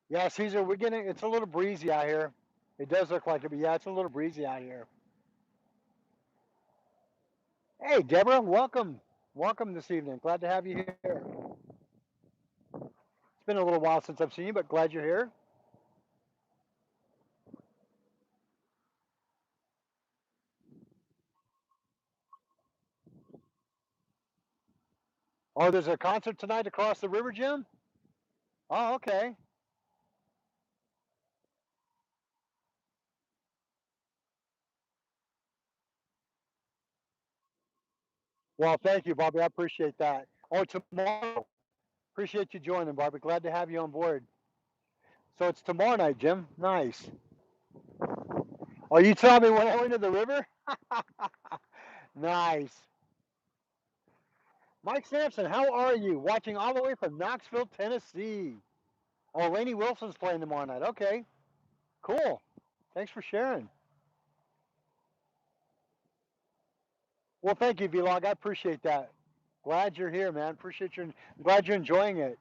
Yeah, Caesar, we're getting, it's a little breezy out here. It does look like it, but yeah, it's a little breezy out here. Hey, Deborah, welcome. Welcome this evening. Glad to have you here. It's been a little while since I've seen you, but glad you're here. Oh, there's a concert tonight across the river, Jim? Oh, okay. Well, thank you, Bobby. I appreciate that. Oh, tomorrow. Appreciate you joining, Bobby. Glad to have you on board. So it's tomorrow night, Jim. Nice. Oh, you saw me when I went to the river? Nice. Mike Sampson, how are you? Watching all the way from Knoxville, Tennessee. Oh, Lainey Wilson's playing tomorrow night. Okay. Cool. Thanks for sharing. Well, thank you, Vlog. I appreciate that. Glad you're here, man. Appreciate you. Glad you're enjoying it.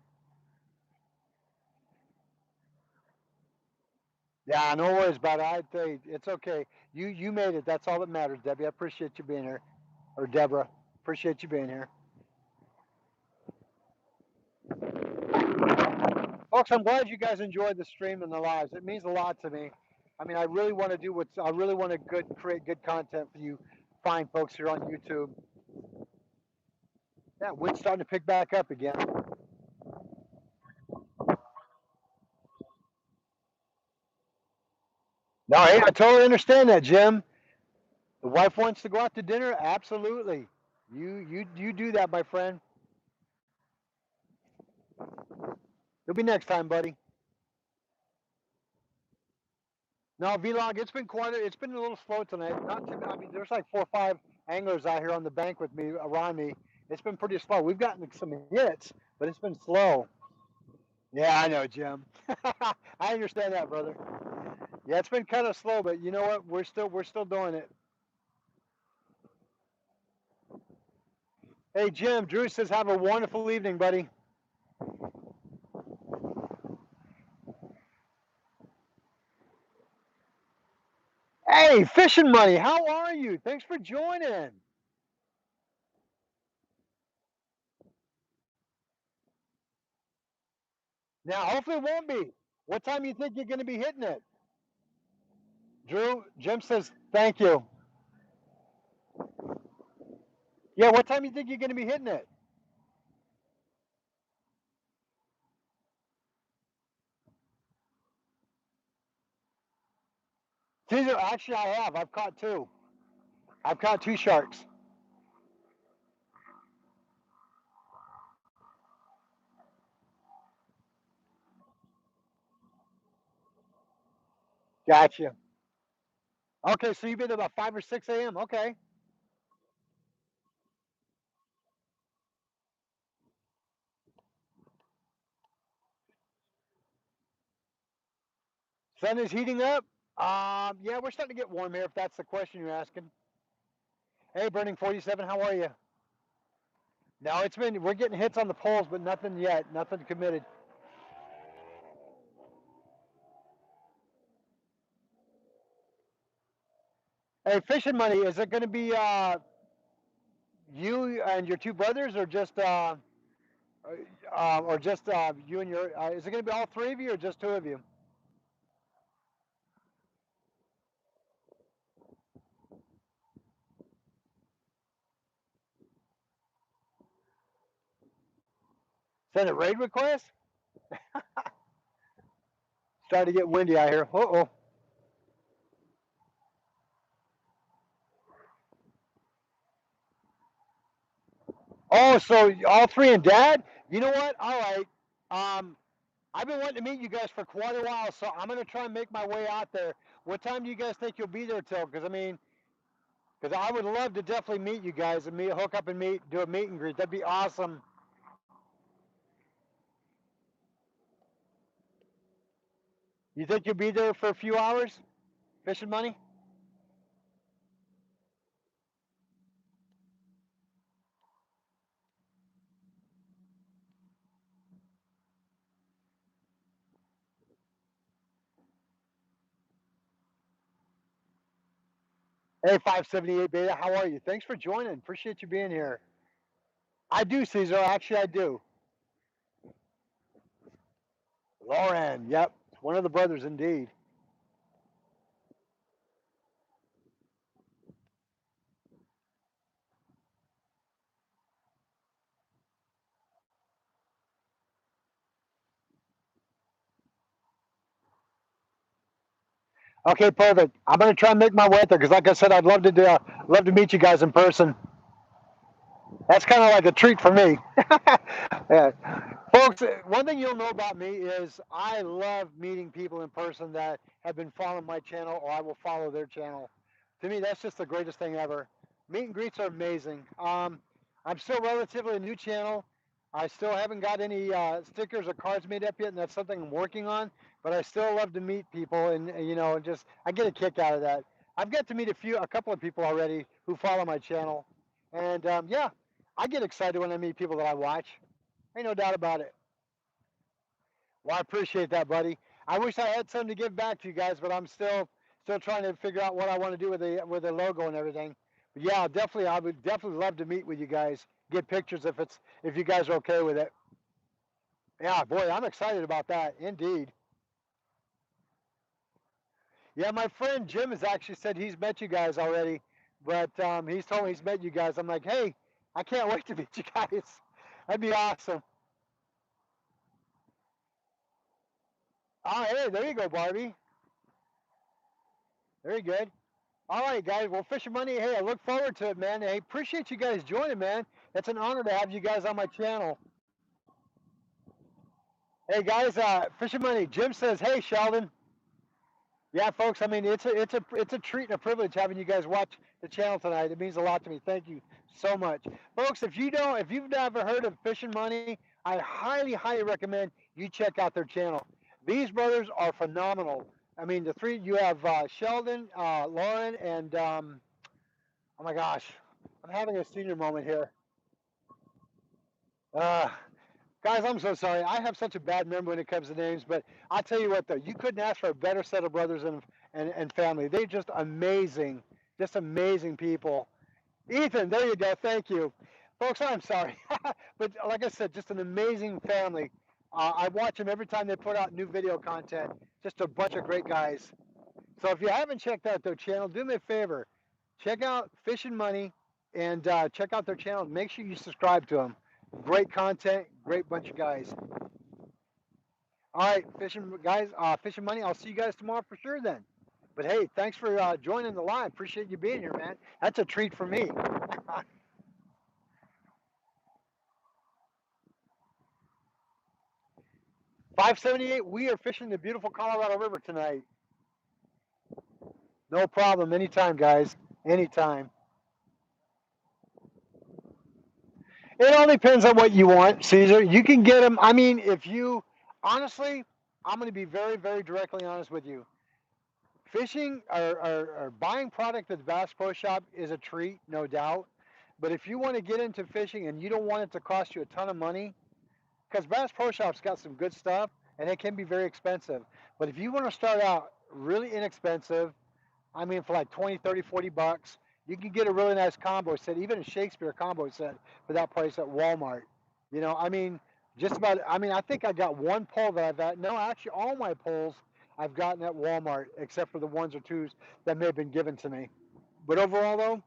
Yeah, no worries about it. I tell you, it's okay. You made it. That's all that matters, Debbie. I appreciate you being here. Or Deborah. Appreciate you being here. Folks, I'm glad you guys enjoyed the stream and the lives. It means a lot to me. I mean, I really want to do what's, I really want to create good content for you fine folks here on YouTube. Yeah, wind's starting to pick back up again. No, hey, I totally understand that, Jim. The wife wants to go out to dinner. Absolutely. You do that, my friend. It'll be next time, buddy. No, Vlog, it's been quite. It's been a little slow tonight. Not too. I mean, there's like 4 or 5 anglers out here on the bank with me, around me. It's been pretty slow. We've gotten some hits, but it's been slow. Yeah, I know, Jim. I understand that, brother. Yeah, it's been kind of slow, but you know what? We're still doing it. Hey, Jim. Drew says, "Have a wonderful evening, buddy." Hey, Fishing Money, how are you? Thanks for joining. Now, hopefully it won't be. What time do you think you're going to be hitting it? Drew, Jim says, thank you. Yeah, what time do you think you're going to be hitting it? Caesar, actually, I have. I've caught 2. I've caught 2 sharks. Gotcha. Okay, so you've been about 5 or 6 a.m. Okay. Sun is heating up. Yeah, we're starting to get warm here, if that's the question you're asking. Hey, Burning 47, how are you? No, we're getting hits on the poles, but nothing yet. Nothing committed. Hey, Fishing Money, is it going to be you and your 2 brothers, or just you and your? Is it going to be all 3 of you, or just 2 of you? Send a raid request. Starting to get windy out here. Uh-oh. Oh, so all 3 and Dad? You know what? All right. Um, I've been wanting to meet you guys for quite a while, so I'm going to try and make my way out there. What time do you guys think you'll be there till? Because I would love to definitely meet you guys and hook up and do a meet and greet. That'd be awesome. You think you'll be there for a few hours? Fishing Money? Hey, 578 Beta, how are you? Thanks for joining. Appreciate you being here. I do, Caesar. Actually, I do. Lauren, yep. One of the brothers, indeed. Okay, perfect. I'm going to try and make my way there because, like I said, I'd love to meet you guys in person. That's kind of like a treat for me. Yeah. Folks, one thing you'll know about me is I love meeting people in person that have been following my channel, or I will follow their channel. To me, that's just the greatest thing ever. Meet and greets are amazing. I'm still relatively a new channel. I still haven't got any stickers or cards made up yet, and that's something I'm working on. But I still love to meet people, and just I get a kick out of that. I've got to meet a couple of people already who follow my channel, and yeah, I get excited when I meet people that I watch. Ain't no doubt about it. Well, I appreciate that, buddy. I wish I had something to give back to you guys, but I'm still trying to figure out what I want to do with the logo and everything. But yeah, definitely, I would definitely love to meet with you guys, get pictures if you guys are okay with it. Yeah, boy, I'm excited about that. Indeed. Yeah, my friend Jim has actually said he's met you guys already, but he's told me he's met you guys. I'm like, hey, I can't wait to meet you guys. That'd be awesome. Oh, hey, there you go, Barbie. Very good. All right, guys. Well, Fishing Money, hey, I look forward to it, man. Hey, appreciate you guys joining, man. It's an honor to have you guys on my channel. Hey, guys, Fishing Money, Jim says, hey, Sheldon. Yeah, folks, I mean, it's a treat and a privilege having you guys watch the channel tonight. It means a lot to me. Thank you so much. Folks, if you've never heard of Fishing Money, I highly, highly recommend you check out their channel. These brothers are phenomenal. I mean, the three, you have Sheldon, Lauren, and oh my gosh, I'm having a senior moment here. Uh, Guys, I'm so sorry. I have such a bad memory when it comes to names, but I'll tell you what, though, you couldn't ask for a better set of brothers and family. They're just amazing people. Ethan, there you go. Thank you. Folks, I'm sorry. But like I said, just an amazing family. I watch them every time they put out new video content. Just a bunch of great guys. So if you haven't checked out their channel, do me a favor. Check out Fishing Money and check out their channel. Make sure you subscribe to them. Great content, great bunch of guys. All right, Fishing guys, Fishing Money. I'll see you guys tomorrow for sure then. But hey, thanks for joining the live. Appreciate you being here, man. That's a treat for me. 578, we are fishing the beautiful Colorado River tonight. No problem. Anytime, guys. Anytime. It all depends on what you want, Caesar. You can get them. I mean, if you, honestly, I'm going to be very, very directly honest with you. Fishing or buying product at the Bass Pro Shop is a treat, no doubt. But if you want to get into fishing and you don't want it to cost you a ton of money, because Bass Pro Shop's got some good stuff and it can be very expensive. But if you want to start out really inexpensive, I mean, for like 20, 30, 40 bucks, you can get a really nice combo set, even a Shakespeare combo set for that price at Walmart. You know, I mean, just about, I mean, I think I got one pole that I've got. No, actually, all my poles I've gotten at Walmart, except for the ones or twos that may have been given to me. But overall, though,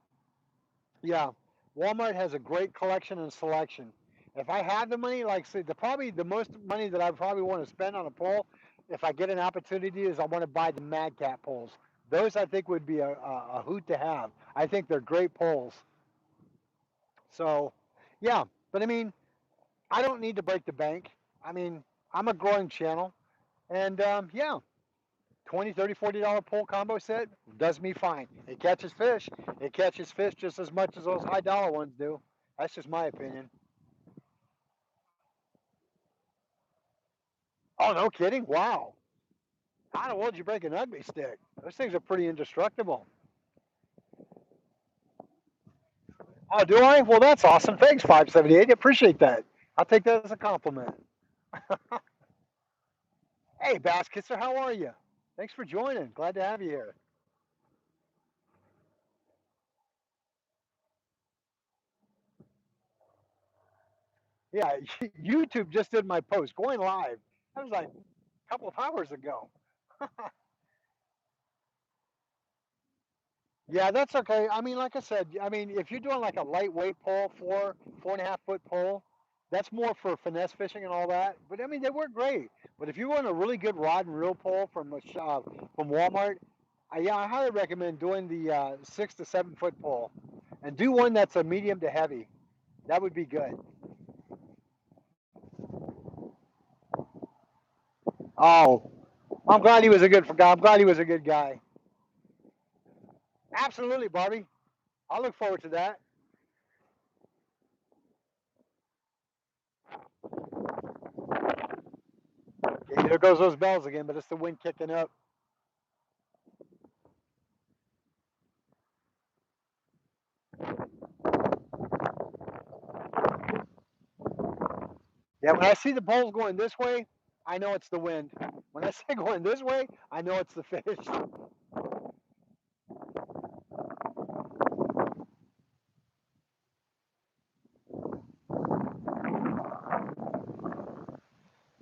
yeah, Walmart has a great collection and selection. If I had the money, like say, the most money that I probably want to spend on a pole, if I get an opportunity, is I want to buy the Mad Cat poles. Those I think would be a hoot to have. I think they're great poles. So, yeah, but I mean, I don't need to break the bank. I mean, I'm a growing channel, and yeah, 20, 30, $40 pole combo set does me fine. It catches fish. It catches fish just as much as those high dollar ones do. That's just my opinion. Oh, no kidding? Wow. How in the world did you break an ugly stick? Those things are pretty indestructible. Oh, do I? Well, that's awesome. Thanks, 578. Appreciate that. I'll take that as a compliment. Hey, Bass Kisser, how are you? Thanks for joining. Glad to have you here. Yeah, YouTube just did my post going live. That was like a couple of hours ago. Yeah, that's okay. I mean, like I said, I mean, if you're doing like a lightweight pole, 4.5 foot pole, that's more for finesse fishing and all that. But I mean, they work great. But if you want a really good rod and reel pole from from Walmart, yeah, I highly recommend doing the 6 to 7 foot pole, and do one that's a medium to heavy. That would be good. Oh, I'm glad he was a good guy. I'm glad he was a good guy. Absolutely, Barbie. I look forward to that. Okay, there goes those bells again, but it's the wind kicking up. Yeah, when I see the poles going this way, I know it's the wind. When I say going this way, I know it's the fish.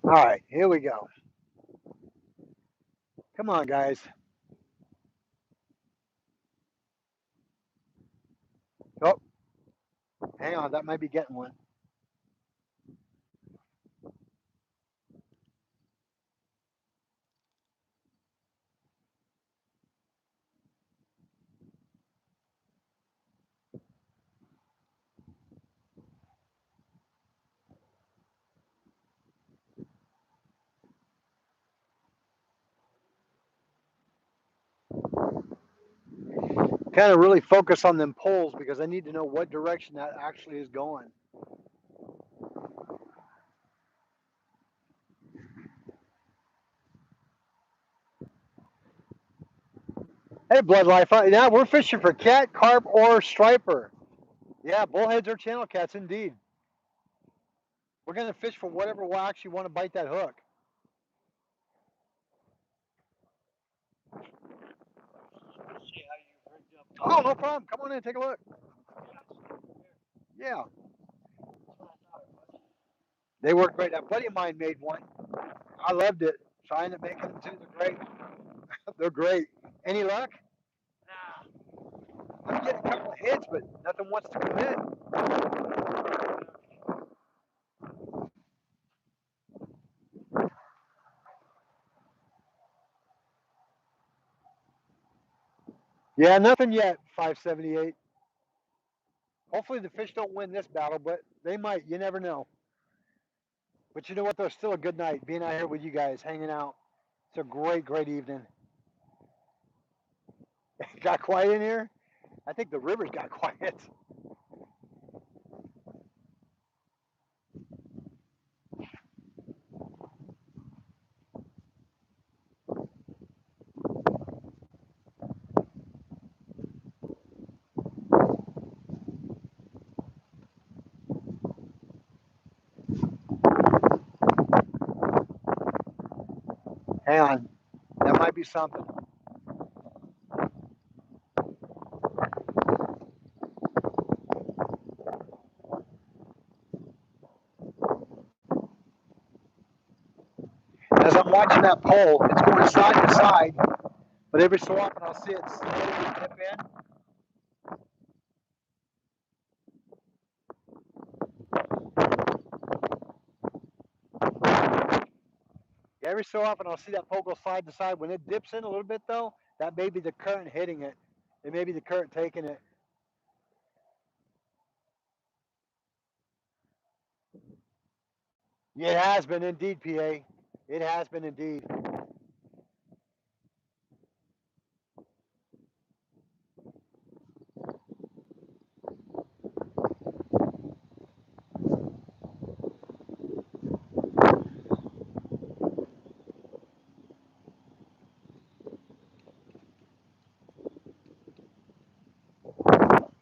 All right, here we go. Come on, guys. Oh, hang on, that might be getting one. kind of really focus on them poles because I need to know what direction that actually is going. Hey, Blood Life. Now we're fishing for cat, carp, or striper. Yeah, bullheads or channel cats, indeed. We're going to fish for whatever will actually want to bite that hook. Let's see how you rigged up. Oh, no problem. Come on in, take a look. Yeah, they work great. A buddy of mine made one. I loved it. Trying to make them too. They're great. They're great. Any luck? Nah. I'm getting a couple of hits, but nothing wants to commit. Yeah, nothing yet. 578. Hopefully the fish don't win this battle, but they might. You never know. But you know what? Though, still a good night being out here with you guys, hanging out. It's a great, great evening. Got quiet in here? I think the river's got quiet. Hang on. That might be something. As I'm watching that pole, it's going side to side, but every so often I'll see it slowly dip in. Every so often I'll see that pole go side to side. When it dips in a little bit though, that may be the current hitting it. It may be the current taking it. Yeah, it has been indeed, PA. It has been indeed.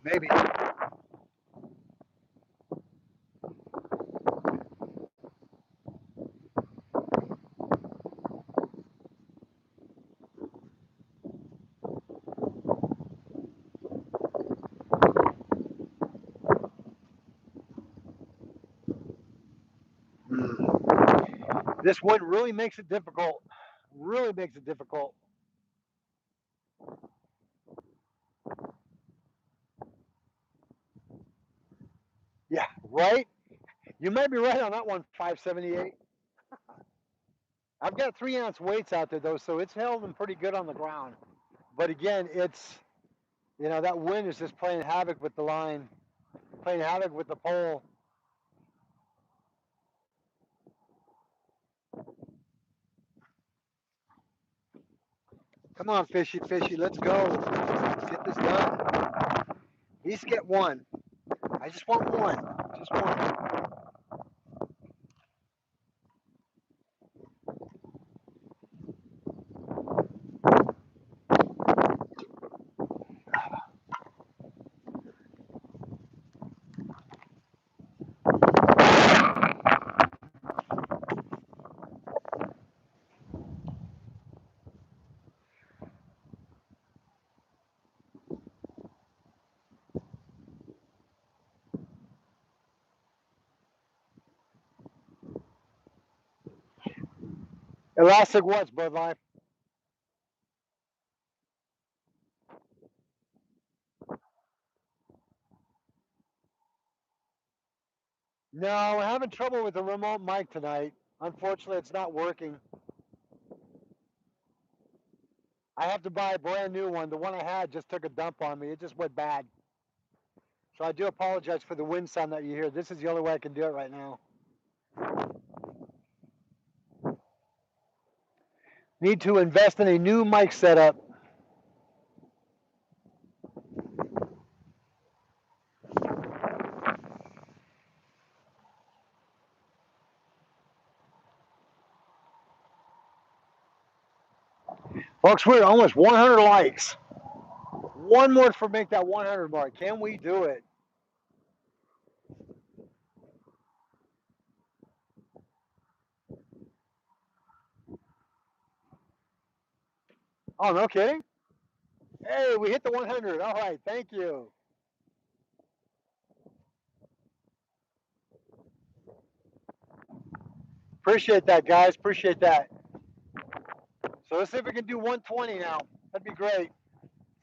Maybe. This wind really makes it difficult. Really makes it difficult. Yeah, right? You might be right on that one, 578. I've got 3-ounce weights out there though, so it's held them pretty good on the ground. But again, it's, you know, that wind is just playing havoc with the line, playing havoc with the pole. Come on, fishy, fishy, let's go. Let's get this done. At least get one. I just want one. Just one. Elastic what's, Bud Life? No, we're having trouble with the remote mic tonight. Unfortunately, it's not working. I have to buy a brand new one. The one I had just took a dump on me. It just went bad. So I do apologize for the wind sound that you hear. This is the only way I can do it right now. Need to invest in a new mic setup. Folks, we're at almost 100 likes. One more for make that 100 mark. Can we do it? Oh, no kidding? Hey, we hit the 100. All right, thank you. Appreciate that, guys. Appreciate that. So let's see if we can do 120 now. That'd be great.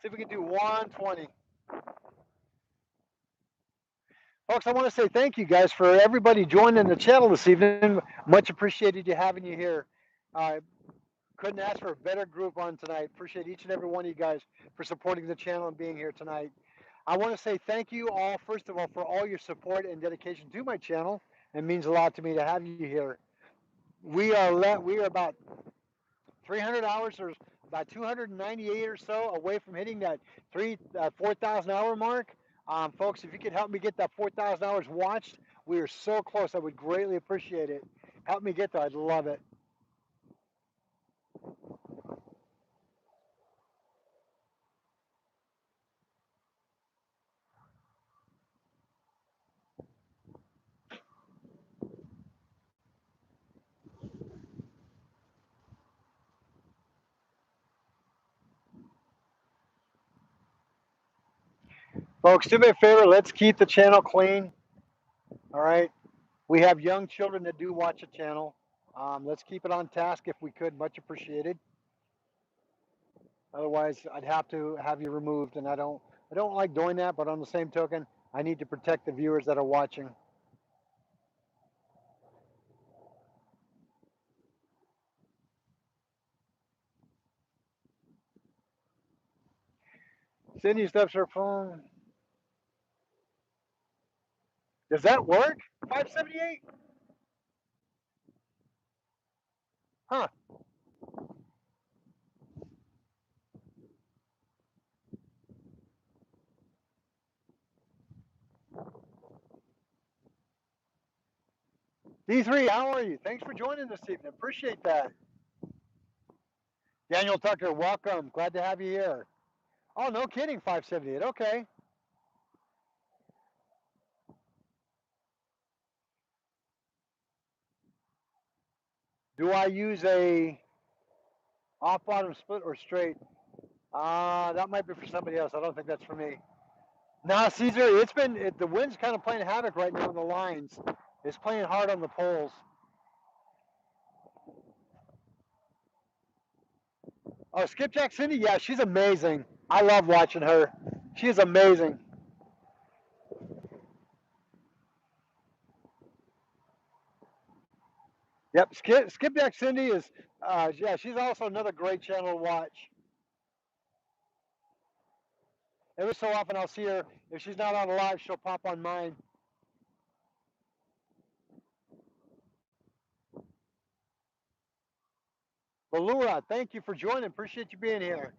See if we can do 120. Folks, I want to say thank you guys for everybody joining the channel this evening. Much appreciated you having you here. Couldn't ask for a better group on tonight. Appreciate each and every one of you guys for supporting the channel and being here tonight. I want to say thank you all, first of all, for all your support and dedication to my channel. It means a lot to me to have you here. We are about 300 hours or about 298 or so away from hitting that 4,000 hour mark. Folks, if you could help me get that 4,000 hours watched, we are so close. I would greatly appreciate it. Help me get there. I'd love it. Folks, do me a favor. Let's keep the channel clean. All right. We have young children that do watch the channel. Let's keep it on task if we could. Much appreciated. Otherwise, I'd have to have you removed, and I don't like doing that. But on the same token, I need to protect the viewers that are watching. Cindy steps her phone. Does that work? 578? Huh. D3, how are you? Thanks for joining this evening. Appreciate that. Daniel Tucker, welcome. Glad to have you here. Oh, no kidding, 578. Okay. Do I use a off bottom split or straight? That might be for somebody else. I don't think that's for me. Nah, Caesar, the wind's kind of playing havoc right now on the lines. It's playing hard on the poles. Oh, Skipjack Cindy, yeah, she's amazing. I love watching her. She is amazing. Yep, Skipjack Cindy is, yeah, she's also another great channel to watch. Every so often I'll see her. If she's not on live, she'll pop on mine. Balura, thank you for joining. Appreciate you being here.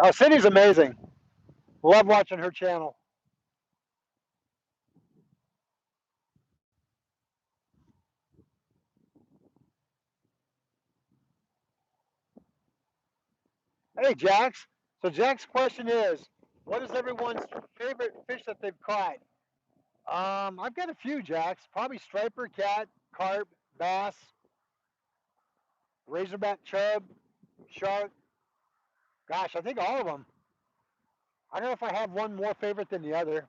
Oh, Cindy's amazing. Love watching her channel. Hey, Jax. So Jack's question is, what is everyone's favorite fish that they've caught? I've got a few, Jax. Probably striper, cat, carp, bass, razorback, chub, shark. Gosh, I think all of them. I don't know if I have one more favorite than the other.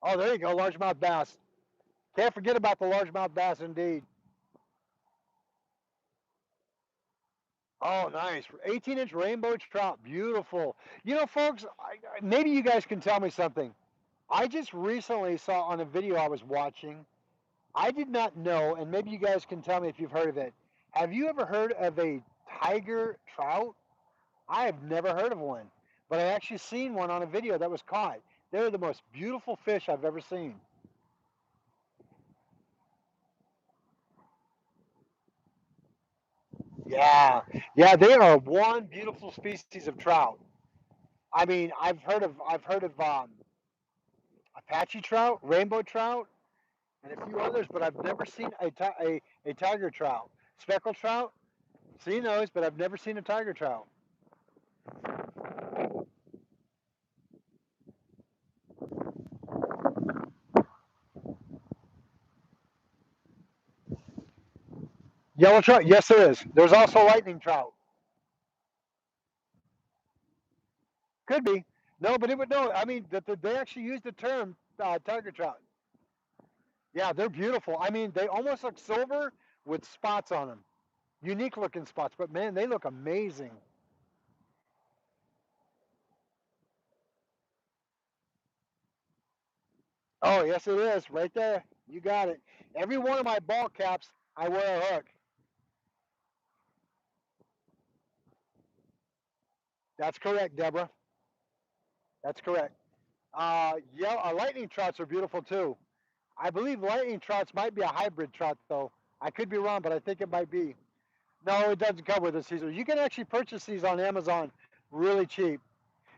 Oh, there you go, largemouth bass. Can't forget about the largemouth bass indeed. Oh, nice. 18-inch rainbow trout. Beautiful. You know, folks, maybe you guys can tell me something. I just recently saw on a video I was watching, I did not know, and maybe you guys can tell me if you've heard of it. Have you ever heard of a tiger trout? I have never heard of one, but I actually seen one on a video that was caught. They're the most beautiful fish I've ever seen. Yeah, yeah, they are one beautiful species of trout. I mean, I've heard of Apache trout, rainbow trout, and a few others, but I've never seen a tiger trout. Speckled trout, seen those, but I've never seen a tiger trout. Yellow trout, yes, there is. There's also lightning trout. Could be. No, but it would no. I mean, they actually use the term tiger trout. Yeah, they're beautiful. I mean, they almost look silver with spots on them. Unique looking spots, but man, they look amazing. Oh, yes, it is. Right there. You got it. Every one of my ball caps, I wear a hook. That's correct, Deborah. That's correct. Yeah, lightning trouts are beautiful too. I believe lightning trouts might be a hybrid trout, though. I could be wrong, but I think it might be. No, it doesn't come with a Caesar. You can actually purchase these on Amazon really cheap.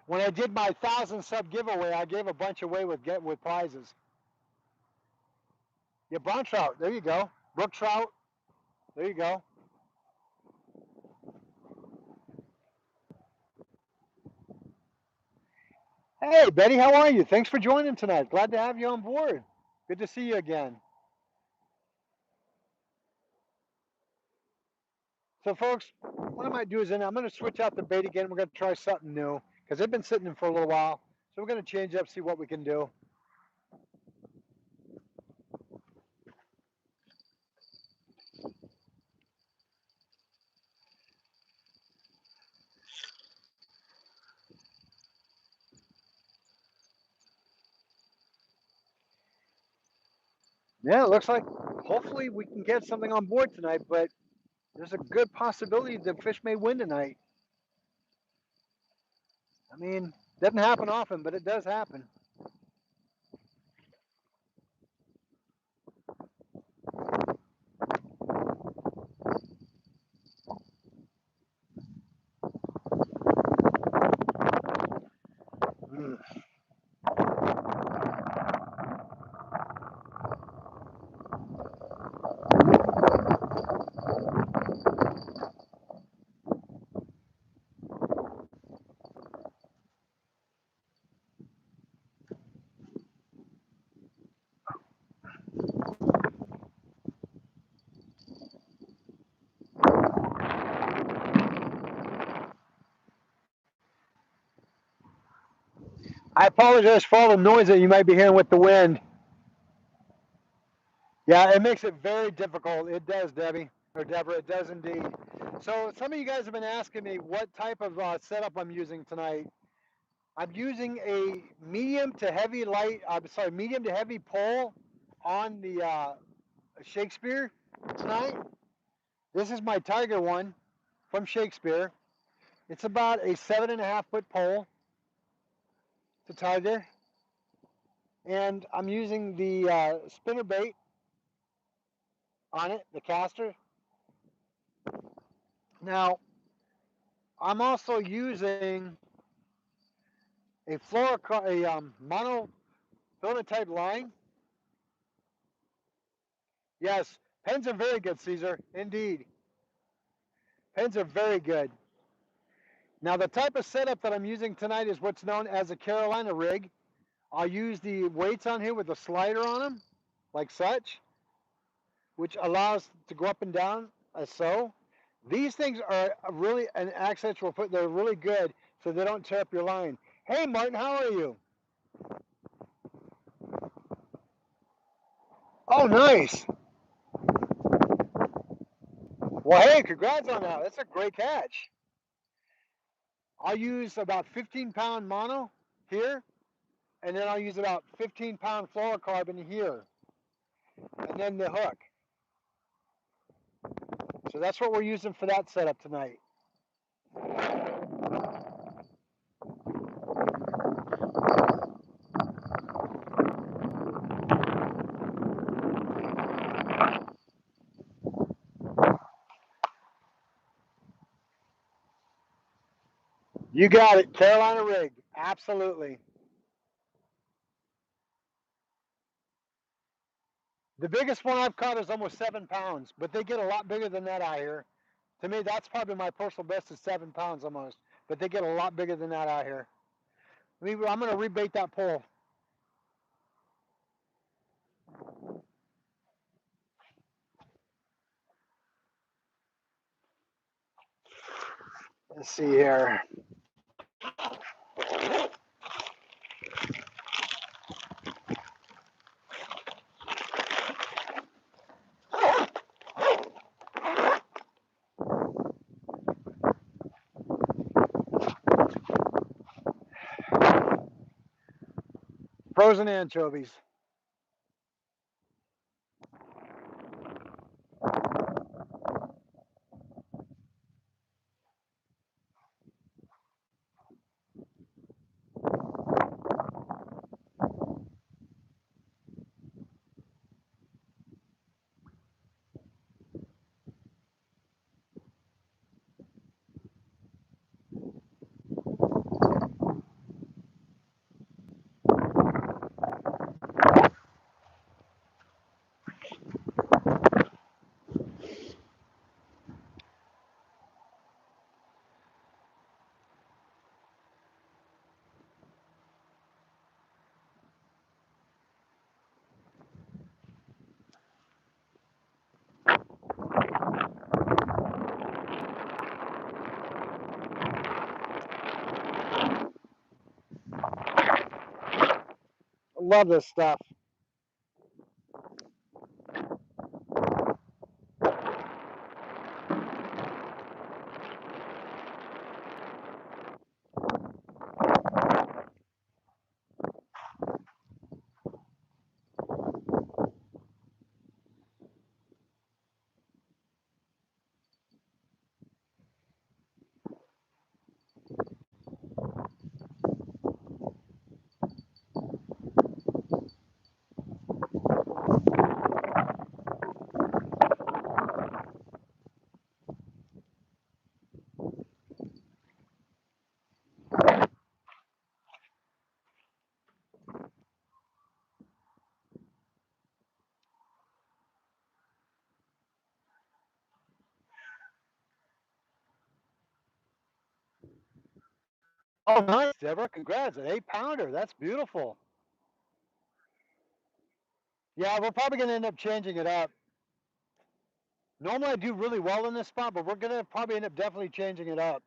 When I did my 1,000 sub giveaway, I gave a bunch away with prizes. Yeah, brown trout. There you go. Brook trout. There you go. Hey, Betty, how are you? Thanks for joining tonight. Glad to have you on board. Good to see you again. So, folks, what I might do is I'm going to switch out the bait again. We're going to try something new because they've been sitting in for a little while. So we're going to change up, see what we can do. Yeah, it looks like hopefully we can get something on board tonight, but there's a good possibility the fish may win tonight. I mean, doesn't happen often, but it does happen. Mm. I apologize for all the noise that you might be hearing with the wind. Yeah, it makes it very difficult. It does, Debbie, or Deborah, it does indeed. So some of you guys have been asking me what type of setup I'm using tonight. I'm using a medium to heavy medium to heavy pole on the Shakespeare tonight. This is my Tiger one from Shakespeare. It's about a 7.5 foot pole. It's a Tiger. And I'm using the spinner bait on it, the caster. Now, I'm also using a monofilament type line. Yes, pens are very good, Caesar. Indeed. Pens are very good. Now, the type of setup that I'm using tonight is what's known as a Carolina rig. I'll use the weights on here with a slider on them, like such, which allows to go up and down as so. These things are really an accent we'll put. They're really good, so they don't tear up your line. Hey, Martin, how are you? Oh, nice. Well, hey, congrats on that. That's a great catch. I'll use about 15-pound mono here, and then I'll use about 15-pound fluorocarbon here, and then the hook. So that's what we're using for that setup tonight. You got it. Carolina rig. Absolutely. The biggest one I've caught is almost 7 pounds, but they get a lot bigger than that out here. To me, that's probably my personal best is 7 pounds almost, but they get a lot bigger than that out here. I'm going to rebait that pole. Let's see here. Frozen anchovies. Love this stuff. Oh, nice, Deborah. Congrats. An 8-pounder. That's beautiful. Yeah, we're probably going to end up changing it up. Normally I do really well in this spot, but we're going to probably end up definitely changing it up.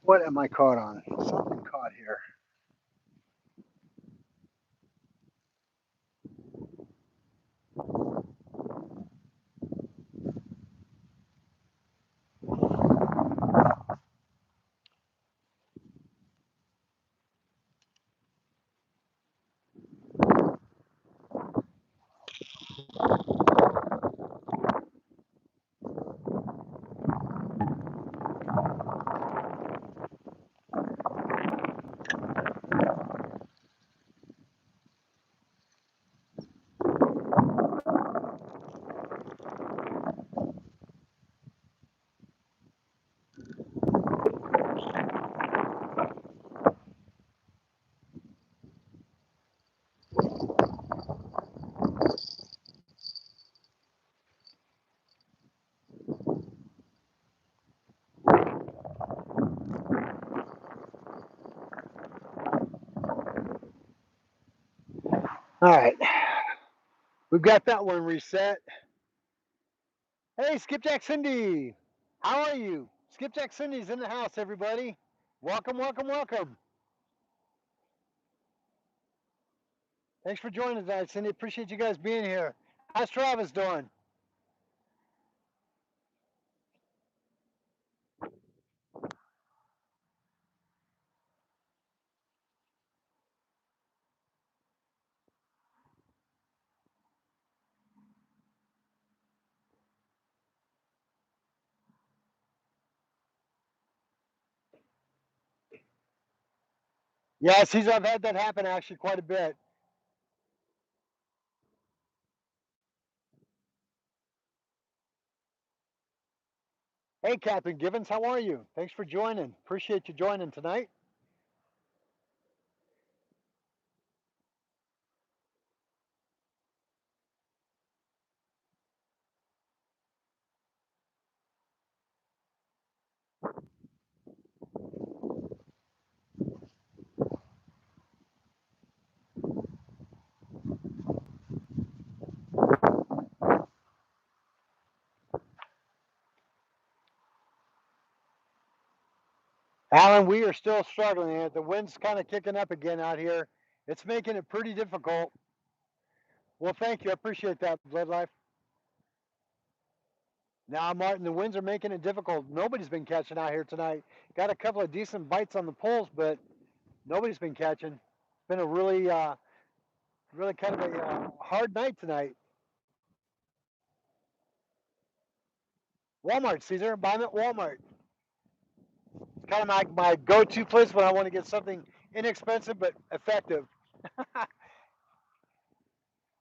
What am I caught on? Something caught here. All right. We've got that one reset. Hey, Skipjack Cindy. How are you? Skipjack Cindy's in the house, everybody. Welcome, welcome, welcome. Thanks for joining us tonight, Cindy. Appreciate you guys being here. How's Travis doing? Yes, I've had that happen actually quite a bit. Hey, Captain Givens, how are you? Thanks for joining. Appreciate you joining tonight. Alan, we are still struggling. The wind's kind of kicking up again out here. It's making it pretty difficult. Well, thank you. I appreciate that, Blood Life. Now, Martin, the winds are making it difficult. Nobody's been catching out here tonight. Got a couple of decent bites on the poles, but nobody's been catching. It's been a really, really kind of a hard night tonight. Walmart, Caesar. Buy them at Walmart. It's kind of my go-to place when I want to get something inexpensive but effective.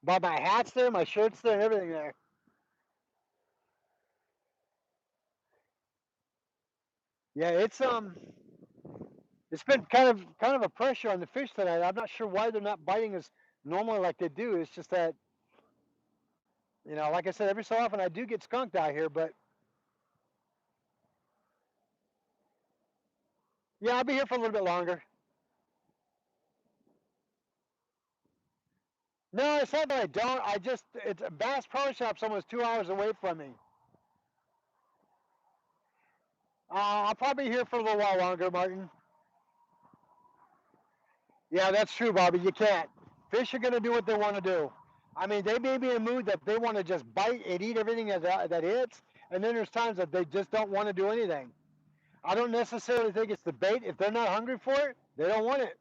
Buy my hats there, my shirts there, and everything there. Yeah, it's been kind of a pressure on the fish tonight. I'm not sure why they're not biting as normally like they do. It's just that, like I said, every so often I do get skunked out here, but yeah, I'll be here for a little bit longer. No, it's not that I don't. It's Bass Pro Shop's almost 2 hours away from me. I'll probably be here for a little while longer, Martin. Yeah, that's true, Bobby. You can't. Fish are going to do what they want to do. I mean, they may be in a mood that they want to just bite and eat everything that hits, and then there's times that they just don't want to do anything. I don't necessarily think it's the bait. If they're not hungry for it, they don't want it.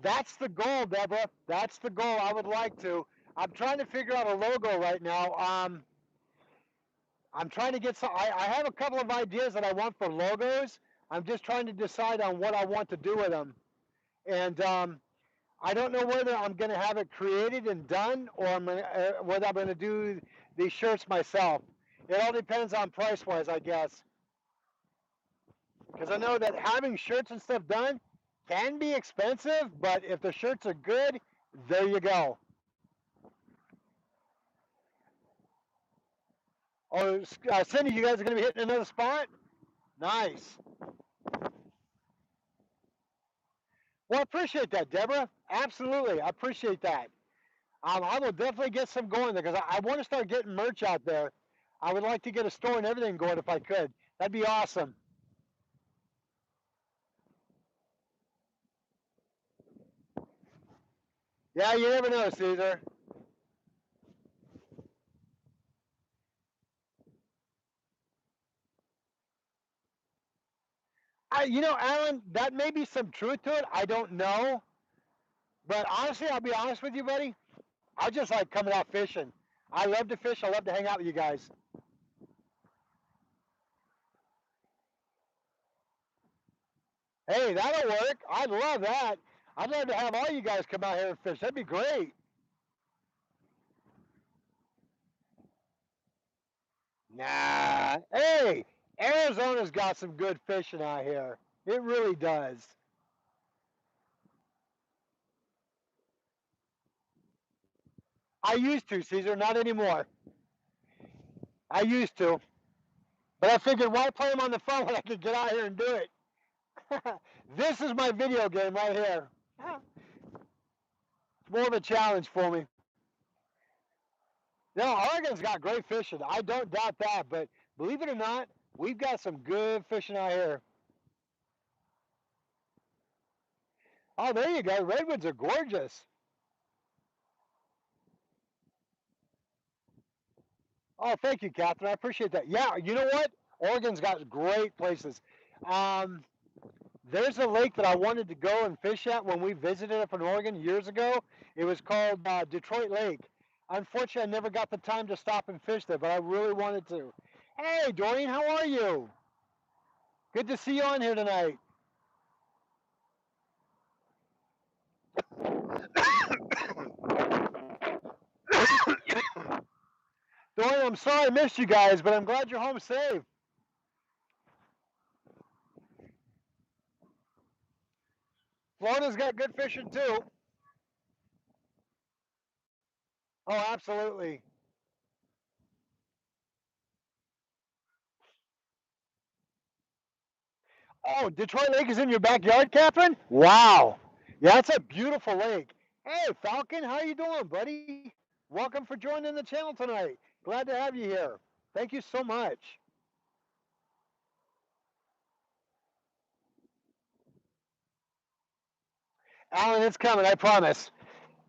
That's the goal, Deborah. That's the goal. I would like to. I'm trying to figure out a logo right now. I'm trying to get some. I have a couple of ideas that I want for logos. I'm just trying to decide on what I want to do with them. And I don't know whether I'm going to have it created and done or whether I'm going to do these shirts myself. It all depends on price-wise, I guess. Because I know that having shirts and stuff done can be expensive, but if the shirts are good, there you go. Oh, Cindy, you guys are going to be hitting another spot? Nice. Well, I appreciate that, Deborah. Absolutely. I appreciate that. I will definitely get some going there because I want to start getting merch out there. I would like to get a store and everything going if I could. That'd be awesome. Yeah, you never know, Caesar. Alan, that may be some truth to it. I don't know. But honestly, I'll be honest with you, buddy. I just like coming out fishing. I love to fish. I love to hang out with you guys. Hey, that'll work. I'd love that. I'd love to have all you guys come out here and fish. That'd be great. Nah. Hey, Arizona's got some good fishing out here. It really does. I used to, Caesar, not anymore. I used to. But I figured why play them on the phone when I could get out here and do it? This is my video game right here. It's more of a challenge for me. No, Oregon's got great fishing. I don't doubt that. But believe it or not, we've got some good fishing out here. Oh, there you go. Redwoods are gorgeous. Oh, thank you, Catherine. I appreciate that. Yeah, you know what? Oregon's got great places. Um, there's a lake that I wanted to go and fish at when we visited up in Oregon years ago. It was called Detroit Lake. Unfortunately, I never got the time to stop and fish there, but I really wanted to. Hey, Doreen, how are you? Good to see you on here tonight. Doreen, I'm sorry I missed you guys, but I'm glad you're home safe. Florida's got good fishing too. Oh, absolutely. Oh, Detroit Lake is in your backyard, Catherine? Wow. Yeah, that's a beautiful lake. Hey, Falcon, how you doing, buddy? Welcome for joining the channel tonight. Glad to have you here. Thank you so much. Alan, it's coming, I promise.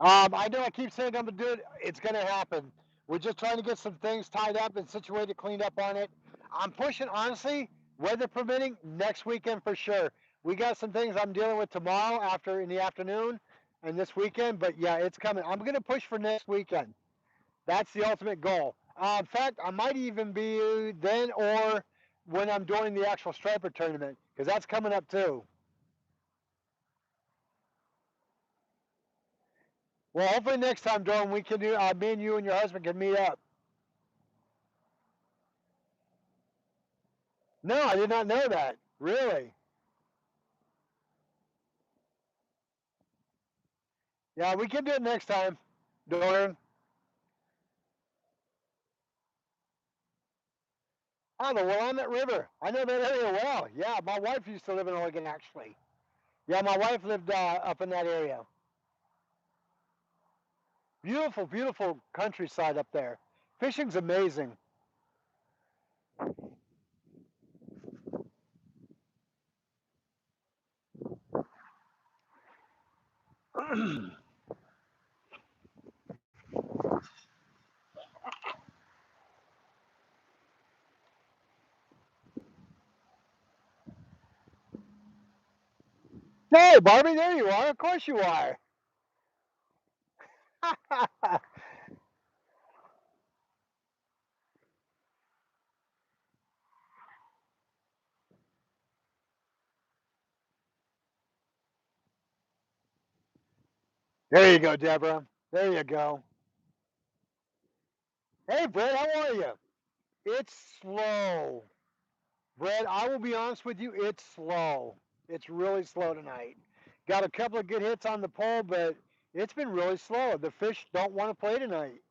I know I keep saying I'm going to do it. It's going to happen. We're just trying to get some things tied up and situated, cleaned up on it. I'm pushing, honestly, weather permitting, next weekend for sure. We got some things I'm dealing with tomorrow after in the afternoon and this weekend, but yeah, it's coming. I'm going to push for next weekend. That's the ultimate goal. In fact, I might even be then or when I'm doing the actual striper tournament because that's coming up too. Well, hopefully next time, Dawn, we can do. Me and you and your husband can meet up. No, I did not know that. Really? Yeah, we can do it next time, Dawn. Oh, the Willamette River. I know that area well. Yeah, my wife used to live in Oregon, actually. Yeah, my wife lived up in that area. Beautiful, beautiful countryside up there. Fishing's amazing. Hey, Barbie, there you are. Of course you are. There you go, Deborah. There you go. Hey, Brett, how are you? It's slow. Brett, I will be honest with you, it's slow. It's really slow tonight. Got a couple of good hits on the pole, but it's been really slow. The fish don't want to play tonight.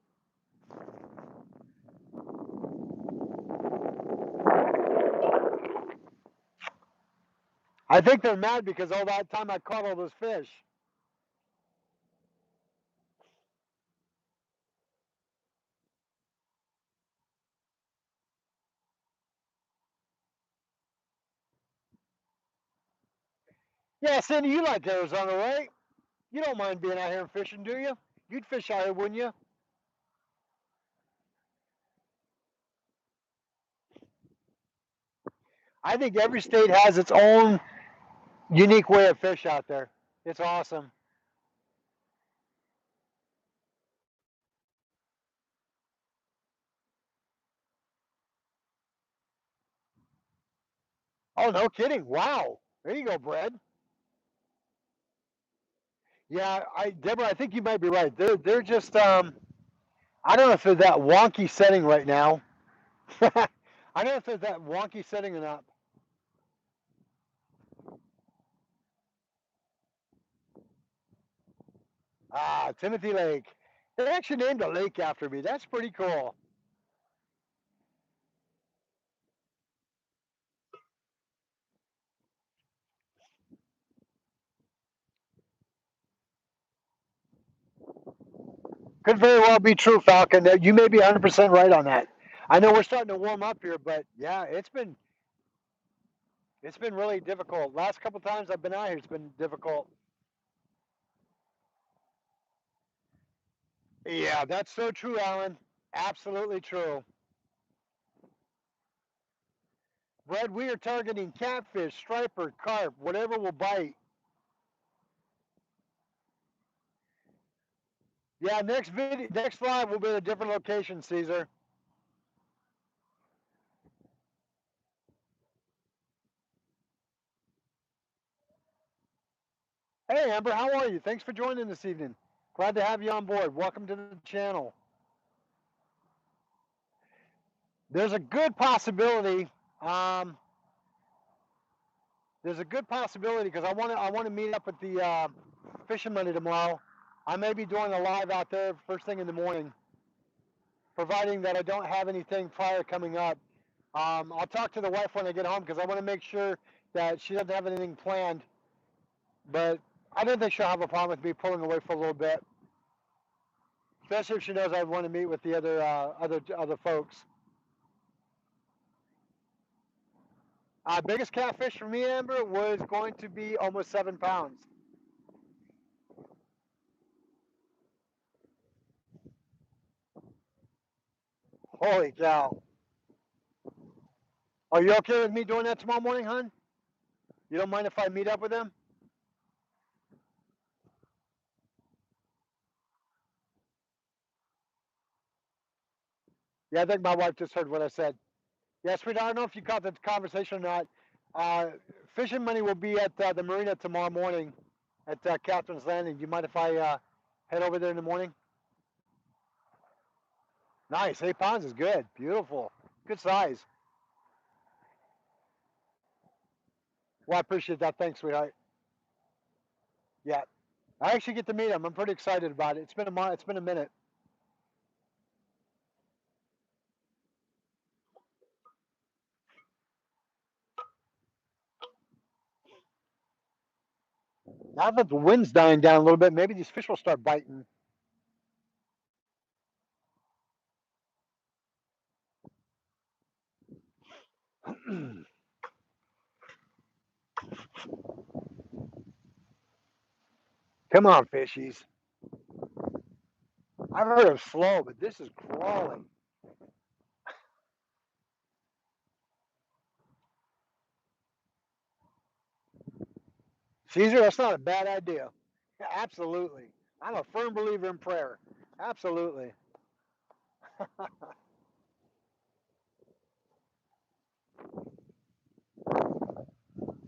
I think they're mad because all that time I caught all those fish. Yeah, Cindy, you like Arizona, right? You don't mind being out here and fishing, do you? You'd fish out here, wouldn't you? I think every state has its own unique way of fish out there. It's awesome. Oh, no kidding. Wow. There you go, Brad. Yeah, Deborah, I think you might be right. They're just I don't know if they're that wonky setting right now. I don't know if they're that wonky setting or not. Ah, Timothy Lake. They actually named a lake after me. That's pretty cool. Could very well be true, Falcon. You may be 100% right on that. I know we're starting to warm up here, but yeah, it's been really difficult. Last couple times I've been out here, it's been difficult. Yeah, that's so true, Alan. Absolutely true. Brad, we are targeting catfish, striper, carp, whatever will bite. Yeah, next live will be at a different location, Caesar. Hey, Amber, how are you? Thanks for joining this evening. Glad to have you on board. Welcome to the channel. There's a good possibility. There's a good possibility because I want to meet up at the Fishing Money tomorrow. I may be doing a live out there first thing in the morning, providing that I don't have anything prior coming up. I'll talk to the wife when I get home because I want to make sure that she doesn't have anything planned. But I don't think she'll have a problem with me pulling away for a little bit, especially if she knows I want to meet with the other folks. Biggest catfish for me, Amber, was going to be almost 7 pounds. Holy cow. Are you okay with me doing that tomorrow morning, hon? You don't mind if I meet up with them? Yeah, I think my wife just heard what I said. Yeah, sweetheart, I don't know if you caught the conversation or not. Fishing Money will be at the marina tomorrow morning at Catherine's Landing. Do you mind if I head over there in the morning? Nice, 8 pounds is good. Beautiful. Good size. Well, I appreciate that. Thanks, sweetheart. Yeah, I actually get to meet him. I'm pretty excited about it. It's been a minute. Now that the wind's dying down a little bit, maybe these fish will start biting. Come on, fishies. I've heard of slow, but this is crawling. Caesar, that's not a bad idea. Absolutely. I'm a firm believer in prayer. Absolutely.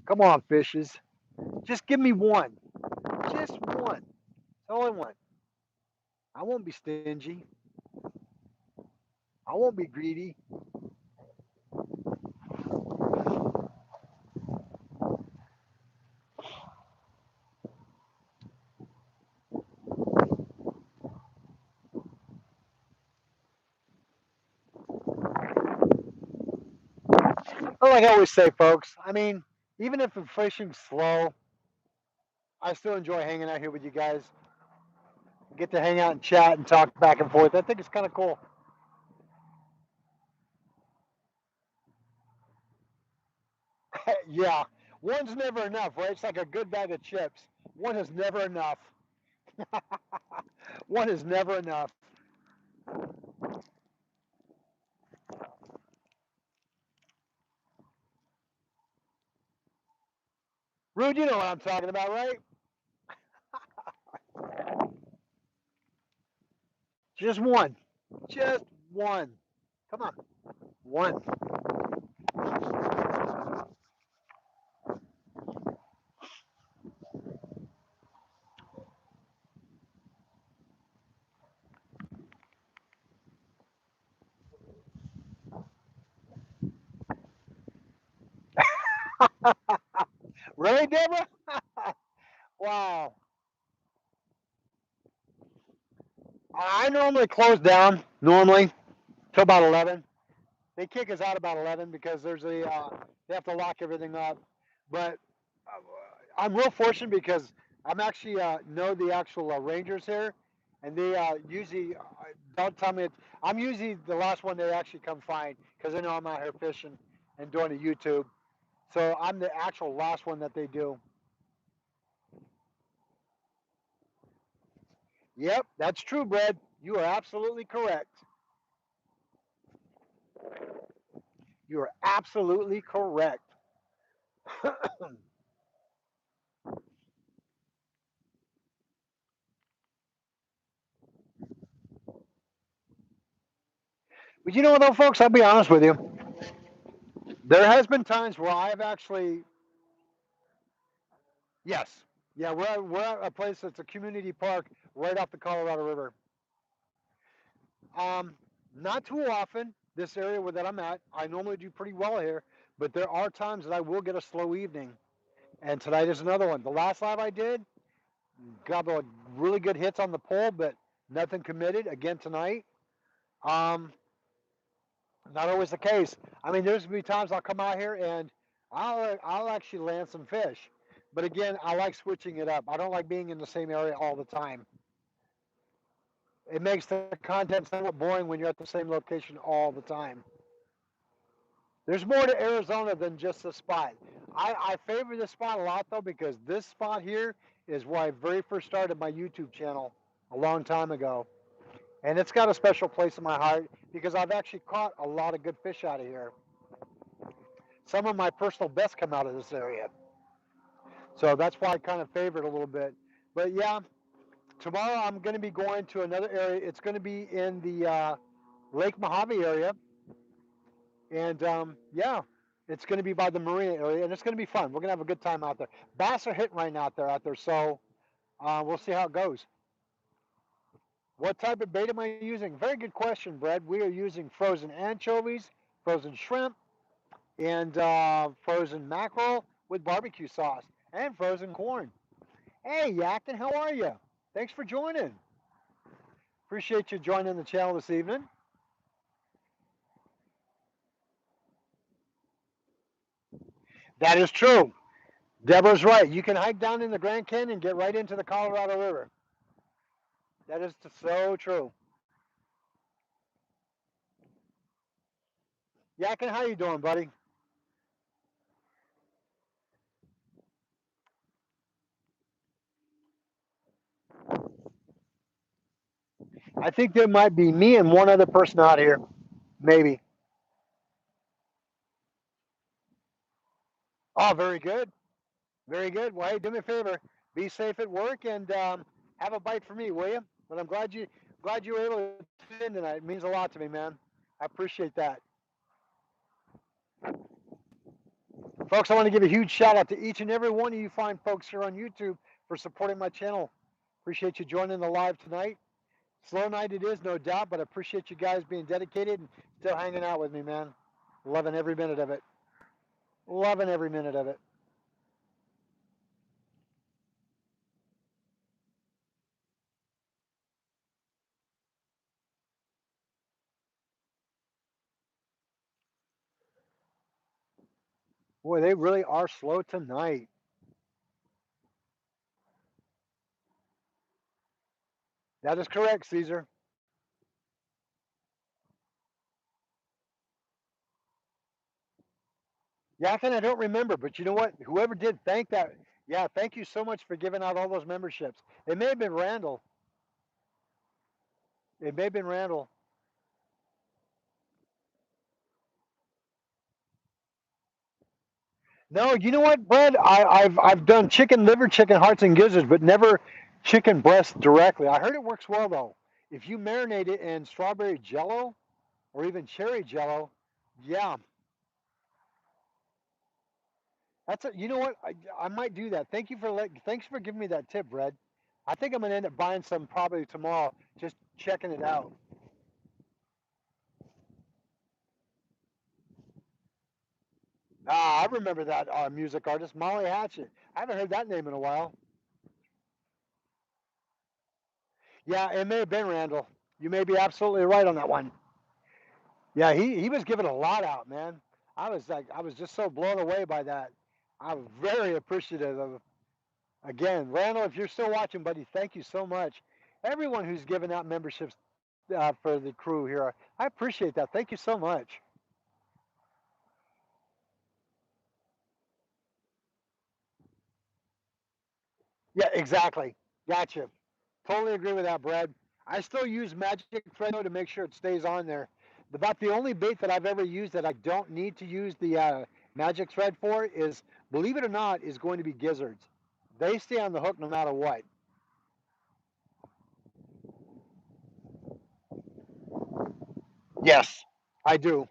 Come on, fishes. Just give me one. Just one. That's all I want. I won't be stingy. I won't be greedy. Well, like I always say, folks, I mean, even if the fishing's slow, I still enjoy hanging out here with you guys. Get to hang out and chat and talk back and forth. I think it's kind of cool. Yeah, one's never enough, right? It's like a good bag of chips. One is never enough. One is never enough. Rude, you know what I'm talking about, right? Just one. Just one. Come on. One. Really, Deborah? Wow. I normally close down, normally, till about 11. They kick us out about 11 because there's they have to lock everything up. But I'm real fortunate because I'm actually know the actual rangers here, and they usually don't tell me. I'm usually the last one they actually come find because they know I'm out here fishing and doing a YouTube. So I'm the actual last one that they do. Yep, that's true, Brad. You are absolutely correct. You are absolutely correct. But you know what, though, folks? I'll be honest with you. There has been times where I've actually, yes, yeah, we're at a place that's a community park right off the Colorado River. Um, Not too often. This area that I'm at, I normally do pretty well here, but there are times that I will get a slow evening, and tonight is another one. The last live I did, got a really good hits on the pole, but nothing committed. Again tonight. Um, Not always the case. I mean, there's gonna be times I'll come out here and I'll actually land some fish, but again, I like switching it up. I don't like being in the same area all the time. It makes the content somewhat boring when you're at the same location all the time. There's more to Arizona than just the spot. I favor this spot a lot though because this spot here is where I very first started my YouTube channel a long time ago. And it's got a special place in my heart because I've actually caught a lot of good fish out of here. Some of my personal bests come out of this area. So that's why I kind of favor it a little bit. But yeah, tomorrow I'm going to be going to another area. It's going to be in the Lake Mojave area. And yeah, it's going to be by the marina area. And it's going to be fun. We're going to have a good time out there. Bass are hitting right now out there. So we'll see how it goes. What type of bait am I using? Very good question, Brad. We are using frozen anchovies, frozen shrimp, and frozen mackerel with barbecue sauce, and frozen corn. Hey, Yakin, how are you? Thanks for joining. Appreciate you joining the channel this evening. That is true. Deborah's right. You can hike down in the Grand Canyon and get right into the Colorado River. That is so true. Yakin, how you doing, buddy? I think there might be me and one other person out here, maybe. Oh, very good. Very good. Well, hey, do me a favor. Be safe at work and have a bite for me, will you? But I'm glad you were able to tune in tonight. It means a lot to me, man. I appreciate that. Folks, I want to give a huge shout out to each and every one of you fine folks here on YouTube for supporting my channel. Appreciate you joining the live tonight. Slow night it is, no doubt, but I appreciate you guys being dedicated and still hanging out with me, man. Loving every minute of it. Loving every minute of it. Boy, they really are slow tonight. That is correct, Caesar. Yakin, I don't remember, but you know what? Whoever did, thank you so much for giving out all those memberships. It may have been Randall. It may have been Randall. No, you know what, Brad? I've done chicken liver, chicken hearts, and gizzards, but never chicken breast directly. I heard it works well though. If you marinate it in strawberry jello or even cherry jello, yeah, that's it. You know what? I might do that. Thanks for giving me that tip, Brad. I think I'm gonna end up buying some probably tomorrow. Just checking it out. Ah, I remember that music artist, Molly Hatchet. I haven't heard that name in a while. Yeah, it may have been Randall. You may be absolutely right on that one. Yeah, he was giving a lot out, man. I was just so blown away by that. I'm very appreciative of. Again, Randall, if you're still watching, buddy, thank you so much. Everyone who's given out memberships for the crew here, I appreciate that. Thank you so much. Yeah, exactly. Gotcha. Totally agree with that, Brad. I still use Magic Thread though to make sure it stays on there. about the only bait that I've ever used that I don't need to use the magic thread for is, believe it or not, is going to be gizzards. They stay on the hook no matter what. Yes, I do.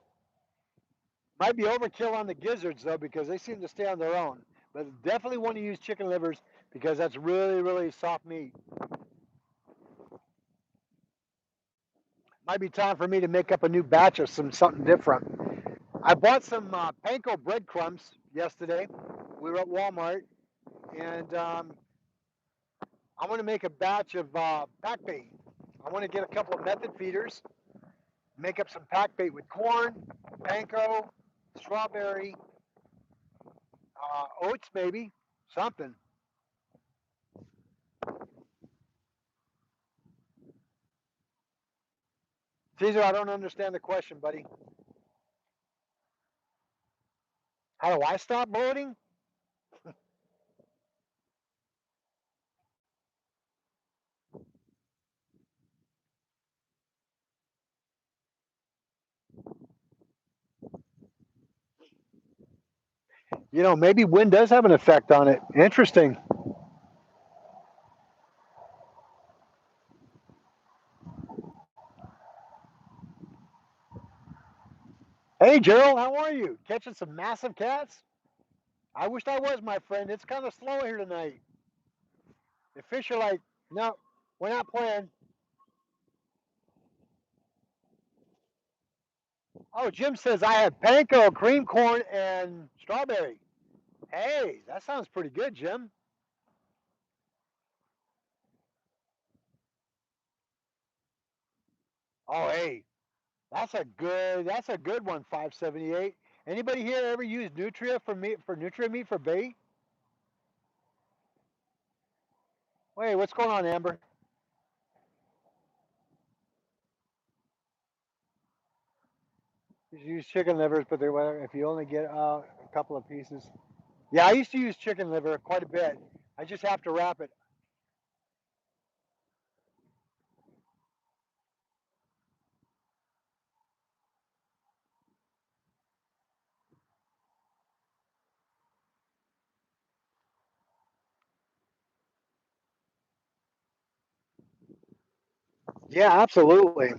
Might be overkill on the gizzards though because they seem to stay on their own. But definitely want to use chicken livers because that's really, really soft meat. Might be time for me to make up a new batch of something different. I bought some panko breadcrumbs yesterday. We were at Walmart, and I want to make a batch of pack bait. I want to get a couple of method feeders, make up some pack bait with corn, panko, strawberry, oats maybe, something. Caesar, I don't understand the question, buddy. How do I stop bloating? You know, maybe wind does have an effect on it. Interesting. Hey, Gerald, how are you? Catching some massive cats? I wished I was, my friend. It's kind of slow here tonight. The fish are like, no, we're not playing. Oh, Jim says I had panko, cream corn, and strawberry. Hey, that sounds pretty good, Jim. Oh, hey, that's a good one, 578. Anybody here ever use Nutria for meat for Nutria meat for bait? Wait, what's going on, Amber? You use chicken livers, but they're if you only get a couple of pieces. Yeah, I used to use chicken liver quite a bit. I just have to wrap it. Yeah, absolutely.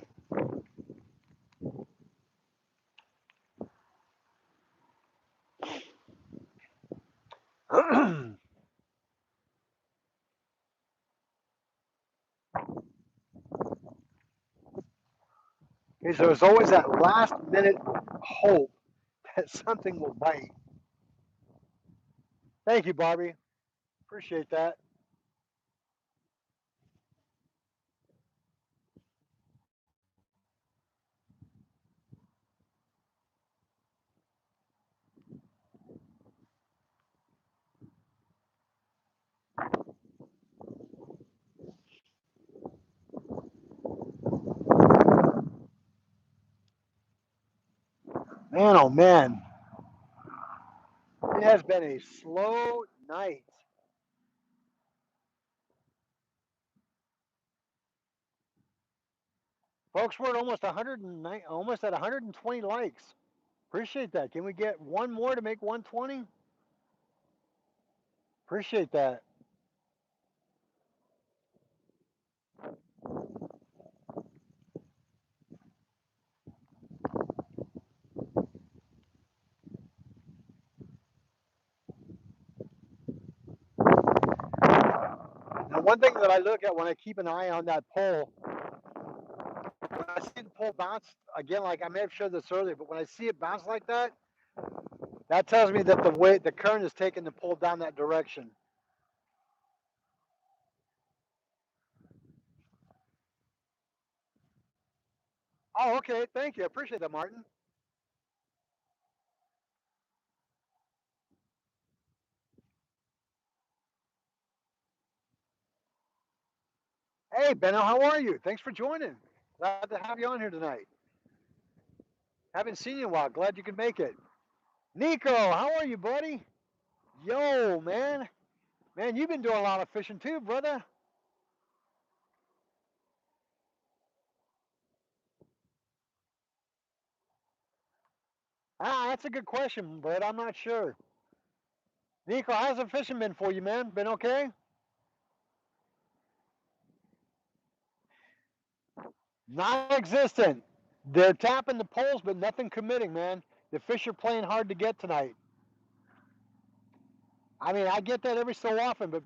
Okay, so there's always that last minute hope that something will bite. Thank you, Barbie. Appreciate that. Man, oh man, it has been a slow night. Folks, we're at almost 109, almost at 120 likes. Appreciate that. Can we get one more to make 120? Appreciate that. Now, one thing that I look at when I keep an eye on that pole, when I see the pole bounce again, like I may have showed this earlier, but when I see it bounce like that, that tells me that the current is taking the pole down that direction. Oh, okay. Thank you. I appreciate that, Martin. Hey, Benno, how are you? Thanks for joining. Glad to have you on here tonight. Haven't seen you in a while. Glad you could make it. Nico, how are you, buddy? Yo, man. Man, you've been doing a lot of fishing too, brother. That's a good question, Brett. I'm not sure. Nico, how's the fishing been for you, man? Been okay? Non-existent. They're tapping the poles, but nothing committing, man. The fish are playing hard to get tonight. I mean, I get that every so often, but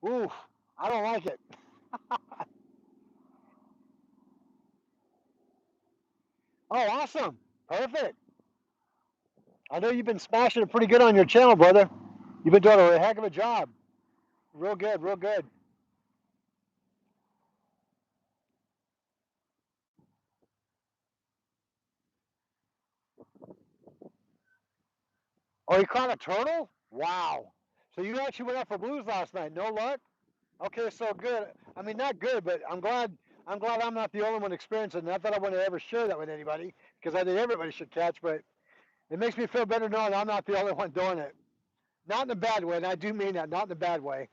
oof, I don't like it. Oh, awesome. Perfect. I know you've been smashing it pretty good on your channel, brother. You've been doing a heck of a job. Real good, real good. Oh, you caught a turtle? Wow. So you actually went out for blues last night. No luck? Okay, so good. I mean, not good, but I'm glad I'm not the only one experiencing it. Not that I want to ever share that with anybody, because I think everybody should catch, but it makes me feel better knowing I'm not the only one doing it. Not in a bad way, and I do mean that, not in a bad way.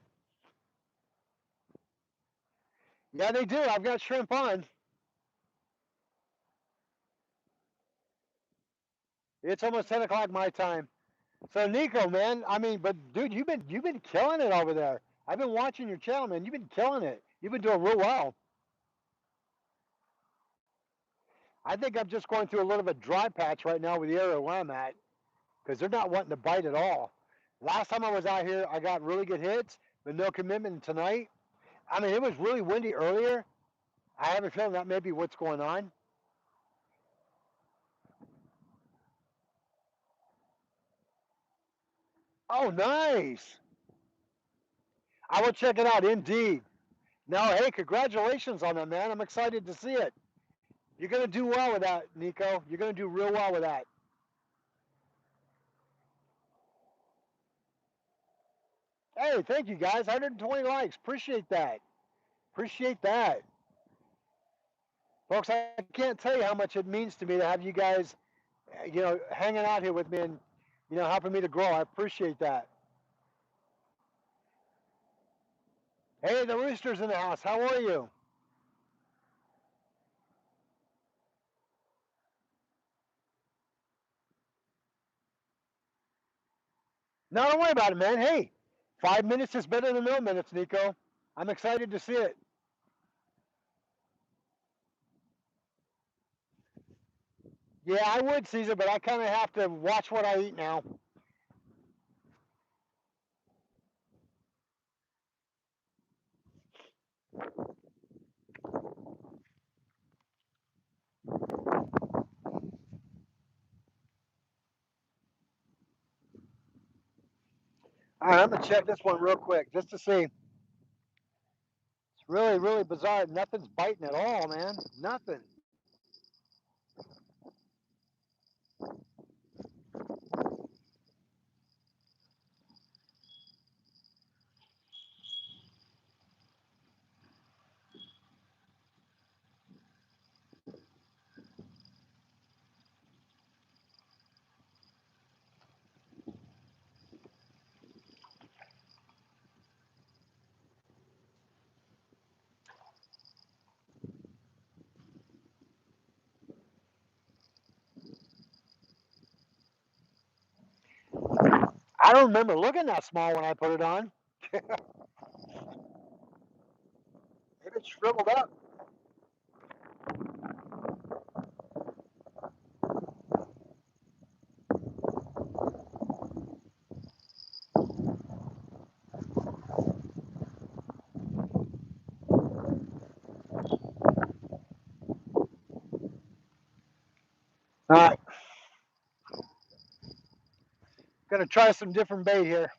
Yeah, they do. I've got shrimp on. It's almost 10 o'clock my time. So Nico, man, I mean, but dude, you've been killing it over there. I've been watching your channel, man. You've been killing it. You've been doing real well. I think I'm just going through a little bit of a dry patch right now with the area where I'm at, because they're not wanting to bite at all. Last time I was out here, I got really good hits, but no commitment tonight. I mean, it was really windy earlier. I have a feeling that may be what's going on. Oh, nice. I will check it out, indeed. Now, hey, congratulations on that, man. I'm excited to see it. You're going to do well with that, Nico. You're going to do real well with that. Hey, thank you guys. 120 likes. Appreciate that. Appreciate that. Folks, I can't tell you how much it means to me to have you guys, hanging out here with me and, helping me to grow. I appreciate that. Hey, the Rooster's in the house. How are you? No, don't worry about it, man. Hey, 5 minutes is better than no minutes, Nico. I'm excited to see it. Yeah, I would, Caesar, but I kind of have to watch what I eat now. All right, I'm going to check this one real quick just to see. It's really, really bizarre. Nothing's biting at all, man. Nothing. I don't remember looking that small when I put it on. Maybe it shriveled up. All right. Gonna try some different bait here.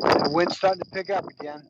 The wind's starting to pick up again.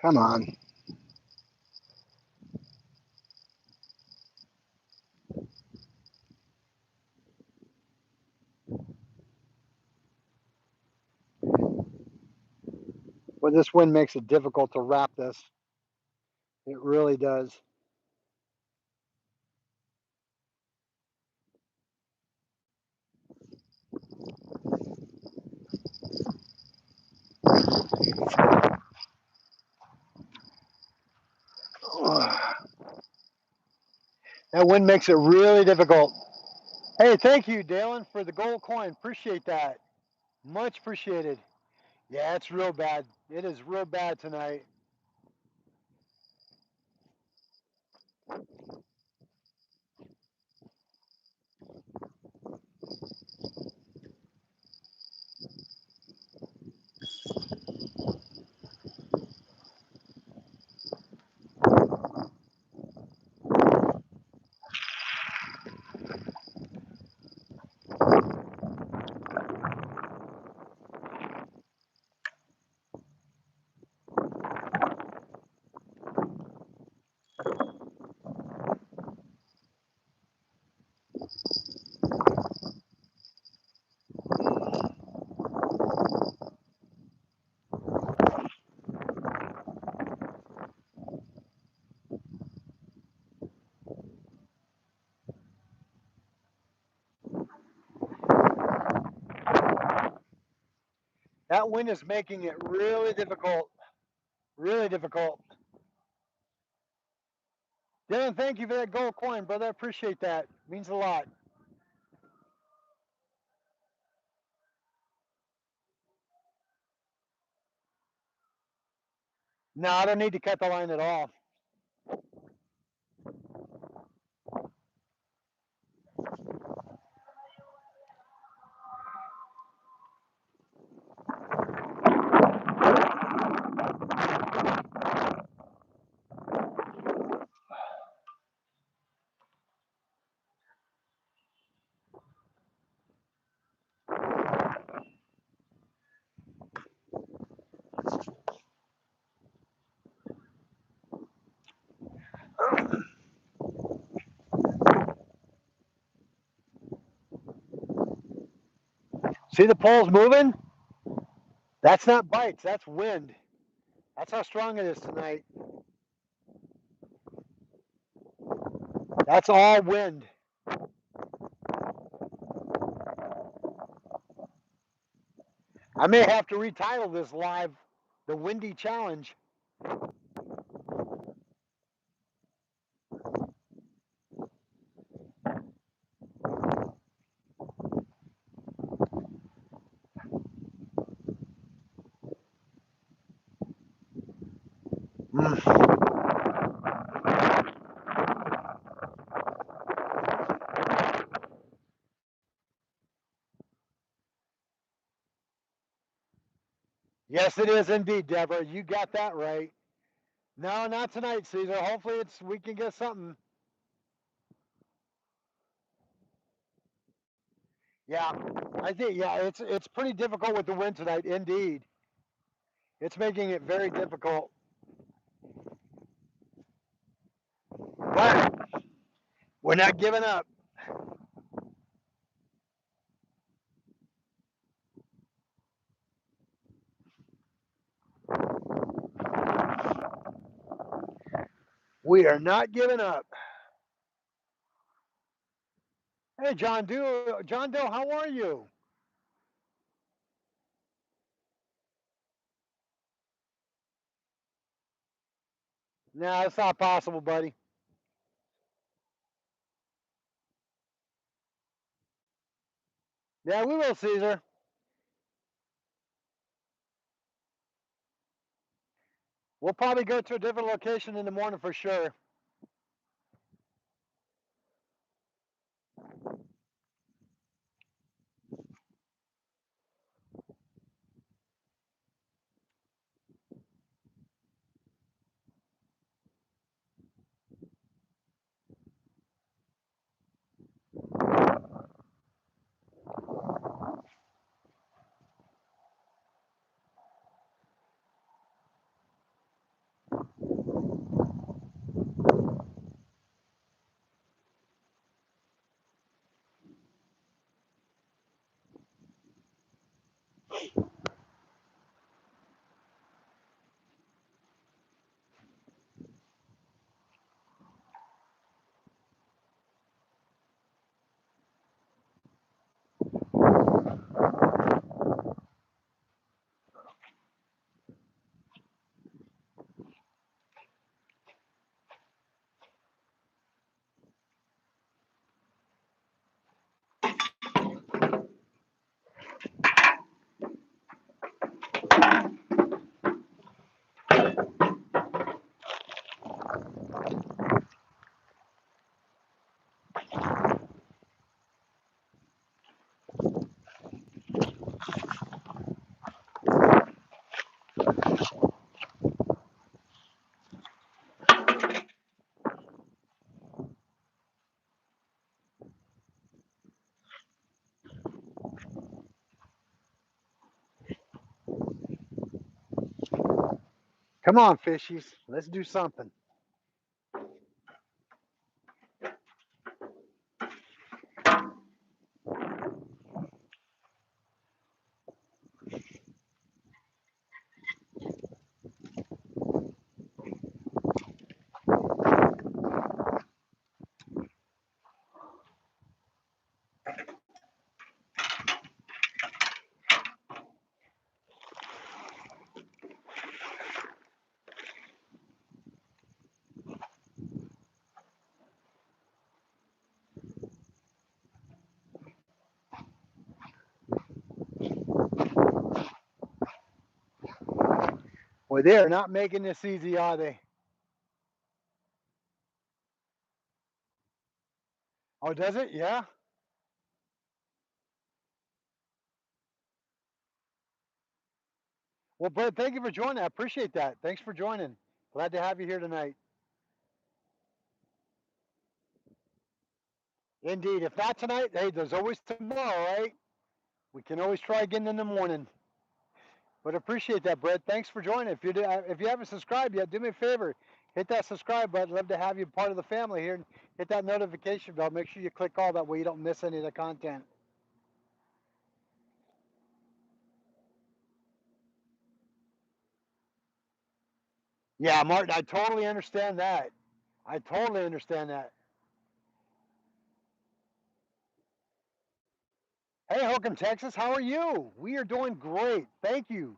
Come on. Well, this wind makes it difficult to wrap this. It really does. That wind makes it really difficult. Hey, thank you, Dalen, for the gold coin. Appreciate that. Much appreciated. Yeah, it's real bad. It is real bad tonight. That wind is making it really difficult. Really difficult. Dylan, thank you for that gold coin, brother. I appreciate that. Means a lot. No, I don't need to cut the line at all. See the poles moving? That's not bites, that's wind. That's how strong it is tonight. That's all wind. I may have to retitle this live the Windy Challenge. Yes, it is indeed, Deborah. You got that right. No, not tonight, Caesar. Hopefully we can get something. Yeah, I think it's pretty difficult with the wind tonight, indeed. It's making it very difficult. But we're not giving up. We are not giving up. Hey, John Doe, how are you? No, it's not possible, buddy. Yeah, we will, Caesar. We'll probably go to a different location in the morning for sure. Come on, fishies. Let's do something. Well, they're not making this easy, are they? Oh, does it? Yeah. Well, Brett, thank you for joining. I appreciate that. Thanks for joining. Glad to have you here tonight. Indeed. If not tonight, hey, there's always tomorrow, right? We can always try again in the morning. But appreciate that, Brett. Thanks for joining. If you haven't subscribed yet, do me a favor. Hit that subscribe button. Love to have you part of the family here. And hit that notification bell. Make sure you click all that way you don't miss any of the content. Yeah, Martin, I totally understand that. I totally understand that. Hey, Holcomb, Texas, how are you? We are doing great. Thank you.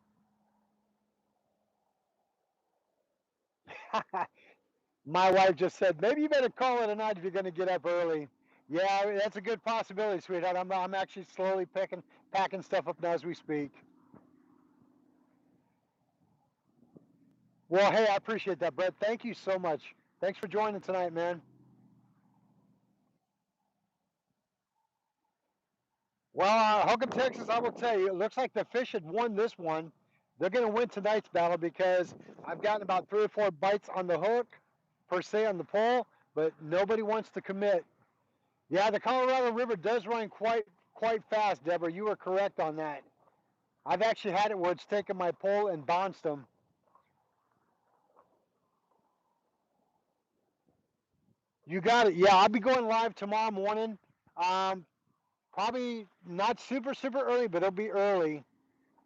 My wife just said, maybe you better call it a night if you're going to get up early. Yeah, that's a good possibility, sweetheart. I'm actually slowly packing stuff up now as we speak. Well, hey, I appreciate that, Brett. Thank you so much. Thanks for joining tonight, man. Well, Holcomb, Texas, I will tell you, it looks like the fish had won this one. They're going to win tonight's battle because I've gotten about 3 or 4 bites on the hook, per se, on the pole, but nobody wants to commit. Yeah, the Colorado River does run quite fast, Deborah. You were correct on that. I've actually had it where it's taken my pole and bounced them. You got it. Yeah, I'll be going live tomorrow morning. Probably not super early, but it'll be early.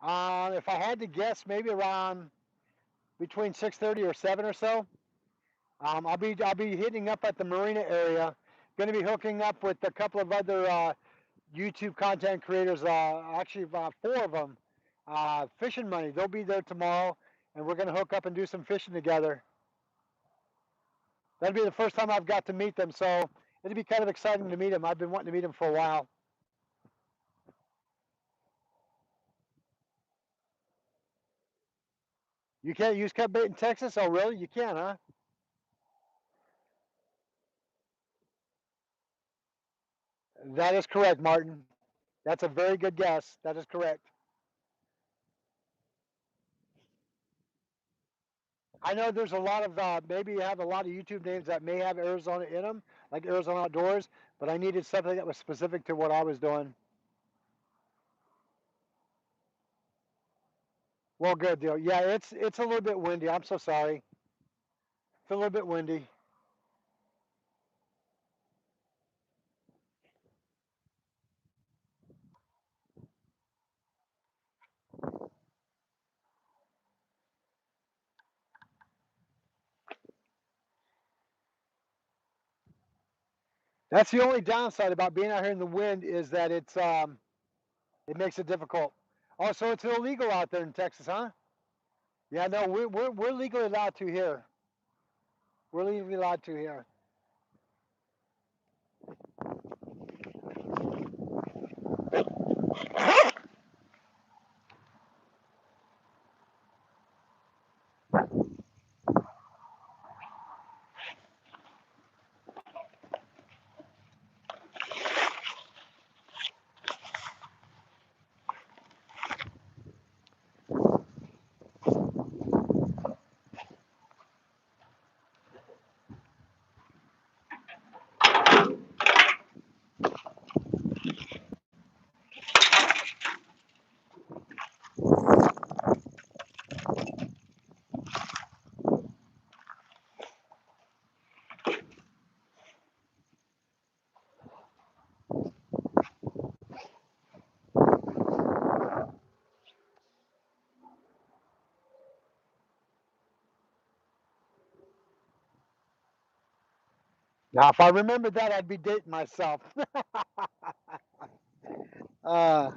If I had to guess, maybe around between 6:30 or 7 or so. I'll be hitting up at the marina area. Going to be hooking up with a couple of other YouTube content creators. Actually, about 4 of them. Fishing Money. They'll be there tomorrow, and we're going to hook up and do some fishing together. That'll be the first time I've got to meet them, so it'll be kind of exciting to meet them. I've been wanting to meet them for a while. You can't use cut bait in Texas? Oh, really? You can, huh? That is correct, Martin. That's a very good guess. That is correct. I know there's a lot of, maybe you have a lot of YouTube names that may have Arizona in them, like Arizona Outdoors, but I needed something that was specific to what I was doing. Well, good deal. Yeah, it's a little bit windy. I'm so sorry. It's a little bit windy. That's the only downside about being out here in the wind is that it makes it difficult. Oh, so it's illegal out there in Texas, huh? Yeah, no, we're legally allowed to here. We're legally allowed to here. Now, if I remembered that, I'd be dating myself. uh,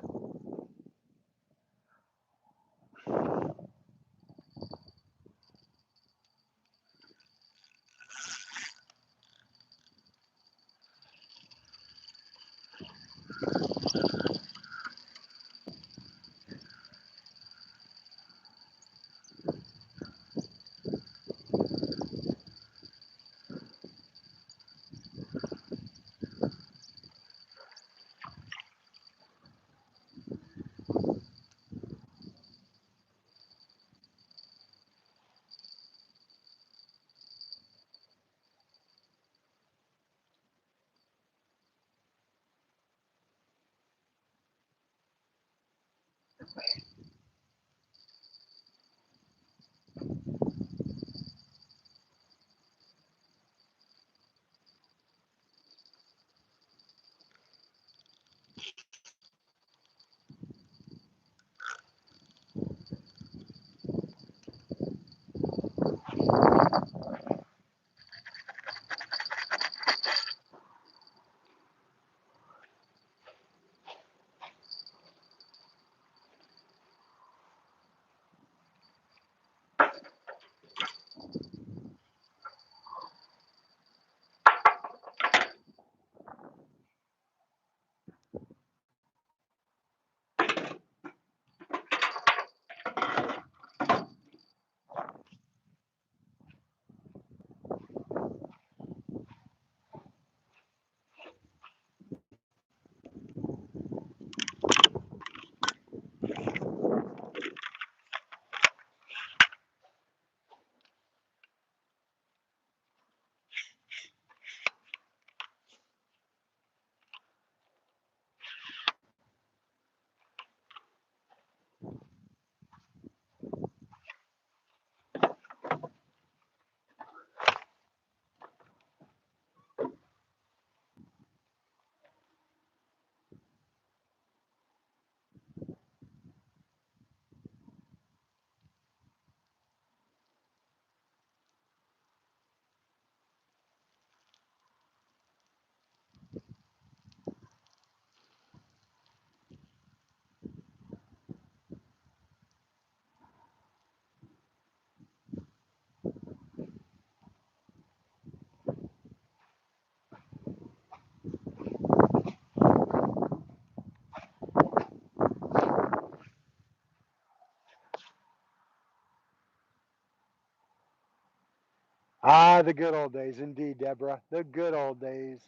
the good old days, indeed, Deborah. The good old days.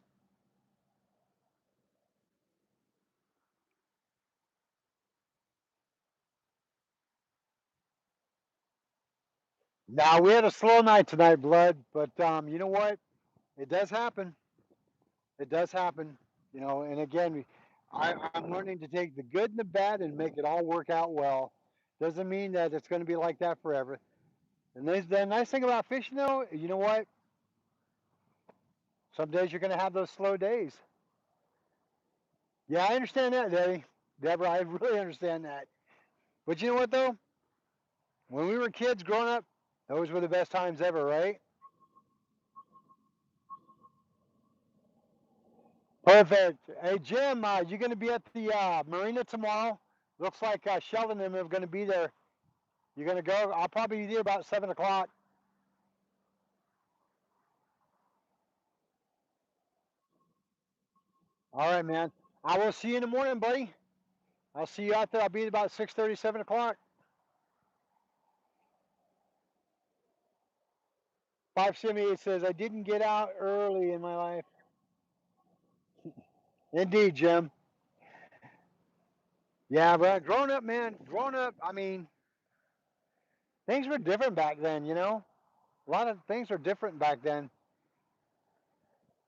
Now, we had a slow night tonight, Blood, but you know what? It does happen. It does happen. And again, I'm learning to take the good and the bad and make it all work out well. Doesn't mean that it's going to be like that forever. And the nice thing about fishing, though, you know what? Some days you're going to have those slow days. Yeah, I understand that, Deborah. I really understand that. But you know what, though? When we were kids growing up, those were the best times ever, right? Perfect. Hey, Jim, you going to be at the marina tomorrow? Looks like Sheldon and them are going to be there. You going to go? I'll probably be there about 7 o'clock. All right, man. I will see you in the morning, buddy. I'll see you out there. I'll be about 6:30, 7 o'clock. 578 says, I didn't get out early in my life. Indeed, Jim. Yeah, but growing up, man, growing up, I mean, things were different back then, you know? A lot of things were different back then.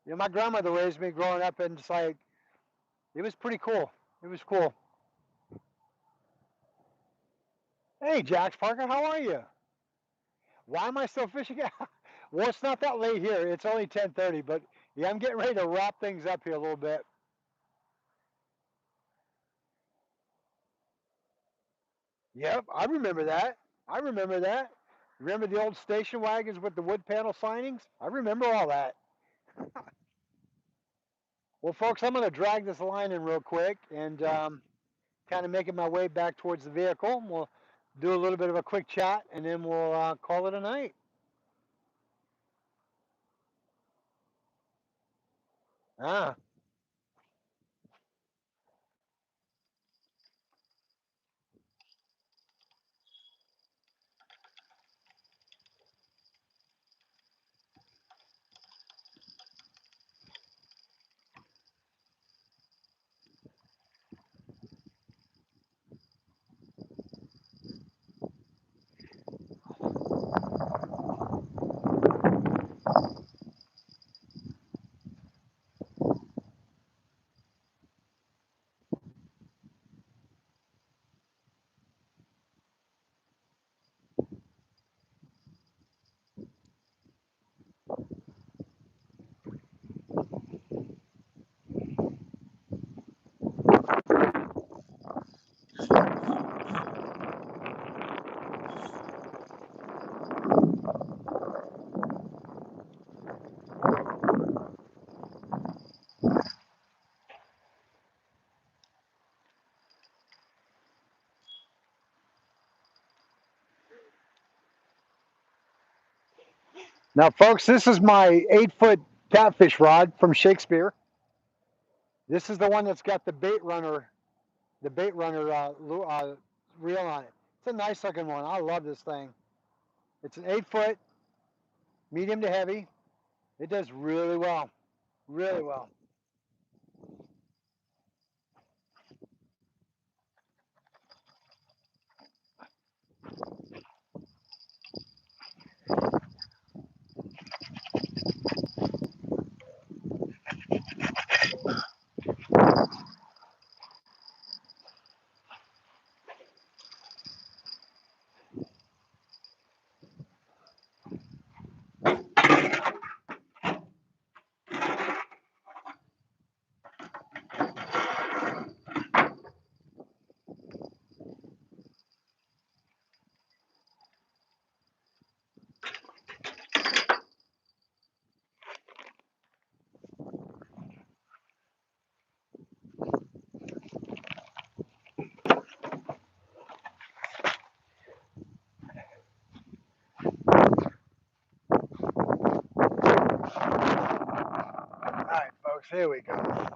My grandmother raised me growing up, and it's like, it was pretty cool. It was cool. Hey, Jax Parker, how are you? Why am I still fishing? Well, it's not that late here. It's only 10:30, but yeah, I'm getting ready to wrap things up here a little bit. Yep, I remember that. I remember that. Remember the old station wagons with the wood panel signings? I remember all that. Well, folks, I'm going to drag this line in real quick and kind of making my way back towards the vehicle. We'll do a little bit of a quick chat and then we'll call it a night. Ah, now, folks, this is my 8-foot catfish rod from Shakespeare. This is the one that's got the bait runner reel on it. It's a nice looking one. I love this thing. It's an 8-foot, medium to heavy. It does really well, really well. All right, folks, here we go.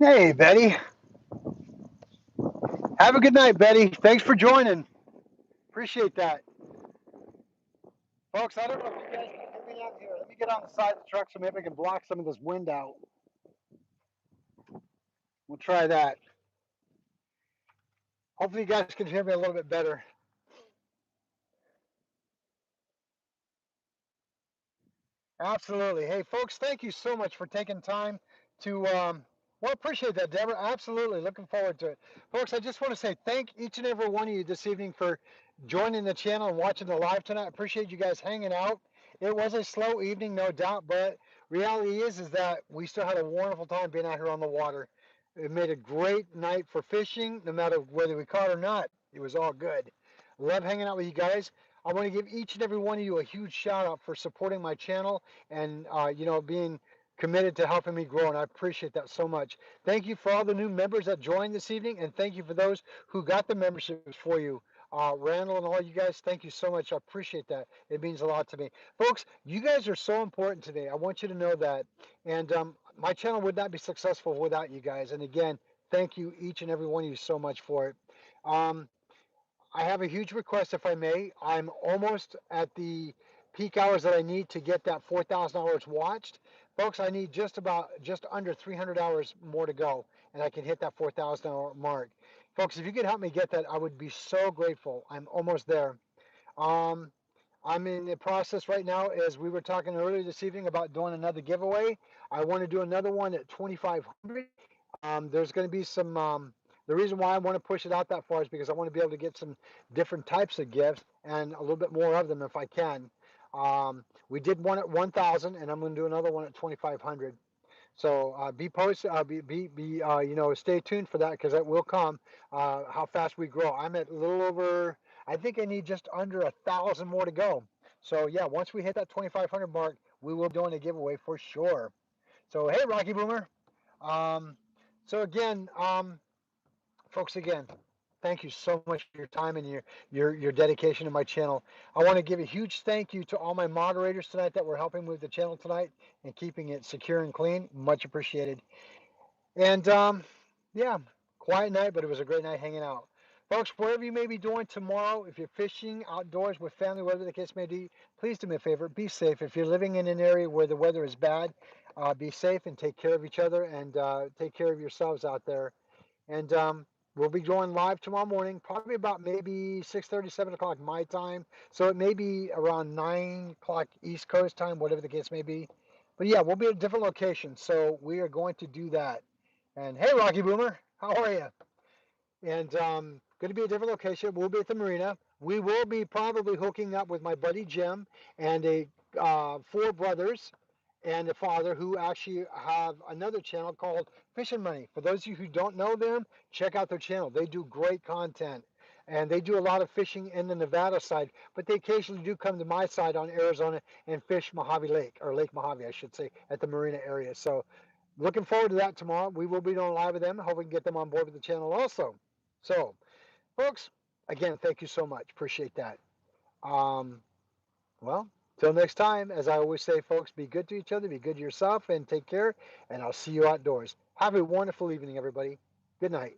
Hey, Betty. Have a good night, Betty. Thanks for joining. Appreciate that. Folks, I don't know if you guys can hear me out here. Let me get on the side of the truck so maybe I can block some of this wind out. We'll try that. Hopefully you guys can hear me a little bit better. Absolutely. Hey, folks, thank you so much for taking time to, well, appreciate that, Deborah. Absolutely. Looking forward to it. Folks, I just want to say thank each and every one of you this evening for joining the channel and watching the live tonight. I appreciate you guys hanging out. It was a slow evening, no doubt, but reality is that we still had a wonderful time being out here on the water. It made a great night for fishing, no matter whether we caught or not. It was all good. Love hanging out with you guys. I want to give each and every one of you a huge shout out for supporting my channel and being committed to helping me grow, and I appreciate that so much. Thank you for all the new members that joined this evening, and thank you for those who got the memberships for you. Randall and all you guys, thank you so much. I appreciate that. It means a lot to me. Folks, you guys are so important today. I want you to know that. And my channel would not be successful without you guys. And again, thank you, each and every one of you, so much for it. I have a huge request, if I may. I'm almost at the peak hours that I need to get that 4,000 hours watched, folks, I need just under 300 hours more to go, and I can hit that 4,000 hour mark. Folks, if you could help me get that, I would be so grateful. I'm almost there. Um, I'm in the process right now, as we were talking earlier this evening about doing another giveaway. I want to do another one at 2,500. There's going to be some. The reason why I want to push it out that far is because I want to be able to get some different types of gifts and a little bit more of them if I can. We did one at 1,000, and I'm going to do another one at 2,500. So be posted. Stay tuned for that because that will come. How fast we grow. I'm at a little over. I think I need just under 1,000 more to go. So yeah, once we hit that 2,500 mark, we will be doing a giveaway for sure. So hey, Rocky Boomer. Um, so again, folks, again, thank you so much for your time and your dedication to my channel. I want to give a huge thank you to all my moderators tonight that were helping with the channel tonight and keeping it secure and clean. Much appreciated. And yeah, quiet night, but it was a great night hanging out. Folks, wherever you may be doing tomorrow, if you're fishing outdoors with family, whatever the case may be, please do me a favor, be safe. If you're living in an area where the weather is bad, be safe and take care of each other and take care of yourselves out there. And we'll be going live tomorrow morning, probably about maybe 6:30, 7 o'clock my time. So it may be around 9 o'clock East Coast time, whatever the case may be. But yeah, we'll be at a different location. So we are going to do that. And hey, Rocky Boomer, how are you? And going to be a different location. We'll be at the marina. We will be probably hooking up with my buddy Jim and four brothers and a father who actually have another channel called Fishing Money. For those of you who don't know them, check out their channel. They do great content. And they do a lot of fishing in the Nevada side, but they occasionally do come to my side on Arizona and fish Mojave Lake, or Lake Mojave, I should say, at the marina area. So looking forward to that tomorrow. We will be doing live with them. Hope we can get them on board with the channel also. So, folks, again, thank you so much. Appreciate that. Well, till next time, as I always say, folks, be good to each other, be good to yourself, and take care. And I'll see you outdoors. Have a wonderful evening, everybody. Good night.